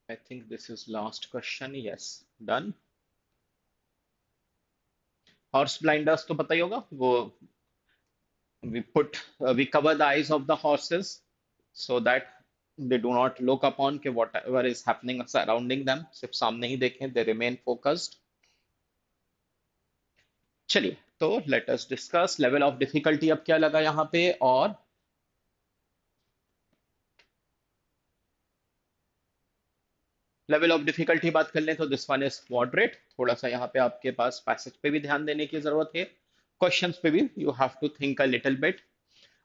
I think this is last question, yes, done. Horse blinders तो पता ही होगा वो, we cover the eyes of the horses so that they do not look upon के whatever is happening surrounding them, सिर्फ सामने ही देखें, they remain focused। चलिए, तो let us discuss level of difficulty अब क्या लगा यहाँ पे। और लेवल ऑफ डिफिकल्टी बात कर लें तो दिस वन इज मॉडरेट। थोड़ा सा यहाँ पे आपके पास पैसेज पे भी ध्यान देने की जरूरत है, क्वेश्चंस पे भी you have to think a little bit.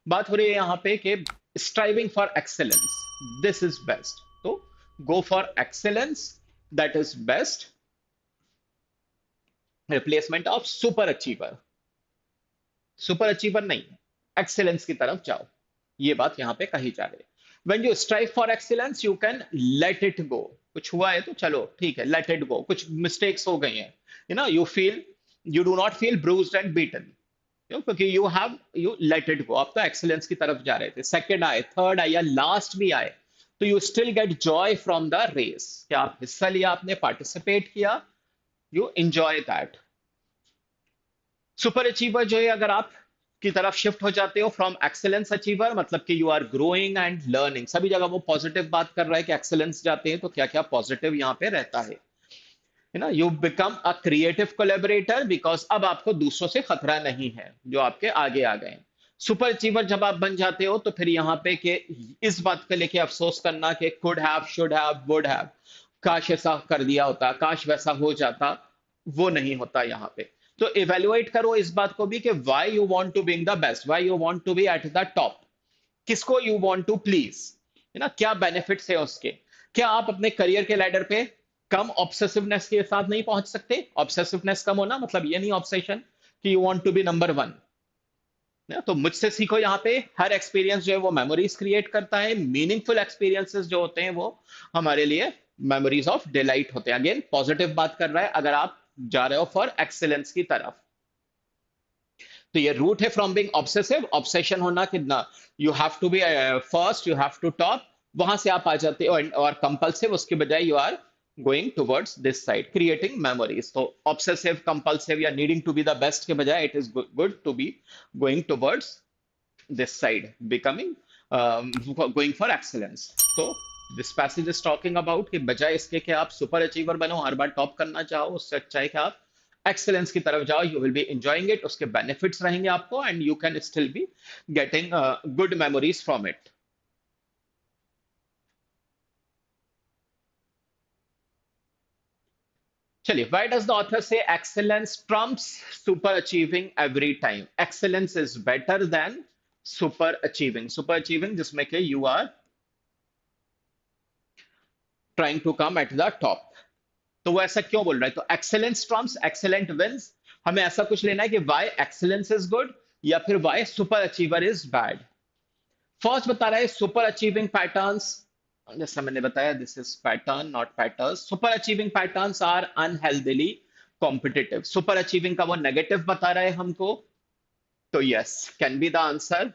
बात हो रही है यहाँ पे कि striving for excellence, this is best, तो go for excellence, that is best replacement of super achiever. Super achiever नहीं, एक्सेलेंस की तरफ जाओ, ये बात यहां पे कही जा रही है। When you strive for excellence, you can let it go। कुछ हुआ है तो चलो ठीक है, let it go। कुछ मिस्टेक्स हो गई हैं, you feel, you do not feel bruised and beaten, क्योंकि you let it go। आप तो एक्सेलेंस की तरफ जा रहे थे, सेकंड आए, थर्ड आए या लास्ट भी आए, तो you still get joy from the race. क्या आप हिस्सा लिया, आपने पार्टिसिपेट किया, you enjoy that. Super achiever जो है, अगर आप की तरफ शिफ्ट हो जाते हो फ्रॉम एक्सेलेंस अचीवर, मतलब कि you are growing and learning, सभी जगह वो पॉजिटिव बात कर रहा है कि एक्सेलेंस जाते हैं तो क्या क्या पॉजिटिव यहाँ पे रहता है ना। You become a creative collaborator because अब आपको दूसरों से खतरा नहीं है जो आपके आगे आ गए। सुपर अचीवर जब आप बन जाते हो तो फिर यहाँ पे कि इस बात को लेके अफसोस करना कि could have, should have, would have, काश ऐसा कर दिया होता, काश वैसा हो जाता, वो नहीं होता यहाँ पे। तो इवेल्युएट करो इस बात को भी कि why you want to be the best, why you want to be at the top, किसको यू वांट टू प्लीज, है ना, क्या बेनिफिट्स है उसके। क्या आप अपने करियर के लैडर पे कम ऑब्सेसिवनेस के साथ नहीं पहुंच सकते। ऑब्सेसिवनेस कम होना मतलब ये नहीं ऑब्सेशन कि you want to be number one. तो मुझसे सीखो, यहाँ पे हर एक्सपीरियंस जो है वो मेमोरीज क्रिएट करता है। मीनिंगफुल एक्सपीरियंसेस जो होते हैं वो हमारे लिए मेमोरीज ऑफ डिलाइट होते हैं। अगेन पॉजिटिव बात कर रहा है अगर आप जा रहे हो फॉर एक्सेलेंस की तरफ। तो ये रूट है फ्रॉम बीइंग ऑब्सेसिव, ऑब्सेशन होना कि ना, you have to be first, you have to top, वहां से आप आ जाते हो। और कंपल्सिव, उसके बजाय you are going towards this side, creating memories. तो ऑब्सेसिव, कंपल्सिव या needing to be the best के बजाय it is good to be going towards this side, becoming going for excellence. तो this passage is talking about कि बजाय इसके कि आप सुपर अचीवर बनो, हर बार टॉप करना चाहो, उससे अच्छा है कि आप एक्सेलेंस की तरफ जाओ। You will be enjoying it, उसके बेनिफिट्स रहेंगे आपको, and you can still be getting good memories from it. चलिए, why does the author say excellence trumps super achieving every time? Excellence is better than super achieving। super achieving जिसमें कि you are trying to come at the top। तो वो ऐसा क्यों बोल रहा है? तो एक्सेलेंस ट्रम्प्स एक्सेलेंट विंस। हमें ऐसा कुछ लेना है कि वाई एक्सेलेंस इज गुड या फिर why super achiever is bad. First बता रहा है सुपर अचीविंग पैटर्न्स जैसा मैंने बताया, this is pattern not pattern. Super achieving patterns are unhealthily competitive. Super achieving का वो नेगेटिव बता रहा है हमको, तो yes can be the answer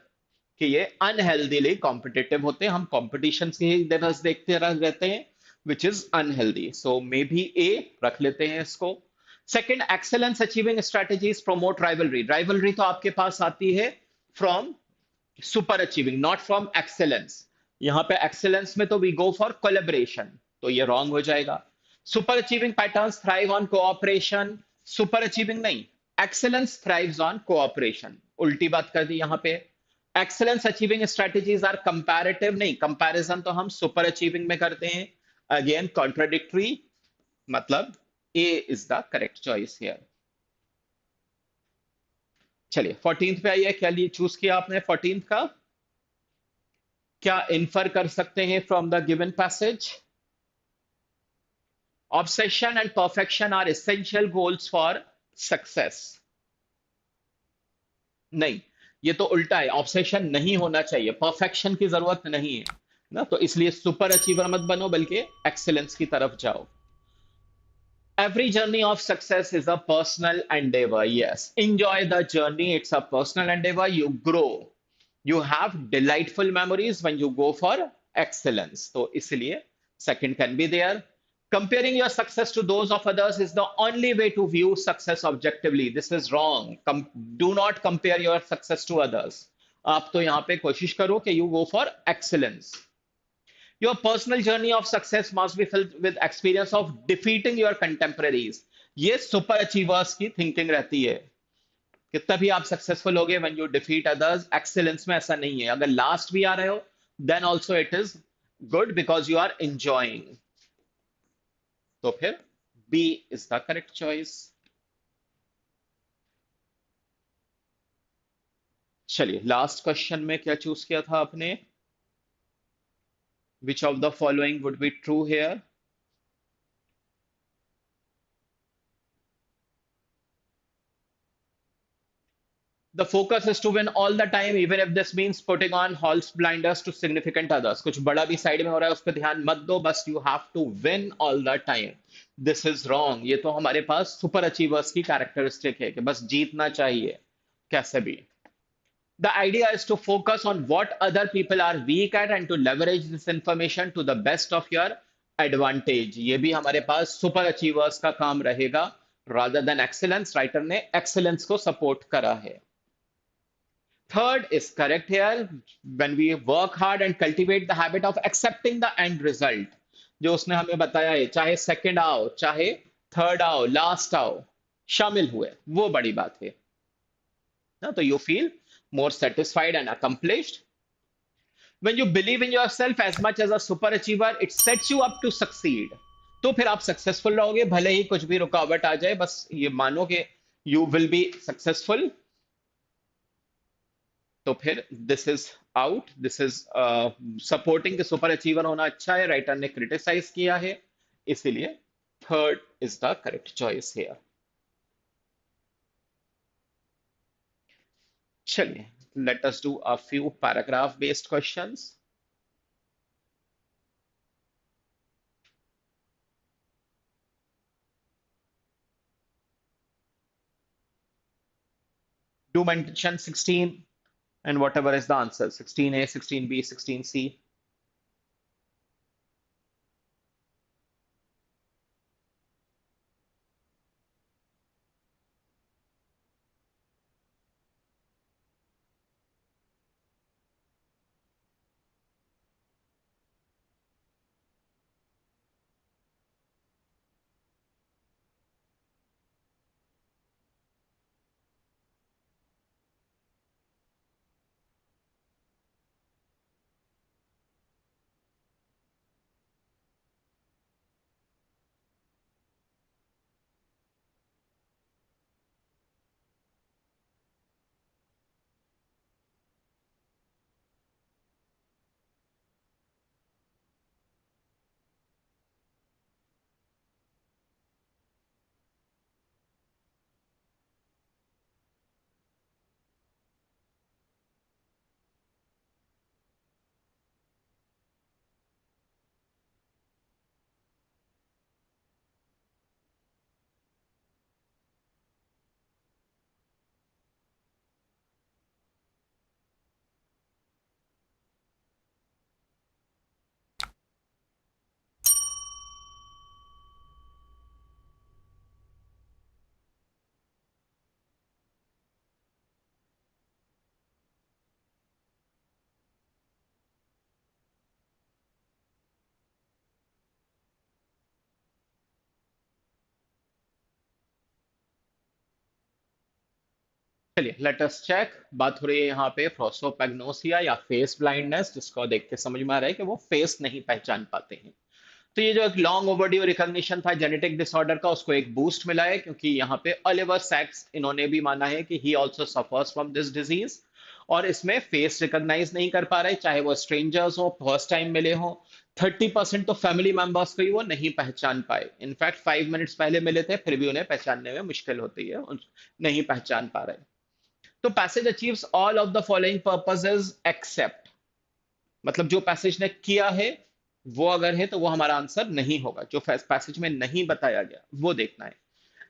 कि ये अनहेल्दीली कॉम्पिटिटिव होते हैं, हम कॉम्पिटिशन की ही तरह देखते रहते हैं, which is unhealthy. So may be A रख लेते हैं इसको। Second, excellence achieving strategies promote rivalry. Rivalry तो आपके पास आती है from super achieving, not from excellence. यहां पे एक्सेलेंस में तो वी गो फॉर कोलेबरेशन, तो ये रॉन्ग हो जाएगा। Super achieving patterns thrive on cooperation, super achieving नहीं, एक्सेलेंस थ्राइव्स ऑन कोऑपरेशन, उल्टी बात कर दी यहां पे। Excellence achieving strategies are comparative, नहीं, कंपैरिजन तो हम सुपर अचीविंग में करते हैं, अगेन कॉन्ट्राडिक्टरी, मतलब A is the correct choice here. चलिए 14th पे आइए, क्या लिए चूज किया आपने 14th का? क्या इन्फर कर सकते हैं from the given passage? Obsession and perfection are essential goals for success. नहीं, ये तो उल्टा है, ऑब्सेशन नहीं होना चाहिए, परफेक्शन की जरूरत नहीं है ना, तो इसलिए सुपर अचीवर मत बनो, बल्कि एक्सेलेंस की तरफ जाओ। Every journey of success is a personal endeavor. Yes, enjoy the journey. It's a personal endeavor. You grow. You have delightful memories when you go for excellence. So, इसलिए second can be there. Comparing your success to those of others is the only way to view success objectively. This is wrong. Do not compare your success to others. आप तो यहाँ पे कोशिश करो कि you go for excellence. Your personal journey of success must be filled with experience of defeating your contemporaries. ये super achievers की thinking रहती है कि तभी आप सक्सेसफुल होगे when you defeat others. Excellence में ऐसा नहीं है, अगर लास्ट भी आ रहे हो then also it is good because you are enjoying. तो फिर B is the correct choice. चलिए लास्ट क्वेश्चन में क्या चूज किया था आपने? Which of the following would be true here? The focus is to win all the time, even if this means putting on false blinders to significant others. कुछ बड़ा भी side में हो रहा है उस पर ध्यान मत दो, बस you have to win all the time. This is wrong. ये तो हमारे पास सुपर अचीवर्स की कैरेक्टरिस्टिक है कि बस जीतना चाहिए कैसे भी। The idea is to focus on what other people are weak at and to leverage this information to the best of your advantage. ये भी हमारे पास सुपर अचीवर्स का काम रहेगा rather than excellence. राइटर ने excellence को सपोर्ट करा है। Third is correct here. When we work hard and cultivate the habit of accepting the end result, जो उसने हमें बताया है, चाहे सेकंड आओ, चाहे थर्ड आओ, लास्ट आओ, शामिल हुए, वो बड़ी बात है ना, तो you feel more satisfied and accomplished. When you believe in yourself as much as a super achiever, it sets you up to succeed. तो फिर आप सक्सेसफुल रहोगे, भले ही कुछ भी रुकावट आ जाए, बस ये मानो कि you will be successful। तो फिर this is out, this is supporting के सुपर अचीवर होना अच्छा है, राइटर ने क्रिटिसाइज किया है, इसीलिए third is the correct choice here. चलिए let us do a few paragraph based questions. Do mention 16 and whatever is the answer, 16A, 16B, 16C। चलिए लेट अस चेक। बात हो रही है यहाँ पे प्रोसोपैग्नोसिया या फेस ब्लाइंडनेस, जिसको देख के समझ में आ रहा है कि वो फेस नहीं पहचान पाते हैं। तो ये जो एक लॉन्ग ओवरड्यू रिकॉग्निशन था जेनेटिक डिसऑर्डर का, उसको एक बूस्ट मिला है, क्योंकि यहाँ पे ओलिवर सैक्स इन्होंने भी माना है कि ही also suffers from this disease. और इसमें फेस रिकॉग्नाइज नहीं कर पा रहे, चाहे वो स्ट्रेंजर्स हो, फर्स्ट टाइम मिले हो। 30% तो फैमिली मेंबर्स को ही वो नहीं पहचान पाए। इनफैक्ट 5 मिनट्स पहले मिले थे, फिर भी उन्हें पहचानने में मुश्किल होती है, नहीं पहचान पा रहे। तो passage achieves all of the following purposes except, मतलब जो पैसेज ने किया है वो अगर है तो वो हमारा आंसर नहीं होगा। जो पैसेज में नहीं बताया गया वो देखना है।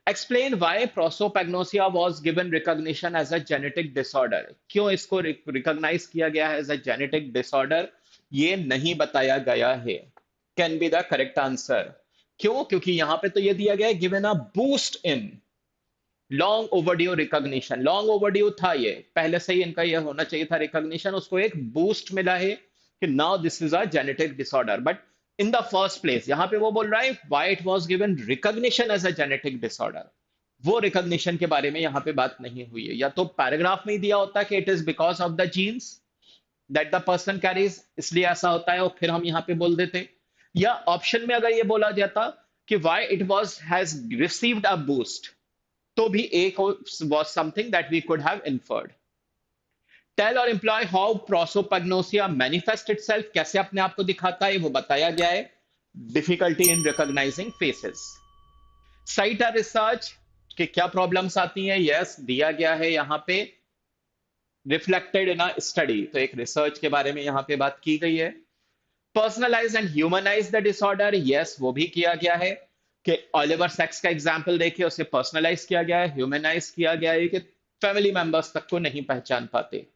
Explain why prosopagnosia was given recognition as a genetic disorder, क्यों इसको रिकॉग्नाइज किया गया है एज अ जेनेटिक डिसऑर्डर, ये नहीं बताया गया है। Can be the correct answer. क्यों? क्योंकि यहां पे तो ये दिया गया है given a boost in long overdue recognition. Long overdue था, ये पहले से ही इनका ये होना चाहिए था रिकॉग्निशन, उसको एक बूस्ट मिला है कि now this is a genetic disorder. But in the first place यहां पे वो बोल रहा है why it was given recognition as a genetic disorder, वो रिकॉग्निशन के बारे में यहां पे बात नहीं हुई है। या तो पैराग्राफ में ही दिया होता कि it is because of the genes that the person carries, इसलिए ऐसा होता है, और फिर हम यहां पे बोल देते। या ऑप्शन में अगर ये बोला जाता कि why it was has received a boost, तो भी एक was something that we could have inferred. Tell or imply how prosopagnosia manifests itself, कैसे अपने आप को दिखाता है वो बताया गया है। Difficulty in recognizing faces. Cite a research कि क्या प्रॉब्लम्स आती हैं, यस दिया गया है यहाँ पे। रिफ्लेक्टेड इन अ स्टडी, तो एक रिसर्च के बारे में यहाँ पे बात की गई है। Personalise and humanise the disorder, yes वो भी किया गया है कि ऑलिवर सेक्स का एग्जाम्पल देखिए, उसे पर्सनलाइज किया गया है, ह्यूमनाइज किया गया है कि फैमिली मेंबर्स तक को नहीं पहचान पाते।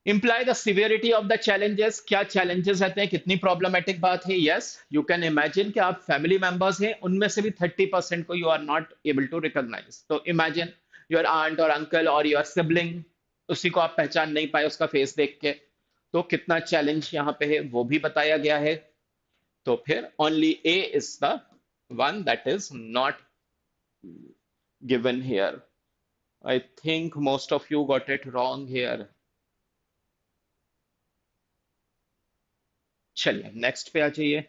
Imply the severity of the challenges, क्या चैलेंजेस रहते हैं, कितनी प्रॉब्लमेटिक बात है। यस यू कैन इमेजिन कि आप फैमिली मेंबर्स हैं, उनमें से भी 30% को you are not able to recognise. तो इमेजिन योर आंट और अंकल और योर सिबलिंग, उसी को आप पहचान नहीं पाए उसका फेस देख के, तो कितना चैलेंज यहाँ पे है वो भी बताया गया है। तो फिर only A is the one that is not given here. I think most of you got it wrong here. चलिए नेक्स्ट पे आ जाइए।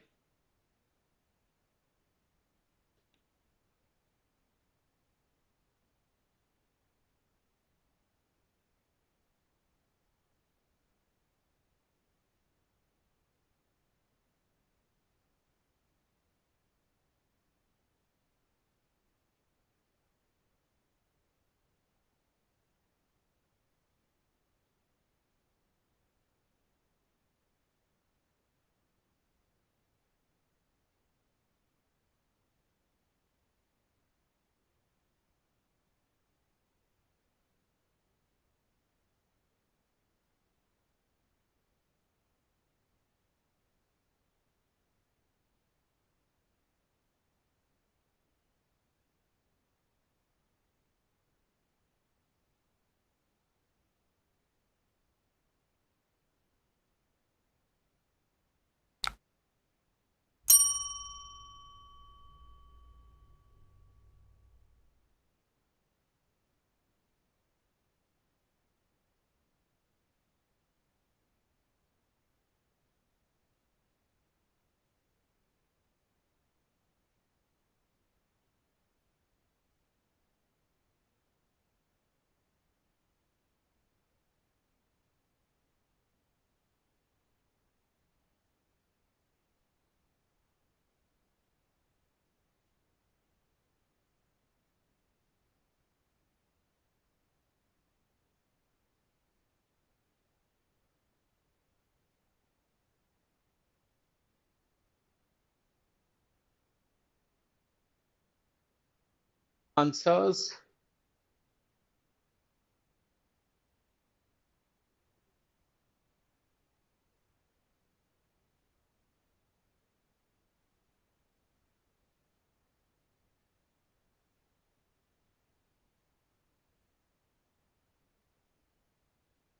आंसर्स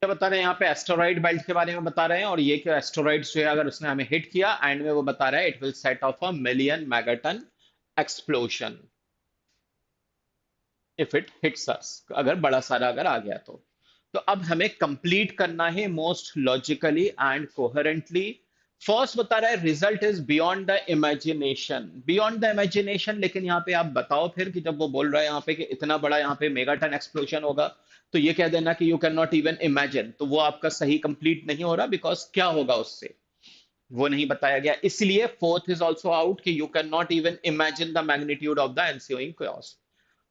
क्या बता रहे हैं यहाँ पे, एस्टेरॉइड बेल्ट के बारे में बता रहे हैं, और ये कि एस्टेरॉइड्स जो है अगर उसने हमें हिट किया, एंड में वो बता रहा है it will set off a million megaton explosion. If it hits us, अगर बड़ा सारा अगर आ गया तो अब हमें कंप्लीट करना है most logically and coherently. First बता रहा है result is beyond the imagination, beyond the imagination. लेकिन यहाँ पे आप बताओ फिर कि जब वो बोल रहा है यहाँ पे कि इतना बड़ा यहाँ पे मेगाटन एक्सप्लोजन होगा, तो ये कह देना कि you can not even imagine, तो वो आपका सही कंप्लीट नहीं हो रहा, बिकॉज क्या होगा उससे वो नहीं बताया गया। इसलिए फोर्थ इज ऑल्सो आउट कि you can not even imagine the magnitude of the ensuing chaos।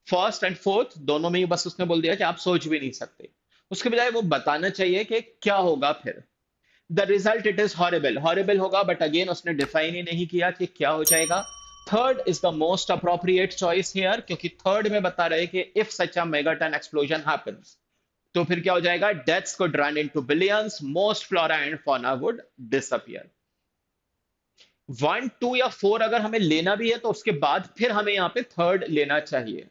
First and fourth दोनों में ही बस उसने बोल दिया कि आप सोच भी नहीं सकते, उसके बजाय वो बताना चाहिए कि क्या होगा फिर। The result it is horrible, horrible होगा, बट अगेन उसने डिफाइन ही नहीं किया कि क्या हो जाएगा। Third is the most appropriate choice here, क्योंकि थर्ड में बता रहे कि if such a megaton explosion happens, तो फिर क्या हो जाएगा, deaths could run into billions, most flora and fauna would disappear। One two या फोर अगर हमें लेना भी है तो उसके बाद फिर हमें यहाँ पे थर्ड लेना चाहिए,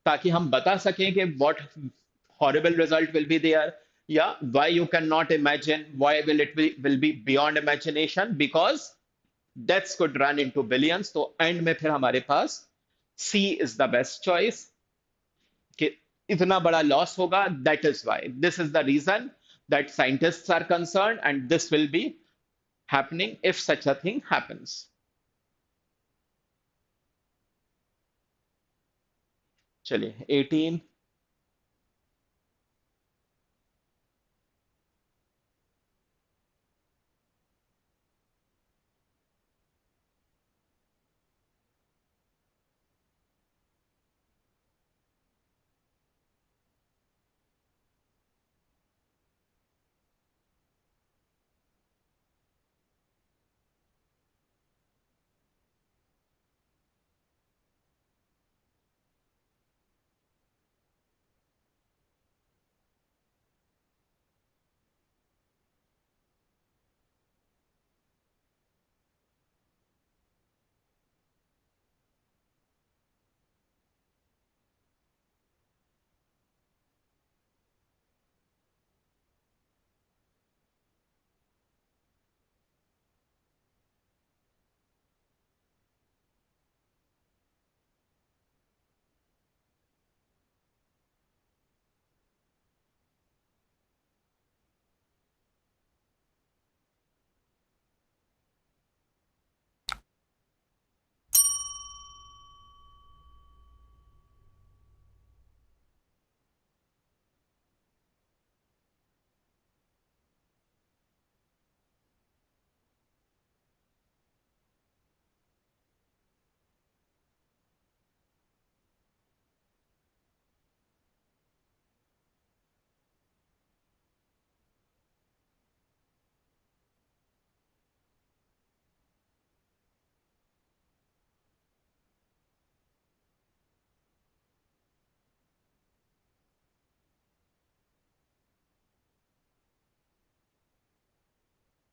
ताकि हम बता सकें कि what horrible result will be there, या why you cannot imagine, why will be beyond imagination, because deaths could run into billions। तो एंड में फिर हमारे पास C is the best choice, कि इतना बड़ा लॉस होगा, that is why, this is the reason that scientists are concern and this will be happening if such a thing happens। चलिए 18।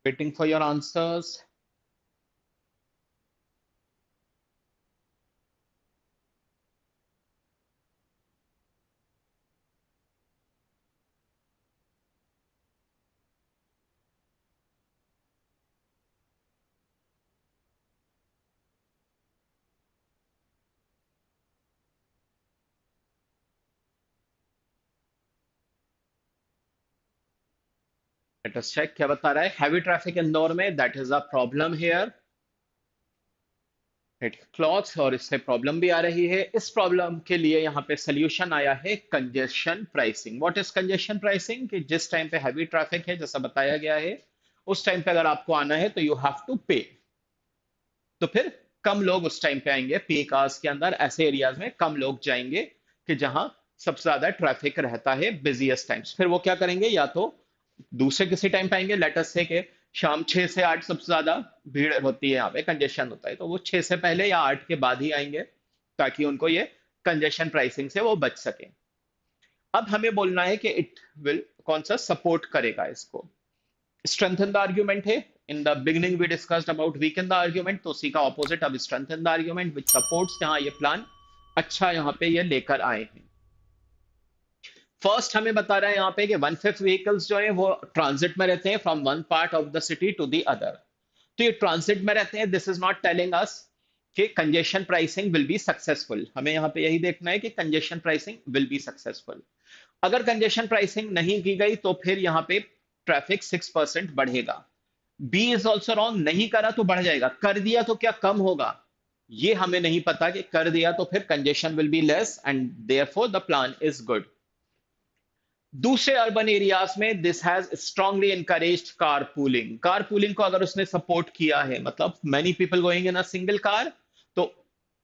Waiting for your answers. Let us check क्या बता रहा है। Heavy traffic Indore में, that is a problem here. It clothes, और इससे problem भी आ रही है। इस प्रॉब्लम के लिए यहाँ पे सोल्यूशन आया है congestion pricing. What is congestion pricing, कि जिस टाइम पे हैवी ट्रैफिक है जैसा बताया गया है, उस टाइम पे अगर आपको आना है तो यू हैव टू पे, तो फिर कम लोग उस टाइम पे आएंगे। पीक आवर्स के अंदर ऐसे एरियाज में कम लोग जाएंगे कि जहां सबसे ज्यादा ट्रैफिक रहता है बिजिएस्ट टाइम्स। फिर वो क्या करेंगे, या तो दूसरे किसी टाइम पे आएंगे, लेटस से कि शाम 6 से 8 सबसे ज्यादा भीड़ होती है, यहाँ पे कंजेशन होता है, तो वो 6 से पहले या 8 के बाद ही आएंगे, ताकि उनको ये कंजेशन प्राइसिंग से वो बच सके। अब हमें बोलना है कि इट विल कौन सा सपोर्ट करेगा इसको। strengthen the argument है। in the beginning we discussed about weaken the argument, तो उसी का opposite अब strengthen the argument which supports कि हाँ ये प्लान अच्छा यहाँ पे ये लेकर आए हैं। फर्स्ट हमें बता रहा है यहाँ पे कि वन फिफ्थ व्हीकल्स जो है वो ट्रांजिट में रहते हैं from one part of the city to the other. तो ये ट्रांजिट में रहते हैं, this is not telling us कि congestion pricing will be successful. हमें यहाँ पे यही देखना है कि congestion pricing will be successful. अगर कंजेशन प्राइसिंग नहीं की गई तो फिर यहाँ पे ट्रैफिक 6% बढ़ेगा। बी इज ऑल्सो रॉन्ग, नहीं करा तो बढ़ जाएगा, कर दिया तो क्या कम होगा, ये हमें नहीं पता। कि कर दिया तो फिर congestion will be less and therefore the plan is good. दूसरे अर्बन एरियाज में this has strongly encouraged car pooling. Car pooling को अगर उसने सपोर्ट किया है, मतलब many people going in a single car, तो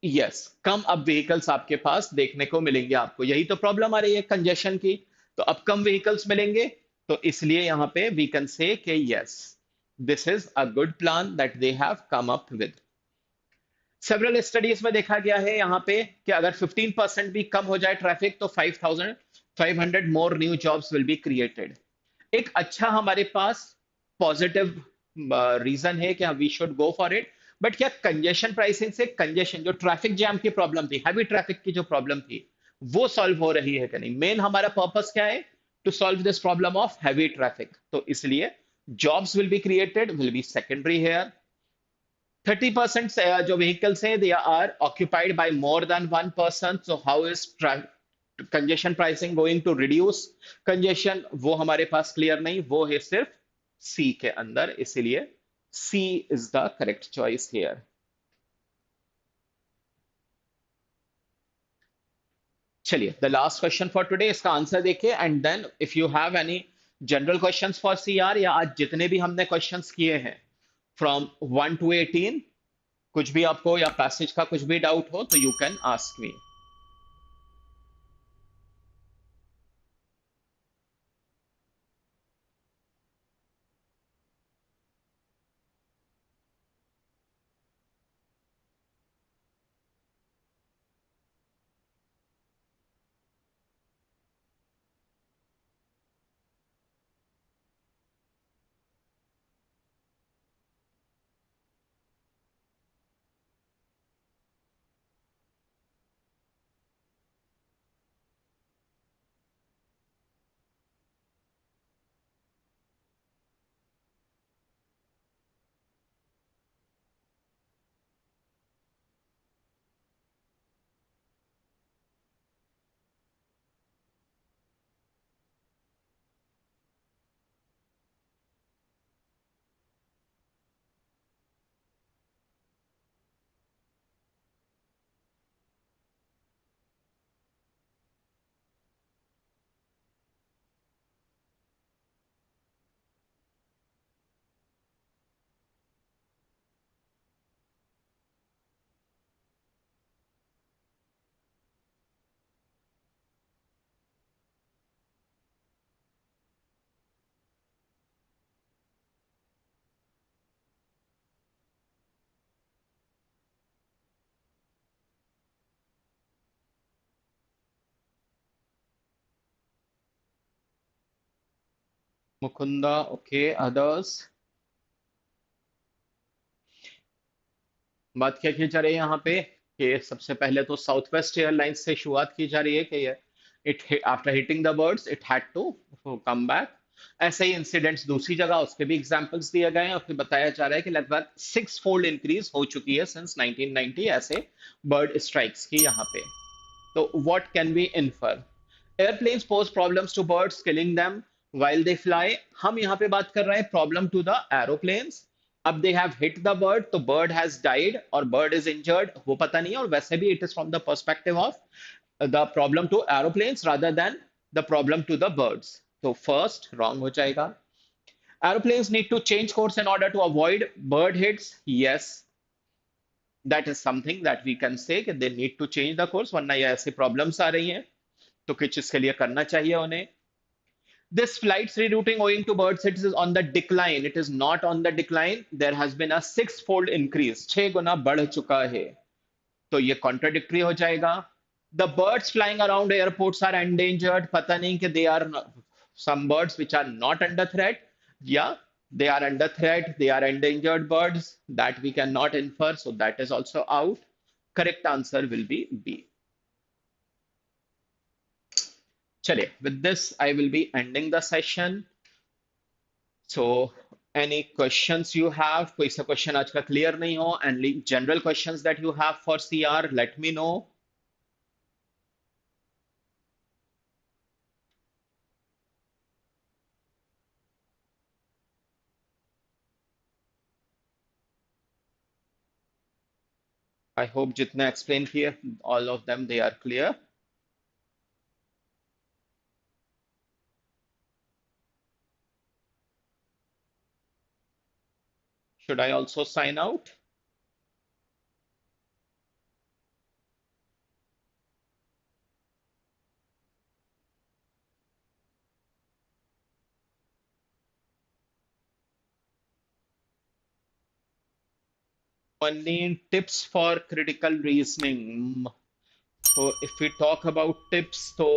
यस, कम अब व्हीकल्स आपके पास देखने को मिलेंगे आपको। यही तो प्रॉब्लम आ रही है कंजेशन की, तो अब कम व्हीकल्स मिलेंगे। तो इसलिए यहां पे वी कैन से कि yes, this is a good plan that they have come up with. Several studies में देखा गया है यहाँ पे कि अगर 15% भी कम हो जाए ट्रैफिक तो 5500 more new jobs will be created. एक अच्छा हमारे पास पॉजिटिव रीजन है कि we should go for it. But क्या कंजेशन प्राइसिंग से कंजेशन, जो ट्रैफिक जैम की प्रॉब्लम थी, हैवी ट्रैफिक की जो प्रॉब्लम थी, वो सॉल्व हो रही है कि नहीं? मेन हमारा पर्पस क्या है? To solve this problem of heavy traffic. तो इसलिए jobs will be created will be secondary here. 30% जो vehicles हैं they are occupied by more than one person, so how is congestion pricing going to reduce congestion? वो हमारे पास clear नहीं, वो है सिर्फ सी के अंदर, इसीलिए C is the correct choice here. चलिए the last question for today, इसका आंसर देखिए and then if you have any general questions for C R, या आज जितने भी हमने क्वेश्चंस किए हैं फ्रॉम 1 to 18, कुछ भी आपको या पैसेज का कुछ भी डाउट हो तो you can ask me. Mukunda, okay, others? बात क्या की जा रही है यहाँ पे कि सबसे पहले तो साउथ वेस्ट एयरलाइंस से शुरुआत की जा रही है कि it after hitting the birds it had to come back. ऐसे ही इंसिडेंट्स दूसरी जगह, उसके भी एग्जांपल्स दिए गए हैं और फिर बताया जा रहा है कि लगभग 6 फोल्ड इंक्रीज हो चुकी है सिंस 1990 ऐसे बर्ड स्ट्राइक्स की यहाँ पे। तो what can be infer? Airplanes pose problems to birds killing them while they fly. हम यहाँ पे बात कर रहे हैं प्रॉब्लम टू द एरोप्लेन्स। अब they have hit the bird तो बर्ड हैज डाइड और बर्ड इज इंजर्ड, वो पता नहीं है। और वैसे भी it is from the perspective of the problem to aeroplanes rather than the problem to the birds. तो फर्स्ट रॉन्ग हो जाएगा। Aeroplanes need to change course in order to avoid bird hits. Yes, that is something that we can say कि they need to change the course, वरना ये ऐसी problems आ रही हैं तो कुछ इसके लिए करना चाहिए उन्हें। This flight's rerouting owing to bird hits is on the decline. It is not on the decline. There has been a 6 fold increase. 6 गुना बढ़ चुका है। तो ये contradictory हो जाएगा। The birds flying around airports are endangered. पता नहीं कि they are some birds which are not under threat. Yeah, they are under threat. They are endangered birds. That we cannot infer. So that is also out. Correct answer will be B. चलिए, with this I will be ending the session. So Any questions you have? कोई सा question आज का clear नहीं हो, and general questions that you have for CR, let me know. I hope जितने explain किए, all of them they are clear. Should I also sign out? Only tips for critical reasoning. So if we talk about tips, तो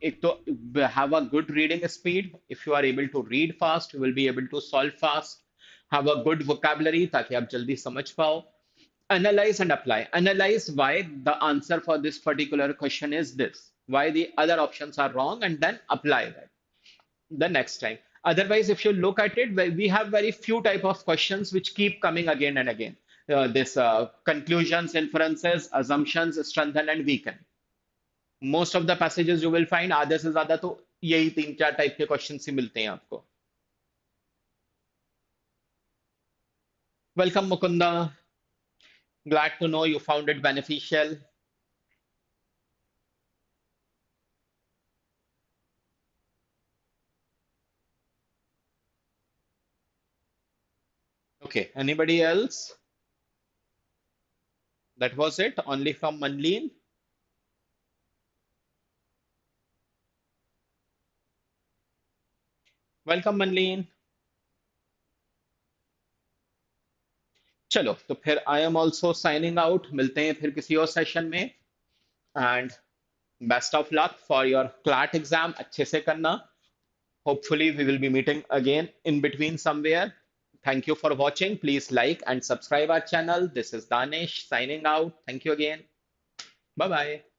एक तो have a good reading speed. If you are able to read fast, you will be able to solve fast. Have a good vocabulary ताकि आप जल्दी समझ पाओ. Analyze and apply. Analyze why the answer for this particular question is this, why the other options are wrong, and then apply that the next time. Otherwise, if you look at it, we have very few type of questions which keep coming again and again. This conclusions, inferences, assumptions, strengthen and weaken. Most of the passages you will find आधे से ज्यादा तो यही तीन चार type के question ही मिलते हैं आपको. Welcome Mukunda. Glad to know you found it beneficial. Okay, anybody else? That was it. Only from Manleen. Welcome Manleen. चलो तो फिर I am also signing out. मिलते हैं फिर किसी और सेशन में. And best of luck for your CLAT exam. अच्छे से करना. Hopefully we will be meeting again in between somewhere. Thank you for watching. Please like and subscribe our channel. This is Danish signing out. Thank you again. Bye bye.